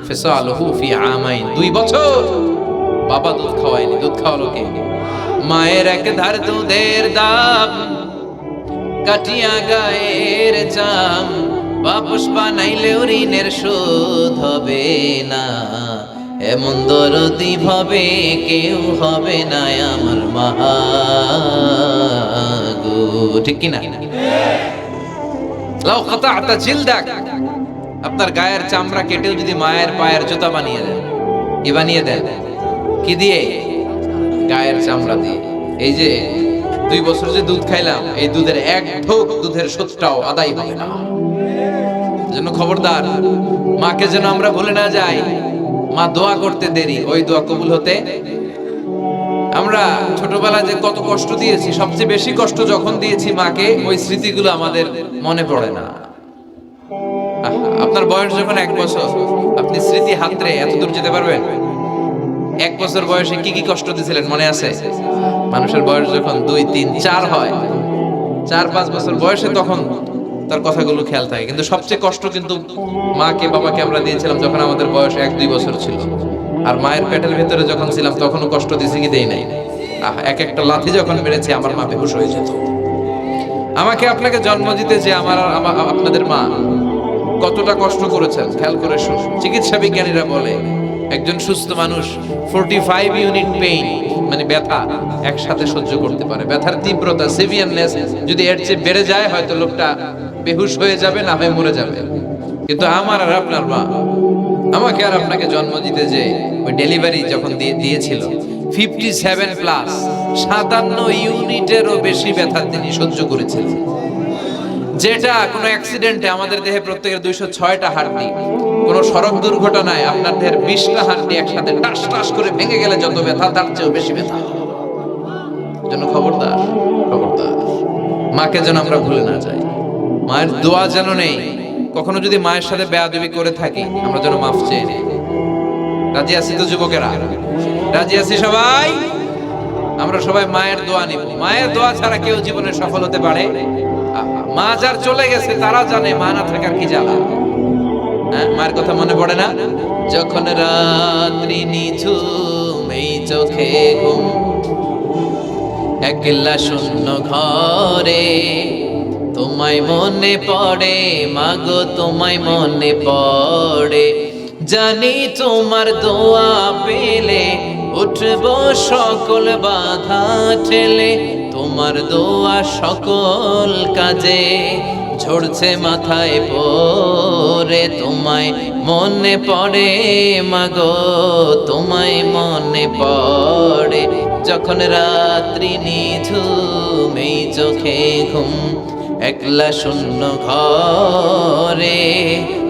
ফিসালুহু ফি আমাইন, 2 বছর বাবা দুধ খাওয়ায়নি, দুধ খাওয়ালো কে? মায়ের এক ধার দুধের দাম কাটিয়া গায়ের চাম, বাপস বানাইলেও ঋণের শোধ হবে না। এমন দরদি ভাবে কেউ হবে না আমার মা গো, ঠিক কিনা? লাউ কাতা'তা জিলদাক, আপনার গায়ের চামড়া কেটেও যদি মায়ের পায়ের জুতা বানিয়ে দেন, কি বানিয়ে দেন? কি দিয়ে? গায়ের চামড়া দিয়ে। এই যে 2 বছর যে দুধ খাইলাম, এই দুধের 1 ঢোক দুধের শোধটাও আদায় হবে না। জন্য খবরদার, মাকে যেন আমরা ভুলে না যাই। মা দোয়া করতে দেরি, ওই দোয়া কবুল হতে আমরা ছোটবেলায় যে কত কষ্ট দিয়েছি, সবচেয়ে বেশি কষ্ট যখন দিয়েছি মাকে, ওই স্মৃতিগুলো আমাদের মনে পড়ে না। আপনার বয়স যখন 1 বছর, আপনি স্মৃতি হাতড়ে এত দূর যেতে পারবেন? 1 বছর বয়সে কি কি কষ্ট দিয়েছিলেন মনে আছে? মানুষের বয়স যখন 2, 3, 4 হয়, 4-5 বছর বয়সে, তখন তার কথাগুলো খেয়াল থাকে। কিন্তু সবচেয়ে কষ্ট কিন্তু মাকে বাবাকে আমরা দিয়েছিলাম যখন আমাদের বয়স 1-2 বছর ছিল। আর মায়ের পেটের ভেতরে যখন ছিলাম তখনও কষ্ট দিয়েছি কি দেই নাই? এক একটা লাথি যখন মেরেছে আমার মা বেহুশ হয়ে যেত। আমাকে আপনাকে জন্ম দিতে যে আপনাদের মা কতটা কষ্ট করেছেন খেয়াল করে শুনুন। চিকিৎসা বিজ্ঞানীরা বলে একজন সুস্থ মানুষ 45 ইউনিট পেইন, মানে ব্যথা, একসাথে সহ্য করতে পারে। ব্যথার তীব্রতা, সিভিয়ারনেস যদি এর চেয়ে বেড়ে যায়, হয়তো লোকটা বেহুশ হয়ে যাবে, না হয়ে মরে যাবে। কিন্তু আমার আর আপনার মা আমাকে আর আপনাকে জন্ম দিতে যে ওই ডেলিভারি যখন দিয়েছিল, 57 প্লাস 57 ইউনিটেরও বেশি ব্যথা তিনি সহ্য করেছিলেন। যেটা কোনো অ্যাক্সিডেন্টে আমাদের দেহে প্রত্যেকের 206টা হাড়ি, কোনো সড়ক দুর্ঘটনায় আপনার দেহের 20টা হাড়ি একসাথে টাস টাস করে ভেঙে গেলে যত ব্যথা, তার চেয়েও বেশি ব্যথা। জন্য খবরদার, খবরদার, মাকে যেন আমরা ভুলে না যাই। মায়ের দোয়া যেন নেই। কখনো যদি মায়ের সাথে বেয়াদবি করে থাকি, আমরা যেন মাফ চেয়ে নিই। রাজি আছি তো যুবকেরা? রাজি আছি সবাই? আমরা সবাই মায়ের দোয়া নিব। মায়ের দোয়া ছাড়া কেউ জীবনে সফল হতে পারে? মা যার চলে গেছে তারা জানে মা না থাকার কি জ্বালা। হ্যাঁ, মায়ের কথা মনে পড়ে না? যখন রাত্রি নিঝুম, এই চোখে ঘুম, একলা শূন্য ঘরে, তোমায় মনে পড়ে মাগো, তোমায় মনে পড়ে। জানি তোমার দোয়া পেলে উঠবো সকল বাধা ঠেলে, তোমার দোয়া সকল কাজে ঝরছে মাথায় পড়ে। তোমায় মনে পড়ে মাগো, তোমায় মনে পড়ে। যখন রাত্রি নিঝুম, এই চোখে ঘুম, একলা শূন্য ঘরে,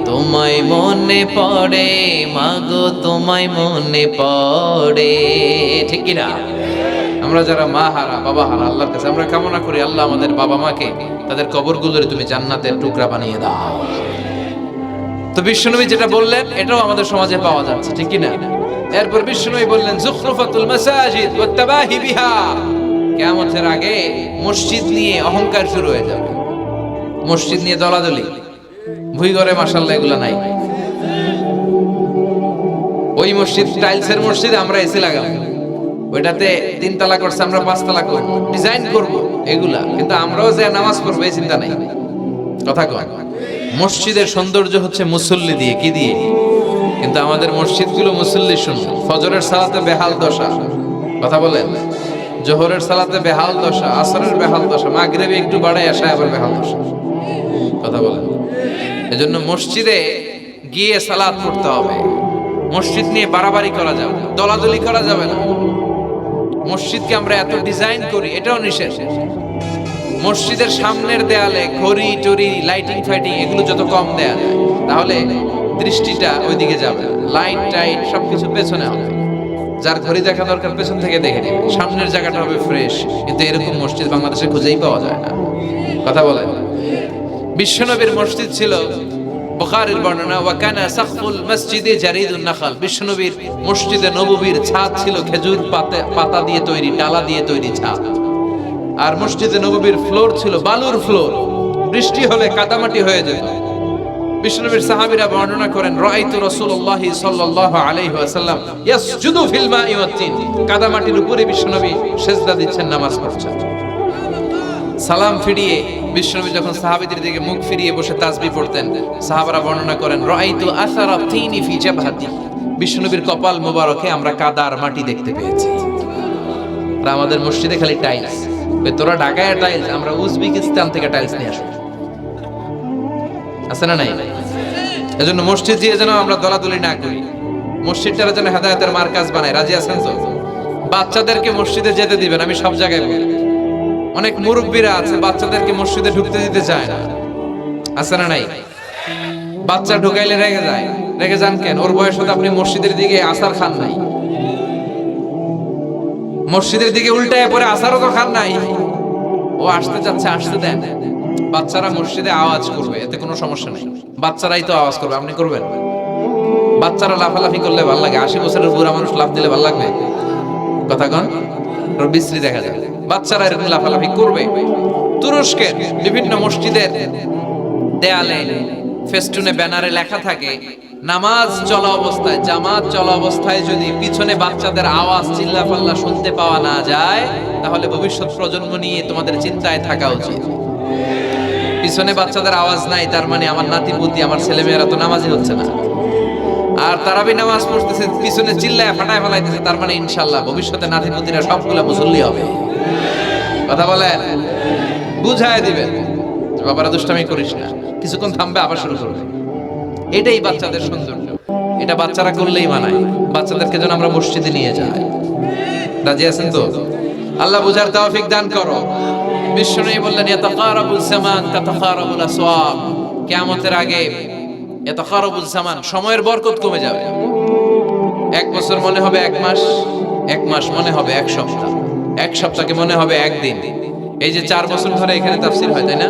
তোমায় মনে পড়ে মাগো, তোমায় মনে পড়ে। ঠিক কি না? আমরা যারা মা হারা, বাবা হারা, আল্লাহর কাছে আমরা কামনা করি, আল্লাহ আমাদের বাবা মাকে তাদের কবরগুলোরে তুমি জান্নাতের টুকরা বানিয়ে দাও। তো বিশ্বনবী যেটা বললেন এটাও আমাদের সমাজে পাওয়া যাচ্ছে, ঠিক কি না? এরপর বিশ্বনবী বললেন যুখরুফাতুল মাসাজিদ ওয়াত তাবাহি বিহা, কিয়ামতের আগে মসজিদ নিয়ে অহংকার শুরু হয়ে যাবে। মসজিদ নিয়ে দলাদলি, ভুই ঘরে মাশাআল্লাহ এগুলা নাই। ওই মসজিদ টাইলসের মসজিদ, আমরা এসি লাগাবো, ওইটাতে 3 তলা করছে, আমরা 5 তলা করব, ডিজাইন করব এগুলা, কিন্তু আমরাও যে নামাজ পড়বো এই চিন্তা নাই। কথা কয়, মসজিদের সৌন্দর্য হচ্ছে মুসল্লি দিয়ে, কি দিয়ে? কিন্তু আমাদের মসজিদগুলো মুসল্লি শূন্য। ফজরের সালাতে বেহাল দশা, কথা বলেন, জোহরের সালাতে বেহাল দশা, আসরের বেহাল দশা, মাগরিবে একটু বাড়ায় আসা আবার বেহাল দশা। কথা বলেন। এজন্য মসজিদে গিয়ে সালাত পড়তে হবে। মসজিদ নিয়ে বাড়াবাড়ি করা যাবে না, দলাদলি করা যাবে না। মসজিদকে আমরা এত ডিজাইন করি, এটাও নিষেধ। মসজিদের সামনের দেয়ালে ঘড়ি টড়ি, লাইটিং ফাইটিং এগুলো যত কম দেয়া যায়, তাহলে দৃষ্টিটা ওইদিকে যাবে। লাইট টাইট সবকিছু পেছনে হবে। যার ঘড়ি দেখা দরকার পেছন থেকে দেখে নেবে, সামনের জায়গাটা হবে ফ্রেশ। কিন্তু এরকম মসজিদ বাংলাদেশে খুঁজেই পাওয়া যায় না। কথা বলেন। বিশ্বনবীর মসজিদ ছিল, বুখারীর বর্ণনা, ওয়া কানা সাকফুল মসজিদে জারিদুন নাখাল, বিশ্বনবীর মসজিদে নববীর ছাদ ছিল খেজুর পাতা দিয়ে তৈরি, ডালা দিয়ে তৈরি ছাদ। আর মসজিদে নববীর ফ্লোর ছিল বালুর ফ্লোর, বৃষ্টি হলে কাদামাটি হয়ে যেত। বিশ্বনবীর সাহাবীরা বর্ণনা করেন, রাআইতু রাসূলুল্লাহ সাল্লাল্লাহু আলাইহি ওয়াসাল্লাম ইয়াসজুদু ফিল মাই ওয়াত তিন, কাদামাটির উপরে বিশ্বনবী সিজদা দিচ্ছেন, নামাজ পড়ছেন। সালাম ফিরিয়ে বিশ্বনবী যখন সাহাবীদের দিকে মুখ ফিরিয়ে বসে তাসবিহ পড়তেন, সাহাবারা বর্ণনা করেন, রাআইতু আসারা তিনি ফি জাবহাতি, বিশ্বনবীর কপাল মোবারকে আমরা কাদার মাটি দেখতে পেয়েছি। আর আমাদের মসজিদে খালি টাইলস। তোরা ঢাকায় টাইলস, আমরা উজবেকিস্তান থেকে টাইলস নিয়ে আসবো, আছে না নাই? এজন্য মসজিদ দিয়ে যেন আমরা দলাদলি না করি, মসজিদটারে যেন হেদায়েতের মার্কাজ বানায়। রাজি আছেন তো? বাচ্চাদেরকে মসজিদে যেতে দিবেন, আমি সব জায়গায় বলি। অনেক মুরব্বীরা আছে বাচ্চাদেরকে মসজিদে ঢুকতে দিতে চায় না, আছে না নাই? বাচ্চা ঢুকাইলে রেগে যায়। রেগে যান কেন? ওর বয়স হতে আপনি মসজিদের দিকে আসার খান নাই। মসজিদের দিকে উল্টায় পরে আসারও তো খান নাই, ও আসতে চাচ্ছে, আসতে দেন। বাচ্চারা মসজিদে আওয়াজ করবে, এতে কোনো সমস্যা নেই, বাচ্চারাই তো আওয়াজ করবে, আপনি করবেন? বাচ্চারা লাফালাফি করলে ভালো লাগে, 80 বছরের বুড়া মানুষ লাফ দিলে ভালো লাগবে? কথা কন, বিশ্রী দেখা যায়। বাচ্চারা এরকম লাফালাফি করবে। তুরস্কের বিভিন্ন মসজিদের দেয়ালে ফেস্টুনে ব্যানারে লেখা থাকে, নামাজ চলা অবস্থায়, জামাত চলা অবস্থায় যদি পিছনে বাচ্চাদের আওয়াজ চিল্লাফাল্লা শুনতে পাওয়া না যায়, তাহলে ভবিষ্যৎ প্রজন্ম নিয়ে তোমাদের চিন্তায় থাকা উচিত। পিছনে বাচ্চাদের আওয়াজ নাই, তার মানে আমার নাতিপুতি, আমার ছেলেমেয়েরা তো নামাজি হচ্ছে না। আর তারাবি নামাজ পড়তেছে, পিছনে চিল্লায় ফাটায় ফেলাইতেছে, তার মানে ইনশাল্লাহ ভবিষ্যতে নাতিপুতিরা সবগুলো মুসল্লি হবে। কথা বলেন, বুঝায় দিবেন বাবারা দুষ্টামি করিস না, কিছুক্ষণ থামবে আবার শুরু করবে। এটাই বাচ্চাদের সৌন্দর্য, এটা বাচ্চারা করলেই মানায়। বাচ্চাদেরকে যেন আমরা মসজিদে নিয়ে যাই। রাজি আছেন তো? আল্লাহ বুঝার তৌফিক দান করো। বিশ্বনবী বললেন, ইয়াতাকারাবুল জামান কাতাকারাবুল আসওয়াক, কিয়ামতের আগে ইয়াতাকারাবুল জামান, সময়ের বরকত কমে যাবে। 1 বছর মনে হবে 1 মাস, 1 মাস মনে হবে 1 সপ্তাহ, 1 সপ্তাহকে মনে হবে 1 দিন। এই যে 4 বছর ধরে এখানে তাফসীর হয়, তাই না?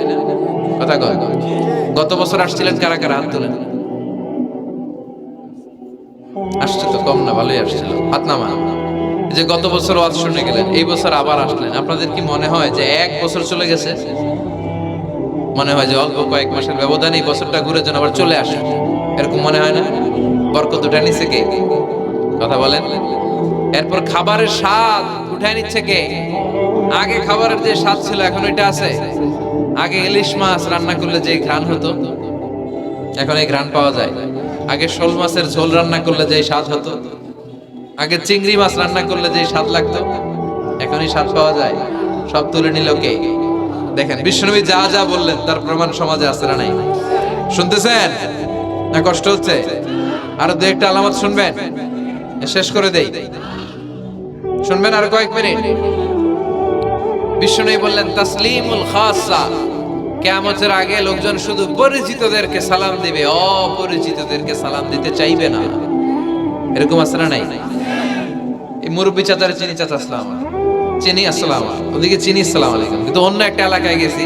কথা কয়, গত বছর আসছিলেন কারা কারা? হাত তোলেন। আসছে তো কম না, ভালোই আসছিল, হাত নামান। যে গত বছর ওয়াজ শুনে গেলেন, এই বছর আবার আসলেন, আপনাদের কি মনে হয় যে 1 বছর চলে গেছে? মনে হয় যে অল্প কয়েক মাসের ব্যবধানে এই বছরটা ঘুরে যেন আবার চলে আসে, এরকম মনে হয় না? বরকত উঠে নিচ্ছে কে? কথা বলেন। এরপর খাবারের স্বাদ উঠে নিচ্ছে কে? আগে খাবারের যে স্বাদ ছিল এখন ওইটা আছে? আগে ইলিশ মাছ রান্না করলে যে ঘ্রাণ হতো, এখন এই ঘ্রাণ পাওয়া যায়? আগে শোল মাছের ঝোল রান্না করলে যে স্বাদ হতো, আগে চিংড়ি মাছ রান্না করলে যে স্বাদ লাগতো, এখন এই স্বাদ পাওয়া যায়? সব তুলে নিল কে? দেখেন বিশ্বনবী যা যা বললেন তার প্রমাণ সমাজে আছে না নাই? শুনতেছেন না কষ্ট হচ্ছে? আরো 2-1টা আলামত শুনবেন, শেষ করে দেই। শুনবেন আর কয়েক মিনিট। বিশ্বনবী বললেন, তাসলিমুল খাসা, কিয়ামতের আগে লোকজন শুধু পরিচিতদেরকে সালাম দিবে, অপরিচিতদেরকে সালাম দিতে চাইবে না। এরকম আছে না নাই? এই মুরব্বী চাচারে চিনি, চাচা আসসালাম, চিনি আসসালাম, ওদিকে চিনি আসসালাম আলাইকুম, কিন্তু অন্য একটা এলাকায় গেছি,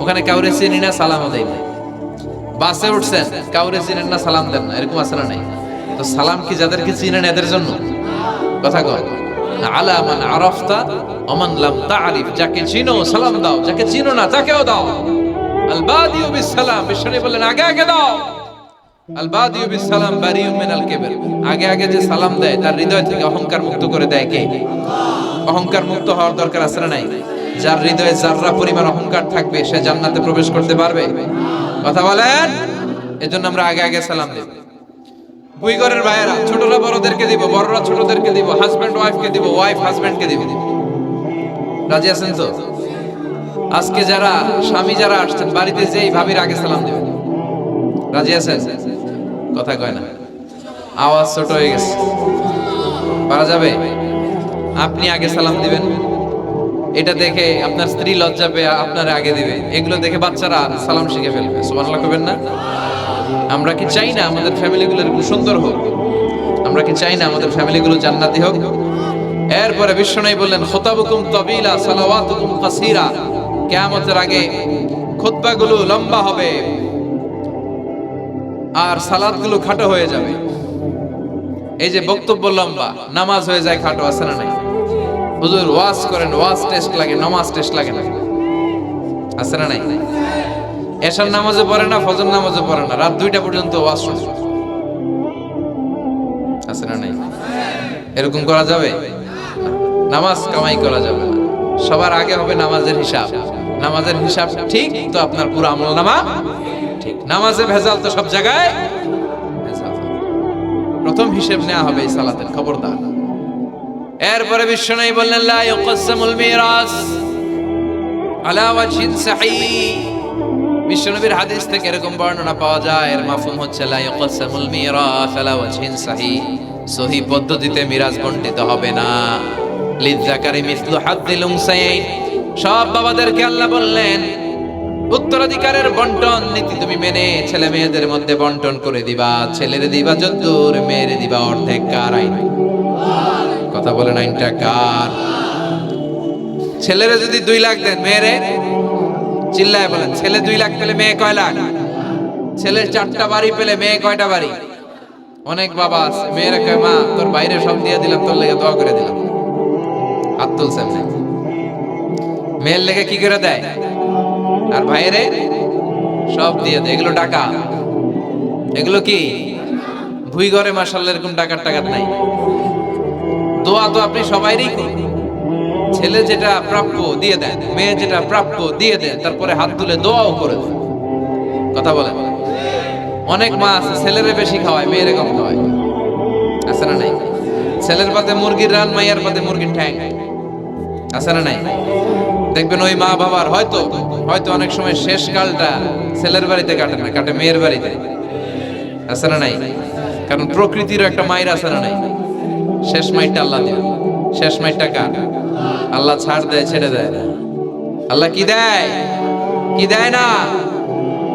ওখানে কাউরে চিনি না, সালামও দেয় না। বাসে উঠছেন, কাউরে চিনেন না, সালাম দেন না, এরকম আছে না নাই? তো সালাম কি যাদেরকে চিনেন এদের জন্য? কথা কয়, আলা মান আরাফতা ওমান লাম তারিফ, যাকে চিনো সালাম দাও, যাকে চিনো না তাকেও দাও। আল বাদিউ বিস সালাম, বিশ্বনবী বললেন আগে আগে দাও। আল বাদিউ বিস সালাম বারিউম মিনাল কিবর, আগে আগে যে সালাম দেয় তার হৃদয় থেকে অহংকার মুক্ত করে দেয় কে? অহংকার মুক্ত হওয়ার দরকার আছে না নাই? যার হৃদয়ে যাররা পরিমাণ অহংকার থাকবে সে জান্নাতে প্রবেশ করতে পারবে? কথা বলেন। এজন্য আমরা আগে আগে সালাম দেব। দুই ঘরের ভাইয়েরা, ছোটরা বড়দেরকে দিব, বড়রা ছোটদেরকে দিব, হাজবেন্ড ওয়াইফকে দিব, ওয়াইফ হাজবেন্ডকে দিব। রাজি আছেন তো? আজকে যারা স্বামী যারা আসছেন, বাড়িতে যেই ভাবির আগে সালাম দেবেন। রাজি আছেন? কথা কয় না, আওয়াজ ছোট হয়ে গেছে, পারা যাবে? আপনি আগে সালাম দিবেন, এটা দেখে আপনার স্ত্রী লজ্জা পেয়ে আপনার আগে দিবে, এগুলো দেখে বাচ্চারা সালাম শিখে ফেলবে। সুবহানাল্লাহ কইবেন না? আমরা কি চাই না আমাদের ফ্যামিলিগুলো এরকম সুন্দর হোক? আমরা কি চাই না আমাদের ফ্যামিলিগুলো জান্নাতি হোক? এরপরে বিশ্বনবী বললেন, খুতাবুকুম তাবিলা সালাওয়াতুকুম কাসীরা, কিয়ামতের আগে খুতবাগুলো লম্বা হবে আর সালাতগুলো খাটো হয়ে যাবে। এই যে বক্তব্য লম্বা, নামাজ হয়ে যায় খাটো, আছে না নাই? হুজুর ওয়াজ করেন, ওয়াজ টেস্ট লাগে, নামাজ টেস্ট লাগে না, আছে না নাই? এশার নামাজে পড়ে না, ফজর নামাজে পড়ে না, রাত 2টা পর্যন্ত ওয়াজ শুনে, আছে না নাই? এরকম করা যাবে? নামাজ কামাই করা যাবে না। সবার আগে হবে নামাজের হিসাব। নামাজের হিসাব ঠিক তো আপনার পুরো আমলনামা ঠিক। নামাজে ভেজাল তো সব জায়গায় ভেজাল। প্রথম হিসাব নেওয়া হবে এই সালাতের, খবরদার। এরপরে বিশ্বনবী বললেন, লা ইউকসামুল মিরাস আলা ওয়াজহিন সাহিহ। বিশ্বনবীর হাদিস থেকে এরকম বর্ণনা পাওয়া যায়, এর মাফহুম হচ্ছে লা ইউকসামুল মিরাস আলা ওয়াজহিন সাহিহ, সহিহ পদ্ধতিতে মিরাজ বণ্টিত হবে না। লিযযাকারি মিসলু হাদ্দিল উনসায়াইন, সব বাবাদেরকে আল্লাহ বললেন উত্তরাধিকারের বন্টন নীতি তুমি মেনে ছেলে মেয়েদের মধ্যে বন্টন করে দিবা। ছেলেরে দিবা যদ্দুর, মেয়েরে দিবা অর্ধেক। কার আইন? কথা বলেন আইনটা কার? ছেলেরা যদি 2 লাখ দেন, মেয়েরে চিল্লায় বলেন, ছেলে 2 লাখ পেলে মেয়ে কয় লাখ? ছেলের 4টা বাড়ি পেলে মেয়ে কয়টা বাড়ি? অনেক বাবা আছে মেয়েরা কয়, মা তোর বাইরে সব দিয়ে দিলাম, তোর লেগে দোয়া করে দিলাম। হাত তুলছেন না? মেয়ের লেগে কি করে দেয়? আর ভাইরে সব দিয়ে দেয়। এগুলো টাকা, এগুলো কি ভুই ঘরে মাশাআল্লাহ এরকম টাকার টাকার নাই। দোয়া তো আপনি সবাইরই করুন। ছেলে যেটা প্রাপ্য দিয়ে দেন, মেয়ে যেটা প্রাপ্য দিয়ে দেন, তারপরে হাত তুলে দোয়াও করে দেন। কথা বলেন। অনেক মা আছে ছেলেরে বেশি খাওয়ায়, মেয়েরে কম খাওয়ায়, আছে না নাই? ছেলের পাতে মুরগির রান, মাইয়ার পাতে মুরগির ঠ্যাং, আছে না নাই? দেখবেন ওই মা বাবার হয়তো অনেক সময় শেষ কালটা ছেলের বাড়িতে কাটে না, কাটে মেয়ের বাড়িতে, আছে না নাই? কারণ প্রকৃতির একটা মায়ের আছে না নাই? শেষ মাইরটা আল্লাহ দেয়। শেষ মাইরটা কার? আল্লাহ ছাড় দেয়, ছেড়ে দেয় না। আল্লাহ কি দেয়? কি দেয় না?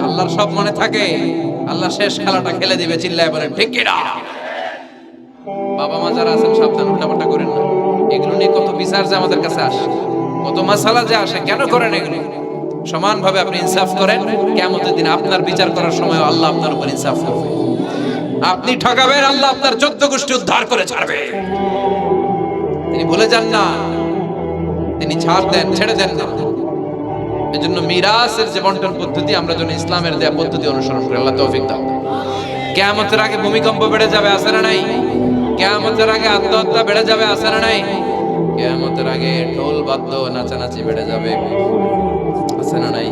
আল্লাহর সব মনে থাকে। আল্লাহ শেষ খেলাটা খেলে দিবে। চিল্লায় বলেন ঠিক কি না? বাবা মা যারা আছেন সাবধান, উল্টাপাল্টা করেন না। এগুলো নিয়ে কত বিচার যে আমাদের কাছে আসে, কত মাসালা যে আসে। কেন করেন এগুলো? সমানভাবে আপনি ইনসাফ করেন, কিয়ামতের দিন আপনার বিচার করার সময় আল্লাহ আপনার উপর ইনসাফ করবে। আপনি ঠকাবেন, আল্লাহ আপনার 14 গোষ্ঠী উদ্ধার করে ছাড়বে। তিনি ভুলে যান না, তিনি ছাড় দেন, ছেড়ে দেন না। এজন্য মিরাসের যে বন্টন পদ্ধতি, আমরা যেন ইসলামের দেয়া পদ্ধতি অনুসরণ করি। আল্লাহ তৌফিক দাও। কিয়ামতের আগে ভূমিকম্প বেড়ে যাবে, আছে না নাই? কিয়ামতের আগে আত্মহত্যা বেড়ে যাবে, আছে না নাই? কিয়ামতের আগে ঢোল বাদ্য নাচানাচি বেড়ে যাবে, আছে না নাই?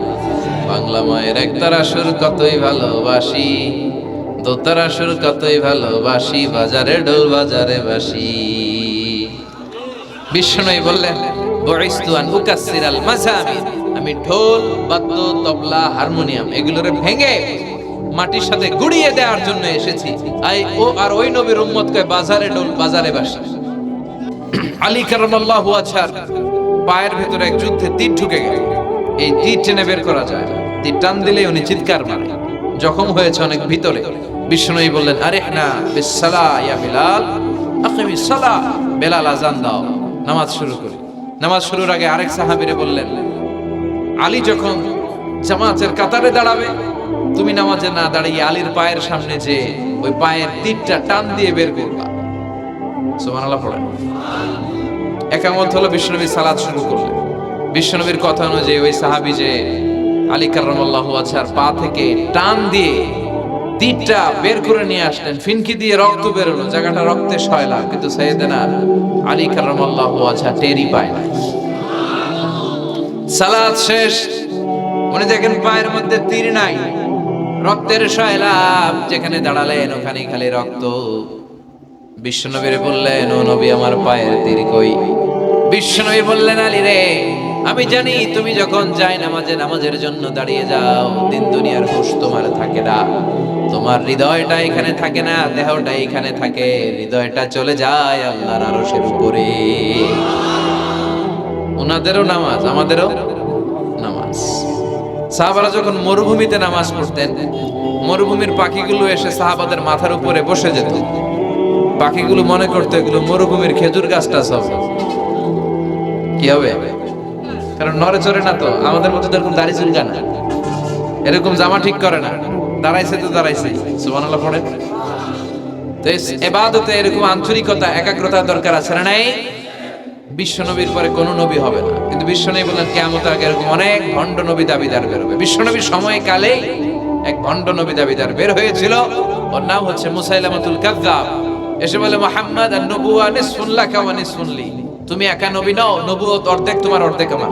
বাংলা মায়ের একতারা সুর কতই ভালোবাসি, দোতারা সুর কতই ভালোবাসি, বাজারে ঢোল বাজারে বাসি। বিষ্ণুই বললেন, বুইস্তু আন উকাসসিরাল মাযামির, আমি ঢোল বাদ্য তবলা হারমোনিয়াম এগুলোরে ভেঙে মাটির সাথে গুড়িয়ে দেওয়ার জন্য এসেছি। আর ওই নবীর উম্মত কয় বাজারে ঢোল বাজারে বাসি। আলী কারামাল্লাহু ওয়াজহার পায়ের ভেতরে এক যুদ্ধে তীর ঢুকে গেল। এই তীর টেনে বের করা যায় না, তীর টান দিলে উনি চিৎকার মারে, জখম হয়েছে অনেক ভিতরে। বিষ্ণুই বললেন, আরিহনা বিসসালাহ ইয়া বিলাল, আকিমিস সালাহ, বেলাল আযান দাও, নামাজ শুরু করি। নামাজ শুরুর আগে আরেক সাহাবীরে বললেন, আলী যখন জামাতের কাতারে দাঁড়াবে, তুমি নামাজে না দাঁড়িয়ে আলীর পায়ের সামনে যে ওই পায়ের তীরটা টান দিয়ে বের করবা। সুবহানাল্লাহ পড়েন। একামত হলো, বিশ্বনবী সালাত শুরু করলেন। বিশ্বনবীর কথা অনুযায়ী ওই সাহাবী যে আলী কারামাল্লাহু ওয়াজহার পা থেকে টান দিয়ে তীরটা বের করে নিয়ে আসলেন, ফিনকি দিয়ে রক্ত বেরোলো, জায়গাটা রক্তে সয়লা, কিন্তু সাইয়েদনা আলী কারামাল্লাহু ওয়াজহা টেরই পায় না। সালাত শেষ, উনি দেখেন পায়ের মধ্যে তীর নাই, রক্তের সয়লাব, যেখানে দাঁড়ালেন ওখানেই খালি রক্ত। বিশ্বনবীরে বললেন, ও নবী আমার পায়ের তীর কই? বিশ্বনবী বললেন, আলী রে, আমি জানি তুমি যখন যাই নামাজের জন্য দাঁড়িয়ে যাও, দিন দুনিয়ার হুঁশ তোমার থাকে না, তোমার হৃদয়টা এখানে থাকে না, দেহটা এখানে থাকে, হৃদয়টা চলে যায় আল্লাহর আরশের উপরে। ওনাদেরও নামাজ, আমাদেরও নামাজ। সাহাবারা যখন মরুভূমিতে নামাজ পড়তেন, মরুভূমির পাখিগুলো এসে সাহাবাদের মাথার উপরে বসে যেত। পাখিগুলো মনে করতো এগুলো মরুভূমির খেজুর গাছটা সব কি হবে, কারণ নড়ে চড়ে না তো, আমাদের মতো এরকম দাড়ি চুলকা না, এরকম জামা ঠিক করে না, দাঁড়াইছে তো দাঁড়াইছে। সুবহানাল্লাহ পড়েন। তো ইবাদতে এরকম আন্তরিকতা, একাগ্রতা দরকার আছে না নাই? বিশ্বনবীর পরে কোন নবী হবে না, কিন্তু বিশ্বনবী বললেন কিয়ামতের আগে এরকম অনেক ভণ্ড নবী দাবিদার বের হবে। বিশ্বনবীর সময়কালে এক ভণ্ড নবী দাবিদার বের হয়েছিল, ওর নাম হচ্ছে মুসাইলামাতুল কাযযাব। এসে বলে, মুহাম্মদ আন-নবুওয়া নিসফুন লাকা ওয়া নিসফুন লি, তুমি একা নবী নও, নবুয়ত অর্ধেক তোমার অর্ধেক আমার,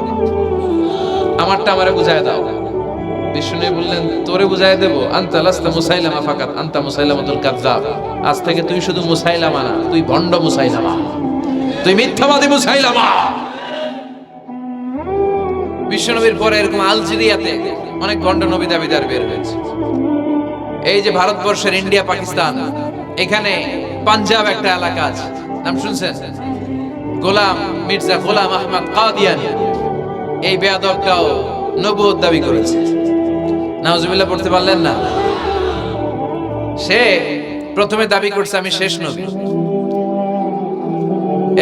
আমারটা আমারে বুঝায় দাও। বিষ্ণু বললেন, তোরে বুঝায় দেব? আনতা লাস্তা মুসাইলামা ফাকাত, আনতা মুসাইলামাতুল কাযযাব, আজ থেকে তুই শুধু মুসাইলামা না, তুই ভণ্ড মুসাইলামা, তুই মিথ্যাবাদী মুসাইলামা। বিশ্বনবীর পরে এরকম আলজেরিয়াতে অনেক ভণ্ড নবী দাবিদার বের হয়েছে। এই যে ভারতবর্ষের ইন্ডিয়া পাকিস্তান, এখানে পাঞ্জাব একটা এলাকা আছে, নাম শুনছেন? গোলাম মির্জা গোলাম আহমদ কাদিয়ানী, এই বেয়াদবটাও নবুয়ত দাবি করেছে। নাউজুবিল্লাহ পড়তে পারলেন না? সে প্রথমে দাবি করছে আমি শেষ নবী,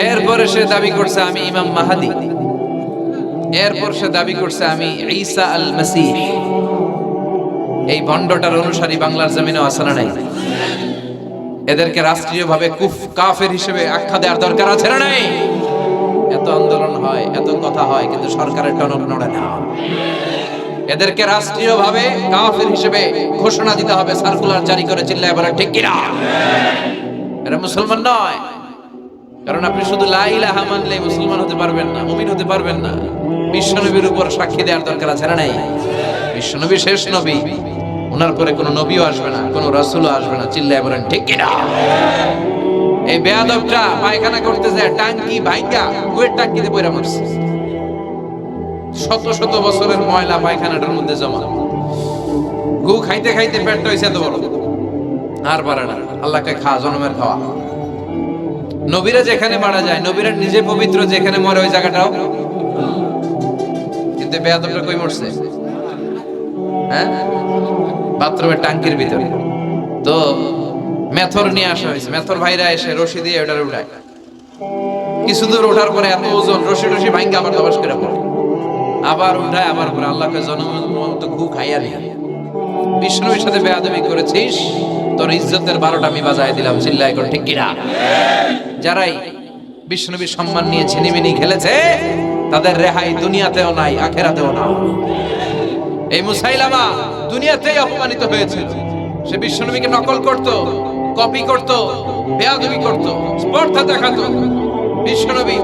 এরপরে সে দাবি করছে আমি ইমাম মাহাদি। এরপর সে দাবি করছে আমি ঈসা আল মাসীহ। এই ভণ্ডটার অনুসারী বাংলার জমিনে আছে না নাই? এদেরকে রাষ্ট্রীয়ভাবে কাফের হিসেবে আখ্যা দেওয়ার দরকার আছে না নাই? এত আন্দোলন হয়, এত কথা হয়, কিন্তু সরকারের টনক নড়ে না। এদেরকে রাষ্ট্রীয়ভাবে কাফের হিসেবে ঘোষণা দিতে হবে, সার্কুলার জারি করে চিল্লায় বলেন ঠিক কিনা? এরা মুসলমান নয়। কারণ আপনি শুধু লা ইলাহা মানলে মুসলমান হতে পারবেন না, মুমিন হতে পারবেন না। বিশ্বনবীর উপর সাক্ষী দেওয়ার দরকার আছে না নাই? বিশ্বনবী শেষ নবী, ওনার পরে কোনো নবীও আসবে না, কোনো রাসূলও আসবে না। চিল্লায় বলেন ঠিক কিনা? এই বেয়াদবটা পায়খানা করতে যায় টাঙ্কি ভাঙা কুয়ের টাঙ্কিতে পয়রা মারছে। শত শত বছরের ময়লা পায়খানাটার মধ্যে জমা। গু খাইতে খাইতে পেটটা হইছে এত বড়, আর পারে না। আল্লাহকে খা, জনমের খাওয়া। নবীরা যেখানে মারা যায়, নবীরা নিজে পবিত্র, যেখানে মরে ওই জায়গাটাও। কিন্তু বেয়াদবটা কই মরছে? হ্যাঁ, বাথরুমের টাঙ্কির ভিতরে। তো মেথর নিয়ে আসা হয়েছে, মেথর ভাইরা এসে রশি দিয়ে ওটার উঠায়। কিছু দূর ওঠার পরে এত ওজন, রশি রশি ভাঙ্গা আবার দবাস করে পড়ে, আবার উঠায়, আবার পরে আল্লাহকে জনমের মতো ঘু খাইয়া নিয়ে। বিষ্ণুর সাথে বেয়াদবি করেছিস, তোর ইজ্জতের 12টা আমি বাজায় দিলাম। চিল্লায় করে ঠিক কিনা? যারাই বিষ্ণুবীর সম্মান নিয়ে ছিনিমিনি খেলেছে, তাদের রেহাই দুনিয়াতেও নাই, আখেরাতেও না। এই মুসাইলামা দুনিয়াতেই অপমানিত হয়েছে। সে বিশ্বনবীকে নকল করত, কপি করত, বেয়াদবি করত, স্পর্ধা দেখাতো। বিশ্বনবী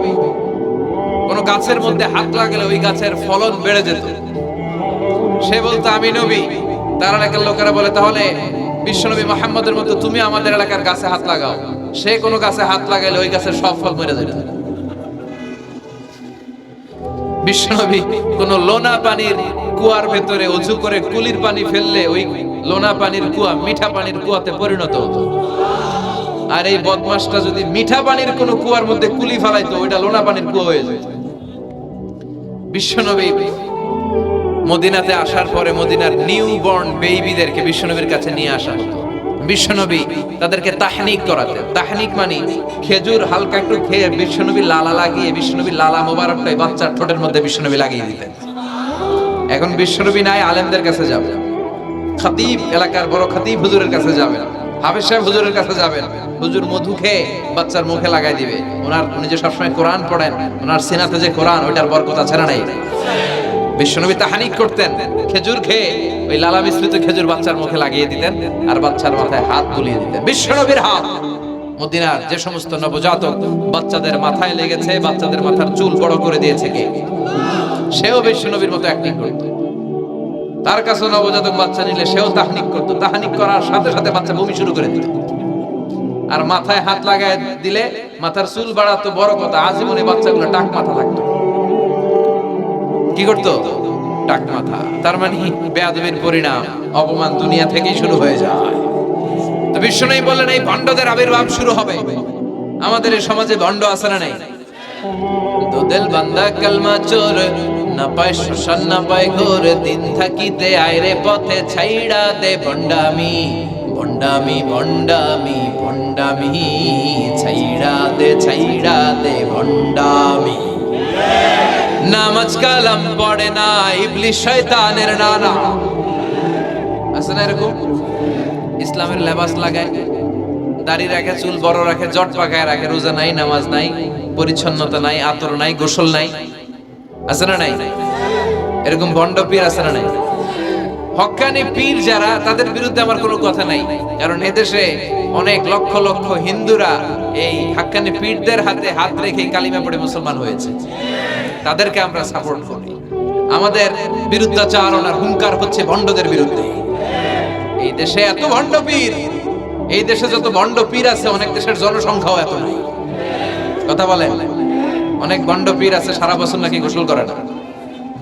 কোন গাছের মধ্যে হাত লাগালে ওই গাছের ফলন বেড়ে যেত। সে বলতো আমি নবী। তার এলাকার লোকেরা বলে তাহলে বিশ্বনবী মুহাম্মদের মতো তুমি আমাদের এলাকার গাছে হাত লাগাও। সে কোনো গাছে হাত লাগাইলে ওই গাছের সব ফল মরে যেত। বিশ্বনবী কোন লোনা পানির কুয়ার ভেতরে অজু করে কুলির পানি ফেললে ওই লোনা পানির কুয়া মিঠা পানির কুয়াতে পরিণত হতো। আর এই বদমাশটা যদি মিঠা পানির কোন কুয়ার মধ্যে কুলি ফেলাইতো, ওইটা লোনা পানির কুয়া হয়ে যেত। বিশ্বনবী মদিনাতে আসার পরে মদিনার নিউ বর্ন বেবিদেরকে বিশ্বনবীর কাছে নিয়ে আসা হতো। বিশ্বনবী তাদেরকে তাহনিক করাতেন। তাহনিক মানে খেজুর হালকা একটু খেয়ে বিশ্বনবী লালা লাগিয়ে, বিশ্বনবী লালা মোবারকটাই বাচ্চার ঠোঁটের মধ্যে বিশ্বনবী লাগিয়ে দিতেন। এখন বিশ্বনবী নাই, আলেমদের কাছে যাবেন, খতিব এলাকার বড় খতিব হুজুরের কাছে যাবেন, হাফেজ সাহেব হুজুরের কাছে যাবেন। হুজুর মধু খেয়ে বাচ্চার মুখে লাগাই দিবে। উনি যে সবসময় কোরআন পড়েন, ওনার সিনাতে যে কোরআন, ওইটার বরকত আছে না নাই? বিশ্বনবী তাহানিক করতেন, খেজুর খেয়ে ওই লালা মিশ্রিত খেজুর বাচ্চার মুখে লাগিয়ে দিতেন, আর বাচ্চার মাথায় হাত বুলিয়ে দিতেন। বিশ্বনবীর হাত মদিনার যে সমস্ত নবজাতক বাচ্চাদের মাথায় লেগেছে, বাচ্চাদের মাথার চুল বড় করে দিয়েছে কে? সেও বিশ্বনবীর মতো অ্যাক্টিং করত। তার কাছে নবজাতক বাচ্চা নিলে সেও তাহনিক করত। তাহনিক করার সাথে সাথে বাচ্চা বমি শুরু করে দিত। আর মাথায় হাত লাগায় দিলে মাথার চুল বাড়াতো, বড় কথা, আজীবনে বাচ্চাগুলো টাক মাথা থাকতো। কি করতো? টাক মাথা। তার মানে বেয়াদবির পরিণাম, অপমান দুনিয়া থেকেই শুরু হয়ে যায়। তো বিশ্বনবী বললেন এই ভণ্ডদের আবির্ভাব শুরু হবে। আমাদের এই সমাজে ভণ্ড আছে না নাই? দোদেল বান্দা কালমা চোর, না পায় শ্মশান না পায় ঘোর, দিন থাকিতে আইরে পথে ছাইড়া দে ভণ্ডামি। ভণ্ডামি ভণ্ডামি ভণ্ডামি, ছাইড়া দে ভণ্ডামি। নামাজ কালাম পড়ে না, ইবলিস শয়তানের নানা। আছে না এরকম? ইসলামের লেবাস লাগায়, দাড়ি রাখে, চুল বড় রাখে, জট পাকায় রাখে, রোজা নাই, নামাজ নাই, পরিচ্ছন্নতা নাই, আতর নাই, গোসল নাই। আছে না নাই? এরকম ভণ্ড পীর আছে না নাই? হক্কানি পীর যারা, তাদের বিরুদ্ধে আমার কোনো কথা নাই। কারণ এদেশে অনেক লক্ষ লক্ষ হিন্দুরা এই হক্কানি পীরদের হাতে হাত রেখে কালিমা পড়ে মুসলমান হয়েছে। তাদেরকে আমরা সাপোর্ট করি। আমাদের বিরুদ্ধাচারণ আর হুঙ্কার হচ্ছে ভণ্ডদের বিরুদ্ধে। এই দেশে এত ভণ্ড পীর, এই দেশে যত ভণ্ড পীর আছে, অনেক দেশের জনসংখ্যাও এত নাই। কথা বলেন, অনেক ভণ্ড পীর আছে সারা বছর নাকি গোসল করে না,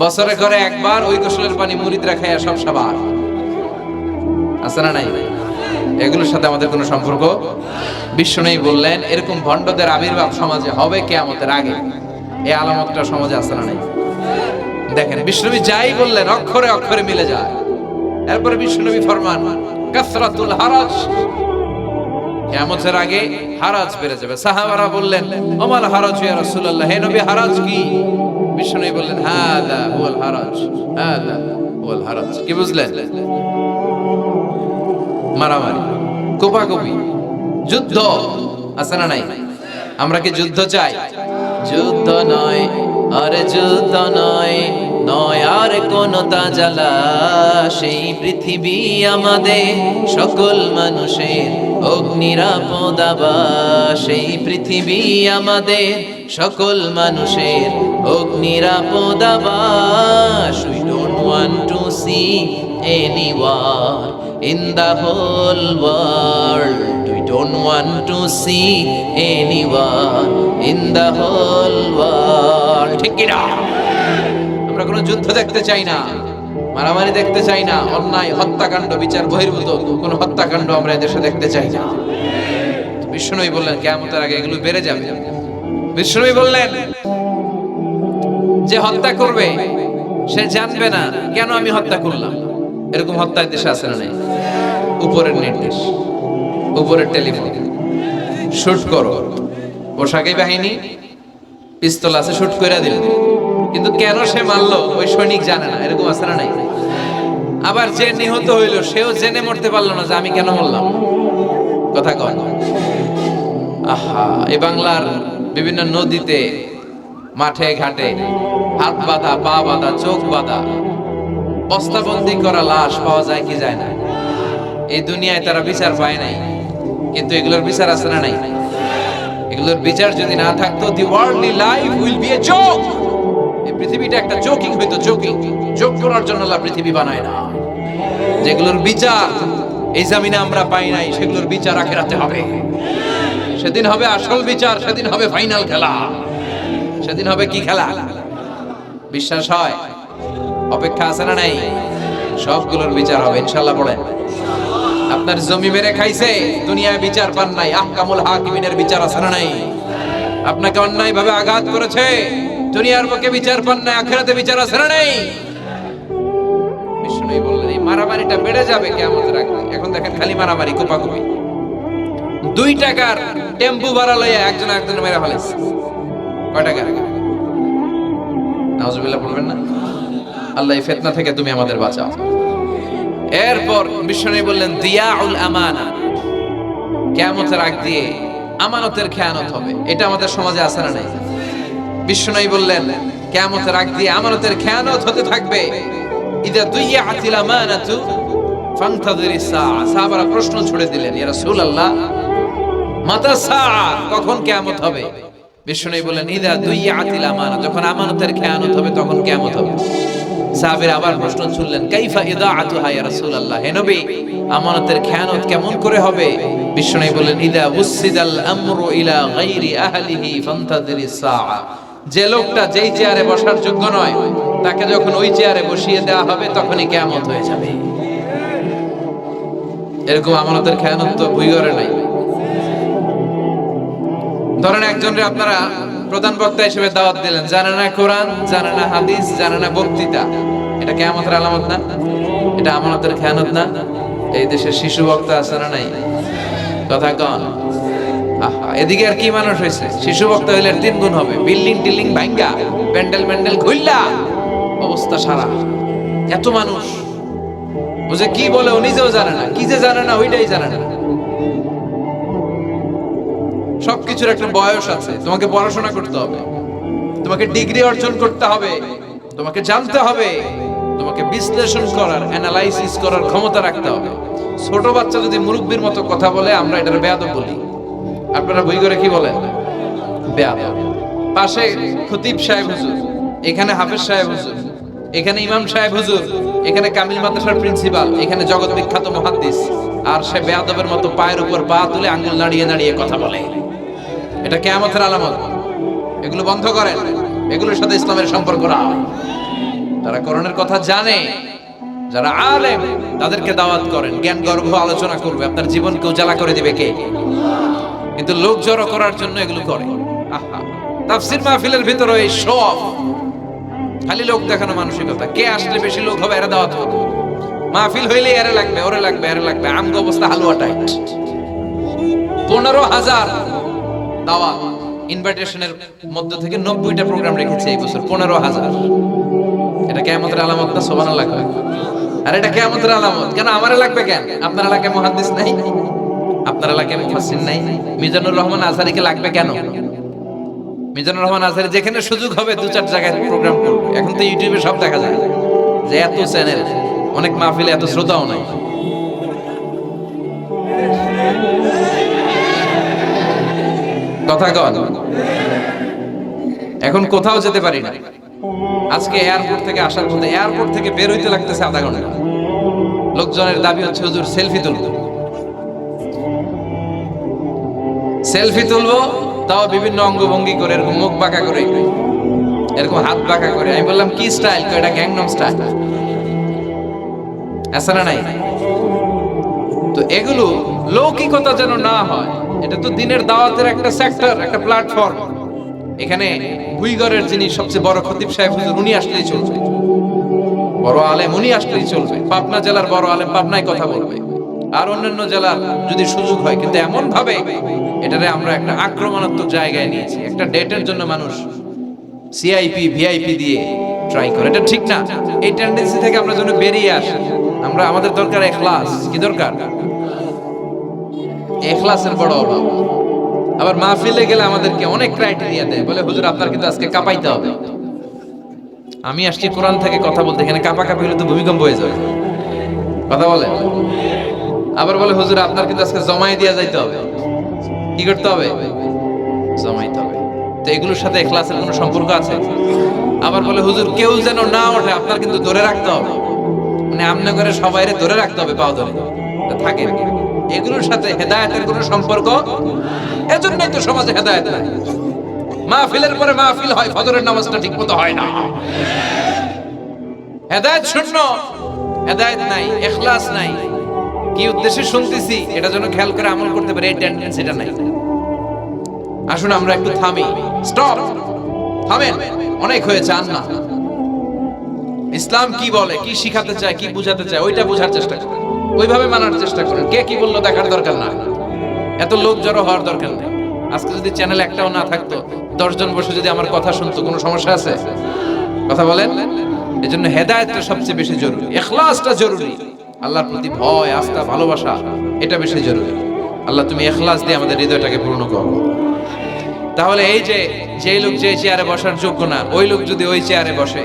বছরে করে একবার ওই গোসলের পানি মুরিদরা খায় সব সাবার। আছে না নাই? এগুলোর সাথে আমাদের কোনো সম্পর্ক। বিশ্বনবী বললেন এরকম ভণ্ডদের আবির্ভাব সমাজে হবে কিয়ামতের আগে। এই আলামতটা সমাজে আছে না নাই? দেখেন বিশ্বনবী যাই বললেন অক্ষরে অক্ষরে মিলে যায়। এরপরে বিশ্বনবী ফরমান কাসরাতুল হারাজ, কিয়ামতের আগে হারাজ বেড়ে যাবে। সাহাবারা বললেন, ওমাল হারাজ ইয়া রাসূলুল্লাহ, হে নবী হারাজ কি? বিশ্বনবী বললেন, হাদা হুয়াল হারাজ, হাদা হুয়াল হারাজ। কি বুঝলেন? মারামারি, কোপাকুপি, যুদ্ধ আছে না নাই? আমরা কি যুদ্ধ চাই? যুদ্ধ নয় আরে যুদ্ধ নয়, নয় আর কোন তাজালা, সেই পৃথিবী আমাদের সকল মানুষের অগ্নিরাপদ আবাস, সেই পৃথিবী আমাদের সকল মানুষের অগ্নিরাপদ আবাস। We don't want to see any war in the whole world. We don't want to see any war in the whole world. ঠিক কি না? আমরা কোনো যুদ্ধ দেখতে চাই না, মারামারি দেখতে চাই না, অন্যায় হত্যাকাণ্ড বিচার বহির্ভূত কোনো হত্যাকাণ্ড আমরা এদেশে দেখতে চাই না। বিশ্বনবী বললেন কিয়ামতের আগে এগুলো বেড়ে যাবে। বিশ্বনবী বললেন যে হত্যা করবে সে জানবে না কেন আমি হত্যা করলাম। এরকম হত্যা দেশে আছে না নাই? উপরের নির্দেশ, উপরের টেলিফোন, শুট করো, পোশাকি বাহিনী পিস্তল আছে, শুট করে দিল, কিন্তু কেন সে মারলো ওই সৈনিক জানে না। এরকম আছে না নাই? আবার যে নিহত হইল সেও জেনে মরতে পারলো না যে আমি কেন মরলাম। কথা কয় আহা, এই বাংলার বিভিন্ন নদীতে, মাঠে ঘাটে হাত বাঁধা, পা বাঁধা, চোখ বাঁধা, বস্তাবন্দি করা লাশ পাওয়া যায় কি যায় না? এই দুনিয়ায় তারা বিচার পায় নাই, কিন্তু এগুলোর বিচার আছে না নাই? এগুলোর বিচার যদি না থাকতো, the worldly life will be a joke. এই পৃথিবীটা একটা জোকিং হইতো, জোকিং। জোক করার জন্য আল্লাহ পৃথিবী বানায় না। যেগুলোর বিচার এই জমিনে আমরা পাই নাই, সেগুলোর বিচার আখিরাতে হবে। সেদিন হবে আসল বিচার, সেদিন হবে ফাইনাল খেলা। সেদিন হবে কি খেলা? বিশ্বাস হয়? অপেক্ষা আছে না নাই? সবগুলোর বিচার হবে ইনশাআল্লাহ। পড়েন, আপনার জমি মেরে খাইছে, দুনিয়ায় বিচার পান নাই, আহকামুল হাকিমিনের বিচার আছে না নাই? আপনাকে অন্যায় ভাবে আঘাত করেছে, দুনিয়ার বুকে বিচার পান নাই, আখিরাতে বিচার আছে না নাই? বিষ্ণু বললেন এই মারামারিটা বেড়ে যাবে কিয়ামতের আগে। এখন দেখেন খালি মারামারি, কোপাকুপি। 2 টাকার টেম্পু ভাড়া লইয়া একজন একজনের মেরে ফেলেছে। কয় টাকা? নাউজুবিল্লাহ বলবেন না? আল্লাহ এই ফিতনা থেকে তুমি আমাদের বাঁচাও। এরপর বিশ্বনবী বললেন দিয়াউল আমানা, কিয়ামতের আগ দিয়ে আমানতের খেয়ানত হবে। এটা আমাদের সমাজে আছে না নাই? বিশ্বনবী বললেন কিয়ামতের আগ দিয়ে আমানতের খেয়ানত হতে থাকবে। ইদা দুইয়াতিল আমানাতু ফান্তাযিরিস সাআ। সাহাবারা প্রশ্ন ছুড়ে দিলেন, ইয়া রাসূলুল্লাহ মাতা সাআ, কখন কিয়ামত হবে? বিশ্বনবী বললেন ইদা দুইয়াতিল আমানা, যখন আমানতের খেয়ানত হবে তখন কিয়ামত হবে। সাহাবীরা আবার প্রশ্ন ছুড়লেন, কাইফা ইদাআতুহা ইয়া রাসূলুল্লাহ, হে নবী আমানতের খেয়ানত কেমন করে হবে? বিশ্বনবী বললেন ইদা উসিদাল আমরু ইলা গায়রি আহলিহি ফান্তাযিরিস সাআ, যে লোকটা যেই চেয়ারে বসার যোগ্য নয় তাকে যখন ওই চেয়ারে বসিয়ে দেওয়া হবে তখনই কিয়ামত হয়ে যাবে। এরকম আমানতের খেয়ানত তো ভুই করে নাই। ধরেন একজনকে আপনারা প্রধান বক্তা হিসেবে দাওয়াত দিলেন, জানে না কোরআন, জানে না হাদিস, জানে না বক্তৃতা, এটা কিয়ামতের আলামত না? এটা আমানতের খেয়ানত না? এই দেশের শিশু বক্তা আছে না নাই? কথা কন। আহা, এদিকে আর কি মানুষ হয়েছে? শিশু বক্তা হইলে 3 গুণ হবে। বিল্ডিং টিল্ডিং ভাঙ্গা, প্যান্ডেল ম্যান্ডেল খুললা, অবস্থা সারা। এত মানুষ বুঝে কি বলে ও নিজেও জানে না, কি যে জানে না ওইটাই জানে না। সবকিছুর একটা বয়স আছে। তোমাকে পড়াশোনা করতে হবে, তোমাকে ডিগ্রি অর্জন করতে হবে, তোমাকে জানতে হবে, তোমাকে বিশ্লেষণ করার, অ্যানালাইসিস করার ক্ষমতা রাখতে হবে। ছোট বাচ্চা যদি মুরব্বির মতো কথা বলে আমরা এটার বেয়াদব বলি। আপনারা বই করে কি বলেন? বেয়াদব। পাশে খতিব সাহেব হুজুর, এখানে হাফেজ সাহেব হুজুর, এখানে ইমাম সাহেব হুজুর, এখানে কামিল মাদ্রাসার প্রিন্সিপাল, এখানে জগৎ বিখ্যাত মুহাদ্দিস, আর সে বেয়াদবের মতো পায়ের উপর পা তুলে আঙ্গুল নাড়িয়ে নাড়িয়ে কথা বলে। এটা কিয়ামতের আলামত। এগুলো বন্ধ করেন, এগুলোর সাথে ইসলামের সম্পর্ক না। যারা কোরআনের কথা জানে, যারা আলেম, তাদেরকে দাওয়াত করেন, জ্ঞান গর্ভ আলোচনা করবে, আপনার জীবনকে উজালা করে দিবে কে? কিন্তু লোক জড়ো করার জন্য এগুলো করে। আহা, তাফসীর মাহফিলের ভিতরে এই শো অফ, খালি লোক দেখানো মানসিকতা। কে আসলে বেশি লোক হবে এরা দাওয়াত করবে। মাহফিল হইলে এরা লাগবে, ওরে লাগবে, এরা লাগবে। আমগো অবস্থা হালুয়া টাইট। 15,000 দাওয়াত ইনভাইটেশনের মধ্য থেকে 90টা প্রোগ্রাম রেখেছে এই বছর। 15,000। এটা কিয়ামতের আলামত না? সুবহানাল্লাহ। আর এটা কিয়ামতের আলামত কেন? আমারে লাগবে কেন? আপনার এলাকায় মুহাদ্দিস নাই? আপনার এলাকায় মুফাসসির নাই? মিজানুর রহমান আজহারীকে লাগবে কেন? মিজানুর রহমান আজহারী যেখানে সুযোগ হবে 2-4 জায়গায় প্রোগ্রাম করবে। এখন তো ইউটিউবে সব দেখা যায় যে এত চ্যানেল, অনেক মাহফিলে এত শ্রোতাও নাই। কথা কন। এখন কোথাও যেতে পারি না। আজকে এয়ারপোর্ট থেকে আসার পথে, এয়ারপোর্ট থেকে বের হইতে লাগতেছে আধা ঘন্টা। লোকজনের দাবি হচ্ছে হুজুর সেলফি তুলবো, সেলফি তুলবো, তাও বিভিন্ন অঙ্গভঙ্গি করে, এরকম মুখ বাঁকা করে, এরকম হাত বাঁকা করে। আমি বললাম কি স্টাইল? এটা গ্যাংনম স্টাইল। আছে না নাই? তো এগুলো লৌকিকতা যেন না হয়। এটা তো দিনের দাওয়াতের একটা সেক্টর, একটা প্ল্যাটফর্ম। এখানে ভুইগড়ের যিনি সবচেয়ে বড় খতিব সাহেব হুজুর, উনি আসলেই চলবে। বড় আলেম উনি আসলেই চলবে। পাবনা জেলার বড় আলেম পাবনায় কথা বলবে, আর অন্যান্য জেলার যদি সুযোগ হয়। কিন্তু এমন ভাবে এটারে আমরা একটা আক্রমণাত্মক জায়গায় নিয়েছি। একটা ডেটের জন্য মানুষ সিআইপি ভিআইপি দিয়ে ট্রাই করে, এটা ঠিক না। এই টেন্ডেন্সি থেকে আমরা যেন বেরিয়ে আসি। আমরা, আমাদের দরকার ইখলাস। কি দরকার? ইখলাসের বড় অভাব। আবার মাহফিলে গেলে আমাদেরকে অনেক ক্রাইটেরিয়া দেয়, বলে হুজুর আপনার কিন্তু আজকে কাঁপাইতে হবে। আমি আসছি কোরআন থেকে কথা বলতে, এখানে কাঁপাকাঁপি হলে তো ভূমিকম্প হয়ে যাবে। কথা বলে। আবার বলে হুজুর আপনার কিন্তু আজকে জমাই দিয়ে যাইতে হবে। কি করতে হবে? জমাইতে হবে। তো এগুলোর সাথে ইখলাসের কোনো সম্পর্ক আছে? আবার বলে হুজুর কেউ যেন না ওঠে, আপনার কিন্তু ধরে রাখতে হবে। মানে আমনে করে সবাইরে ধরে রাখতে হবে, পাও ধরে থাকে। এগুলোর সাথে হেদায়েতের কোনো সম্পর্ক? এজন্যই তো সমাজে হেদায়েত নাই। মাহফিলের পরে মাহফিল হয়, ফজরের নামাজটা ঠিকমতো হয় না। হেদায়েত শূন্য, হেদায়েত নাই, ইখলাস নাই। কি উদ্দেশ্যে শুনতেছি এটা যেন খেয়াল করে আমল করতে পারে, এই টেন্ডেন্সিটা নাই। আসুন আমরা একটু থামি। স্টপ, থামেন, অনেক হয়েছে। আন না। ইসলাম কি বলে, কি শিখাতে চায়, কি বুঝাতে চায়, ওইটা বোঝার চেষ্টা করুন, ওইভাবে মানার চেষ্টা করুন। কে কি বললো দেখার দরকার না, এত লোক জড়ো হওয়ার দরকার নেই। আজকে যদি চ্যানেল একটাও না থাকতো, 10 জন বসে যদি আমার কথা শুনতো, কোনো সমস্যা আছে? কথা বলেন। এজন্য হেদায়েতটা সবচেয়ে বেশি জরুরি, ইখলাসটা জরুরি। আল্লাহর প্রতি ভয়, আস্থা, ভালোবাসা, এটা বেশি জরুরি। আল্লাহ তুমি ইখলাস দিয়ে আমাদের হৃদয়টাকে পূর্ণ করো। তাহলে এই যে লোক যে চেয়ারে বসার যোগ্য না, ওই লোক যদি ওই চেয়ারে বসে,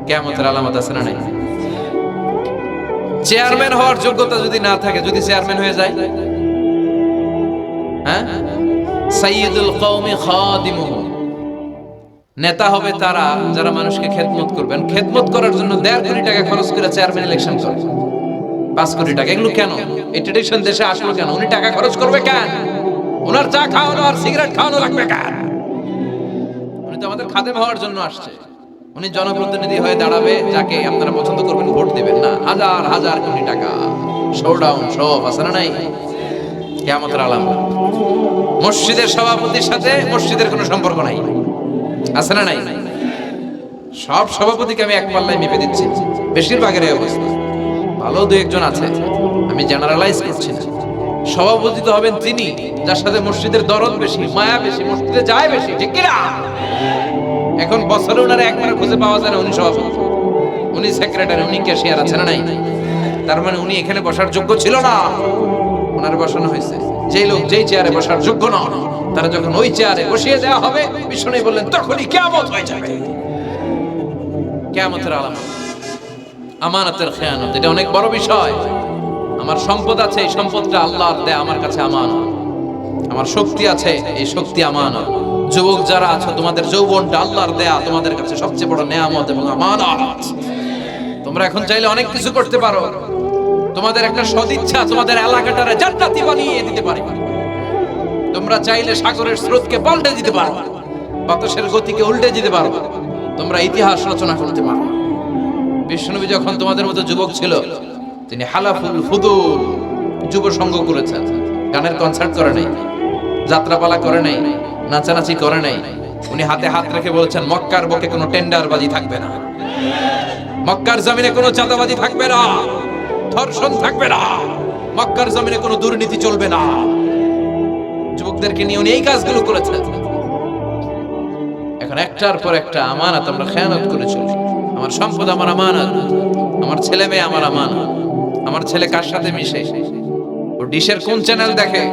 কিয়ামতের আলামত আছে না নাই? চেয়ারম্যান হওয়ার যোগ্যতা যদি না থাকে, যদি চেয়ারম্যান হয়ে যায়, হ্যাঁ, সাইয়্যিদুল কওমি খাদিমুহু, নেতা হবে তারা যারা মানুষকে খেদমত করবেন। খেদমত করার জন্য 1.5 কোটি টাকা খরচ করে চেয়ারম্যান ইলেকশন করে। 5 কোটি টাকা, এগুলো কেন? এই ট্রেডিশন দেশে আসলো কেন? উনি টাকা খরচ করবে কেন? ওনার চা খাওয়ানো আর সিগারেট খাওয়ানো লাগবে কেন? উনি তো আমাদের খাদেম হওয়ার জন্য আসছে। উনি জনপ্রতিনিধি হয়ে দাঁড়াবে, যাকে আপনারা পছন্দ করবেন ভোট দিবেন না। হাজার হাজার কোটি টাকা, শোডাউন, সব আছে না নাই? কিয়ামতের আলামত। মসজিদের সভাপতির সাথে মসজিদের কোনো সম্পর্ক নাই, আছে না নাই? সব সভাপতিকে আমি এক পাল্লায় মেপে দিচ্ছি, বেশিরভাগের এই অবস্থা। ভালো 2-1 আছে, আমি জেনারেলাইজ করছি না। সভাপতি তো হবেন তিনি যার সাথে মসজিদের দরদ বেশি, মায়া বেশি, মসজিদে যায় বেশি, ঠিক কিনা? এখন বছরে ওনারা একবার খুঁজে পাওয়া যায় না উনি সভাপতি, উনি সেক্রেটারি, উনি ক্যাশিয়ার, আছে না নাই? তার মানে উনি এখানে বসার যোগ্য ছিল না, ওনার বসানো হয়েছে। যেই লোক যেই চেয়ারে বসার যোগ্য না, তারা যখন ওই চেয়ারে বসিয়ে দেওয়া হবে, বিষ্ণু বললেন তখনই কিয়ামত হয়ে যাবে। কিয়ামতের আলামত আমানতের খেয়ানত, এটা অনেক বড় বিষয়। আমার সম্পদ আছে, এই সম্পদটা আল্লাহর দেয়া আমার কাছে আমানত। আমার শক্তি আছে, এই শক্তি আমানত। যুবক যারা আছো, তোমাদের যৌবনটা আল্লাহর দেয়া, তোমাদের কাছে সবচেয়ে বড় নেয়ামত এবং আমানত। তোমরা এখন চাইলে অনেক কিছু করতে পারো। তোমাদের একটা সদিচ্ছা তোমাদের এলাকাটারে জান্নাতি বানিয়ে দিতে পারে। তোমরা চাইলে সাগরের স্রোতকে পাল্টে দিতে পারো, বাতাসের গতিকে উল্টে দিতে পারো, তোমরা ইতিহাস রচনা করতে পারো। বিশ্বনবী যখন তোমাদের মতো যুবক ছিল, তিনি হালাফুল ফুদুল যুব সংঘ করেছেন। গানের কনসার্ট করে নাই, যাত্রাপালা করে নাই, নাচানাচি করে নাই। উনি হাতে হাত রেখে বলেছেন, মক্কার বুকে কোনো টেন্ডারবাজি থাকবে না, মক্কার জমিনে কোনো চাঁদাবাজি থাকবে না, ধর্ষণ থাকবে না, মক্কার জমিনে কোনো দুর্নীতি চলবে না। যুবকদেরকে নিয়ে উনি এই কাজগুলো করেছেন। এখন একটার পর একটা আমানত আমরা খেয়ানত করে চলি। আমার সম্পদ আমার আমানত, আমার ছেলে মেয়ে আমার আমানত, আমার ছেলে কার সাথে মিশে, ও ডিশের কোন চ্যানেল দেখে,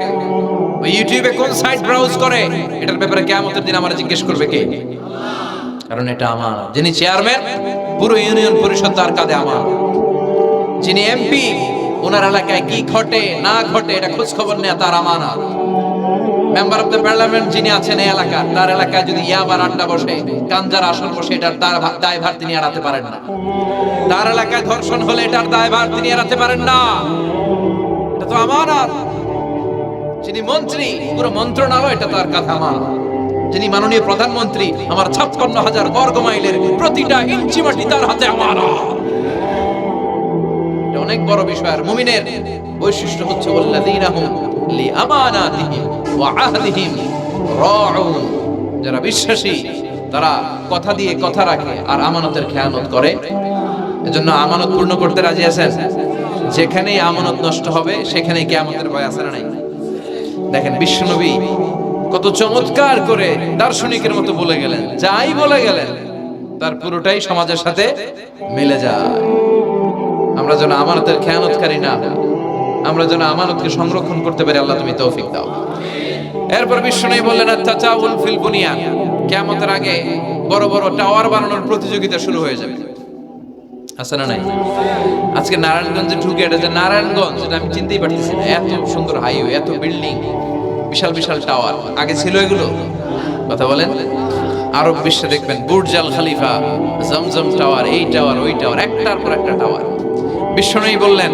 ও ইউটিউবে কোন সাইট ব্রাউজ করে, এটার ব্যাপারে কিয়ামতের দিন আমরা জিজ্ঞেস করবে কে? কারণ এটা আমানত। যিনি চেয়ারম্যান, পুরো ইউনিয়ন পরিষদ তার কাঁধে আমানত। যিনি এমপি, ওনার এলাকায় কি ঘটে না ঘটে এটা খোঁজ খবর নেওয়া তার আমানত। মেম্বার অফ দ্য পার্লামেন্ট যিনি আছেন এই এলাকার, তার এলাকায় যদি ইয়াবার আড্ডা বসে, গাঞ্জার আসর বসে, এটার দায়ভার তিনি এড়াতে পারেন না। তার এলাকায় ধর্ষণ হলে এটার দায়ভার তিনি এড়াতে পারেন না। এটা তো আমানত। যিনি মন্ত্রী, পুরো মন্ত্রণালয় এটা তার কাঁধে আমানত। যিনি মাননীয় প্রধানমন্ত্রী, আমার 56,000 বর্গ মাইলের প্রতিটা ইঞ্চি মাটি তার হাতে আমানত। এটা অনেক বড় বিষয়। আর মুমিনের বৈশিষ্ট্য হচ্ছে ওয়াল্লাযীনা হুম লিআমানাতিহিম ওয়া আহদিহিম রাউন। যারা বিশ্বাসী তারা কথা দিয়ে কথা রাখে আর আমানতের খেয়ানত করে। এজন্য আমানত পূর্ণ করতে রাজি আছেন? যেখানেই আমানত নষ্ট হবে সেখানেই কিয়ামতের ভয় আছে না নাই? দেখেন বিশ্বনবী কত চমৎকার করে দার্শনিকের মতো বলে গেলেন, যাই বলে গেলেন তার পুরোটাই সমাজের সাথে মিলে যায়। আমরা যেন আমানতের খেয়ানতকারী না হই, আমরা যেন আমানতকে সংরক্ষণ করতে পারি। আল্লাহ তুমি তৌফিক দাও। এরপর বিশ্বনবী বললেন আত-তাজাউল ফিল বুনিয়ান, কিয়ামতের আগে বড় বড় টাওয়ার বানানোর প্রতিযোগিতা শুরু হয়ে যাবে। আছে না নাই? আজকে নারায়ণগঞ্জে ঢুকে, এটা যে নারায়ণগঞ্জ এটা আমি চিনতেই পারতেছি না। এত সুন্দর হাইওয়ে, এত বিল্ডিং, বিশাল বিশাল টাওয়ার, আগে ছিল এগুলো? কথা বলেন। আরব বিশ্বে দেখবেন বুর্জ আল খলিফা, জমজম টাওয়ার, এই টাওয়ার ওই টাওয়ার, একটার পর একটা টাওয়ার। বিশ্বনবী বললেন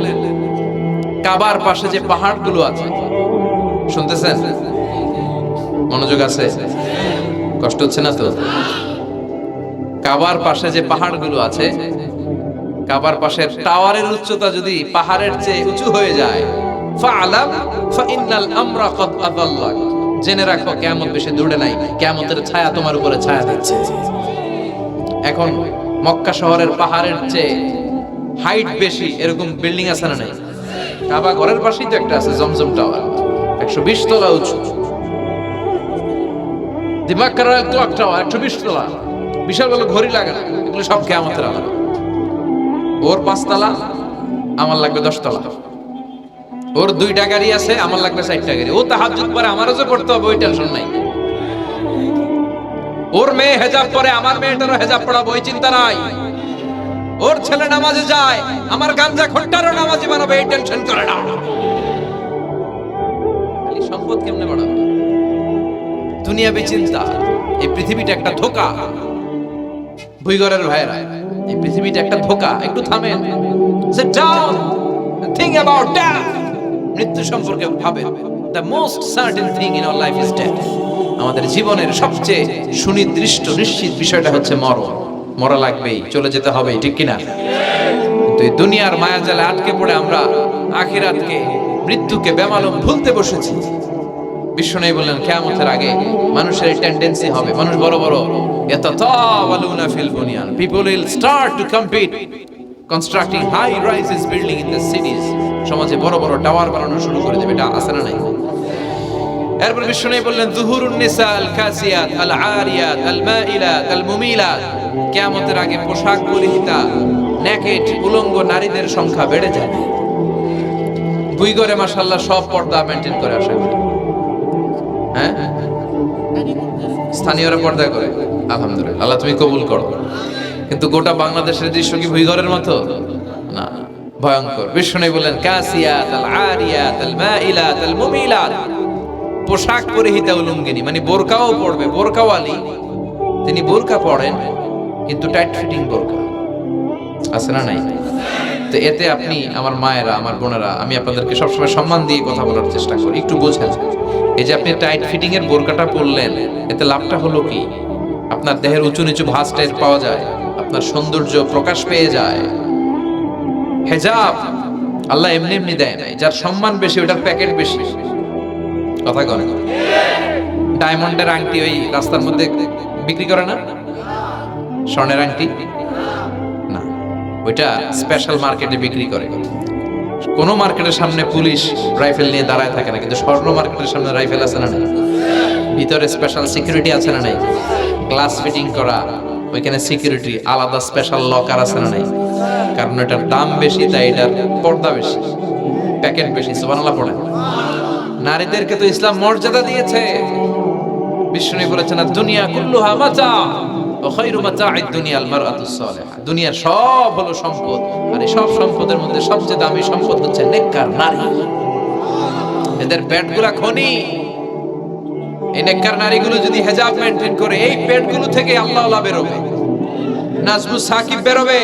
কাবার পাশে যে পাহাড়গুলো আছে, শুনতেছেন? মনোযোগ আছে? কষ্ট হচ্ছে না তো? কাবার পাশে যে পাহাড়গুলো আছে, কাবার পাশের টাওয়ারের উচ্চতা যদি পাহাড়ের চেয়ে উঁচু হয়ে যায়, ফাআলাম ফাইন্নাল আমরা কদ আদাল্লাক, জেনে রাখো কিয়ামত বেশি দূরে নাই, কিয়ামতের ছায়া তোমার উপরে ছায়া দিচ্ছে। এখন মক্কা শহরের পাহাড়ের চেয়ে হাইট বেশি এরকম বিল্ডিং আছে না নাই? কাবা ঘরের পাশেই তো একটা আছে, জমজম টাওয়ার, 120 তলা উঁচু। দি মক্কার ক্লক টাওয়ার 120 তলা, বিশাল বড় ঘড়ি লাগানো, এগুলো সব কিয়ামতের আলামত। ওর 5 তলা, আমার লাগবে 10 তলা। ওর 2টা গাড়ি আছে, আমার লাগবে 4টা গাড়ি। ও তাহাজ্জুদ পড়ে, আমারও যে পড়তে হবে ওই টেনশন নাই। ওর মেয়ে হেজাব পরে, আমার মেয়েটারও হেজাব পড়াবো ওই চিন্তা নাই। ওর ছেলে নামাজে যায়, আমার গাঞ্জা খোট্টারও নামাজি বানাবে এই টেনশন করে না। খালি সম্পদ কেমনে বাড়াবে, দুনিয়াবি চিন্তা। এই পৃথিবীটা একটা ধোঁকা। ভুইগরের ভাইরা, এই পৃথিবীটা একটা ধোঁকা। একটু থামেন, sit down and think about death. মৃত্যু সম্পর্কে ভাবেন। The most certain thing in our life is death. আমাদের জীবনের সবচেয়ে সুনির্দিষ্ট নিশ্চিত বিষয়টা হচ্ছে মরণ। মরা লাগবেই, চলে যেতে হবে, ঠিক কিনা? কিন্তু এই দুনিয়ার মায়াজালে আটকে পড়ে আমরা আখিরাতকে, মৃত্যুকে বেমালুম ভুলতে বসেছি। বিশ্বনবী বললেন কিয়ামতের আগে মানুষের এই টেন্ডেন্সি হবে, মানুষ বড় বড় ইয়াতাতাওয়ালুনা feel বুনিয়ান, people will start to compete constructing high rises building in the cities. সমাজে বড় বড় টাওয়ার বানানো শুরু করে দেবে। এটা আছে না নাই? এরপর বিশ্বনবী বললেন যুহুরুন নিসা আল কাসিয়াত আল আরিয়াত আল মাইলাত আল মুমিলাত, কিয়ামতের আগে পোশাক পরিহিতা নেকেট উলঙ্গ নারীদের সংখ্যা বেড়ে যাবে। দুই ঘরে মাশাআল্লাহ সব পর্দা মেইনটেইন করে আসে। হ্যাঁ, স্থানীয়রা পর্দা করে, আলহামদুলিল্লাহ, আল্লাহ তুমি কবুল করো। কিন্তু গোটা বাংলাদেশের দৃশ্য কি ভুইঘরের মতো? না, ভয়ঙ্কর। বিশ্বনবী বলেন কাসিয়াত আল আরিয়াত আল মাইলাত আল মুমিলাত, পোশাক পরিহিতা উলঙ্গিনী, মানে বোরকাও পড়বে, বোরকাওয়ালি। তিনি বোরকা পড়েন কিন্তু টাইট ফিটিং বোরকা, আছে না নাই? তো এতে আপনি, আমার মায়েরা, আমার বোনেরা, আমি আপনাদেরকে সবসময় সম্মান দিয়ে কথা বলার চেষ্টা করি, একটু বোঝেন। এই যে আপনি টাইট ফিটিং এর বোরকাটা পরলেন, এতে লাভটা হলো কি? আপনার দেহের উঁচু নিচু ভাঁজ টের পাওয়া যায়, আপনার সৌন্দর্য প্রকাশ পেয়ে যায়। হেজাব আল্লাহ এমনি এমনি দেয় নাই, যার সম্মান বেশি ওটার প্যাকেট বেশি। কথা কয়? ডায়মন্ডের আংটি ওই রাস্তার মধ্যে বিক্রি করে না? স্বর্ণের আংটি না, ওইটা স্পেশাল মার্কেটে বিক্রি করে। কোন মার্কেটের সামনে পুলিশ রাইফেল নিয়ে দাঁড়ায় থাকে না, কিন্তু স্বর্ণ মার্কেটের সামনে রাইফেল আছে না নাই? ভিতরে স্পেশাল সিকিউরিটি আছে না নাই? গ্লাস ফিটিং করা, ওইখানে সিকিউরিটি আলাদা স্পেশাল লকার আছে না নাই? কারণ এটার দাম বেশি, তাই এটার পর্দা বেশি, প্যাকেট বেশি। সুবহানাল্লাহ পড়েন। নারীদেরকে তো ইসলাম মর্যাদা দিয়েছে। বিষ্ণু বলেছেন, দুনিয়া কুল্লুহা মাতা ওয়া খায়রু মাতা'আদ দুনিয়াল মারআতুস সালিহা। দুনিয়ার সব হলো সম্পদ, আর এই সব সম্পদের মধ্যে সবচেয়ে দামি সম্পদ হচ্ছে নেককার নারী। এদের পেটগুলা খনি। এই নেককার নারীগুলো যদি হিজাব মেইনটেইন করে, এই পেটগুলো থেকে আল্লাহওয়ালা বেরোবে, নাজমুস সাকিব বেরোবে।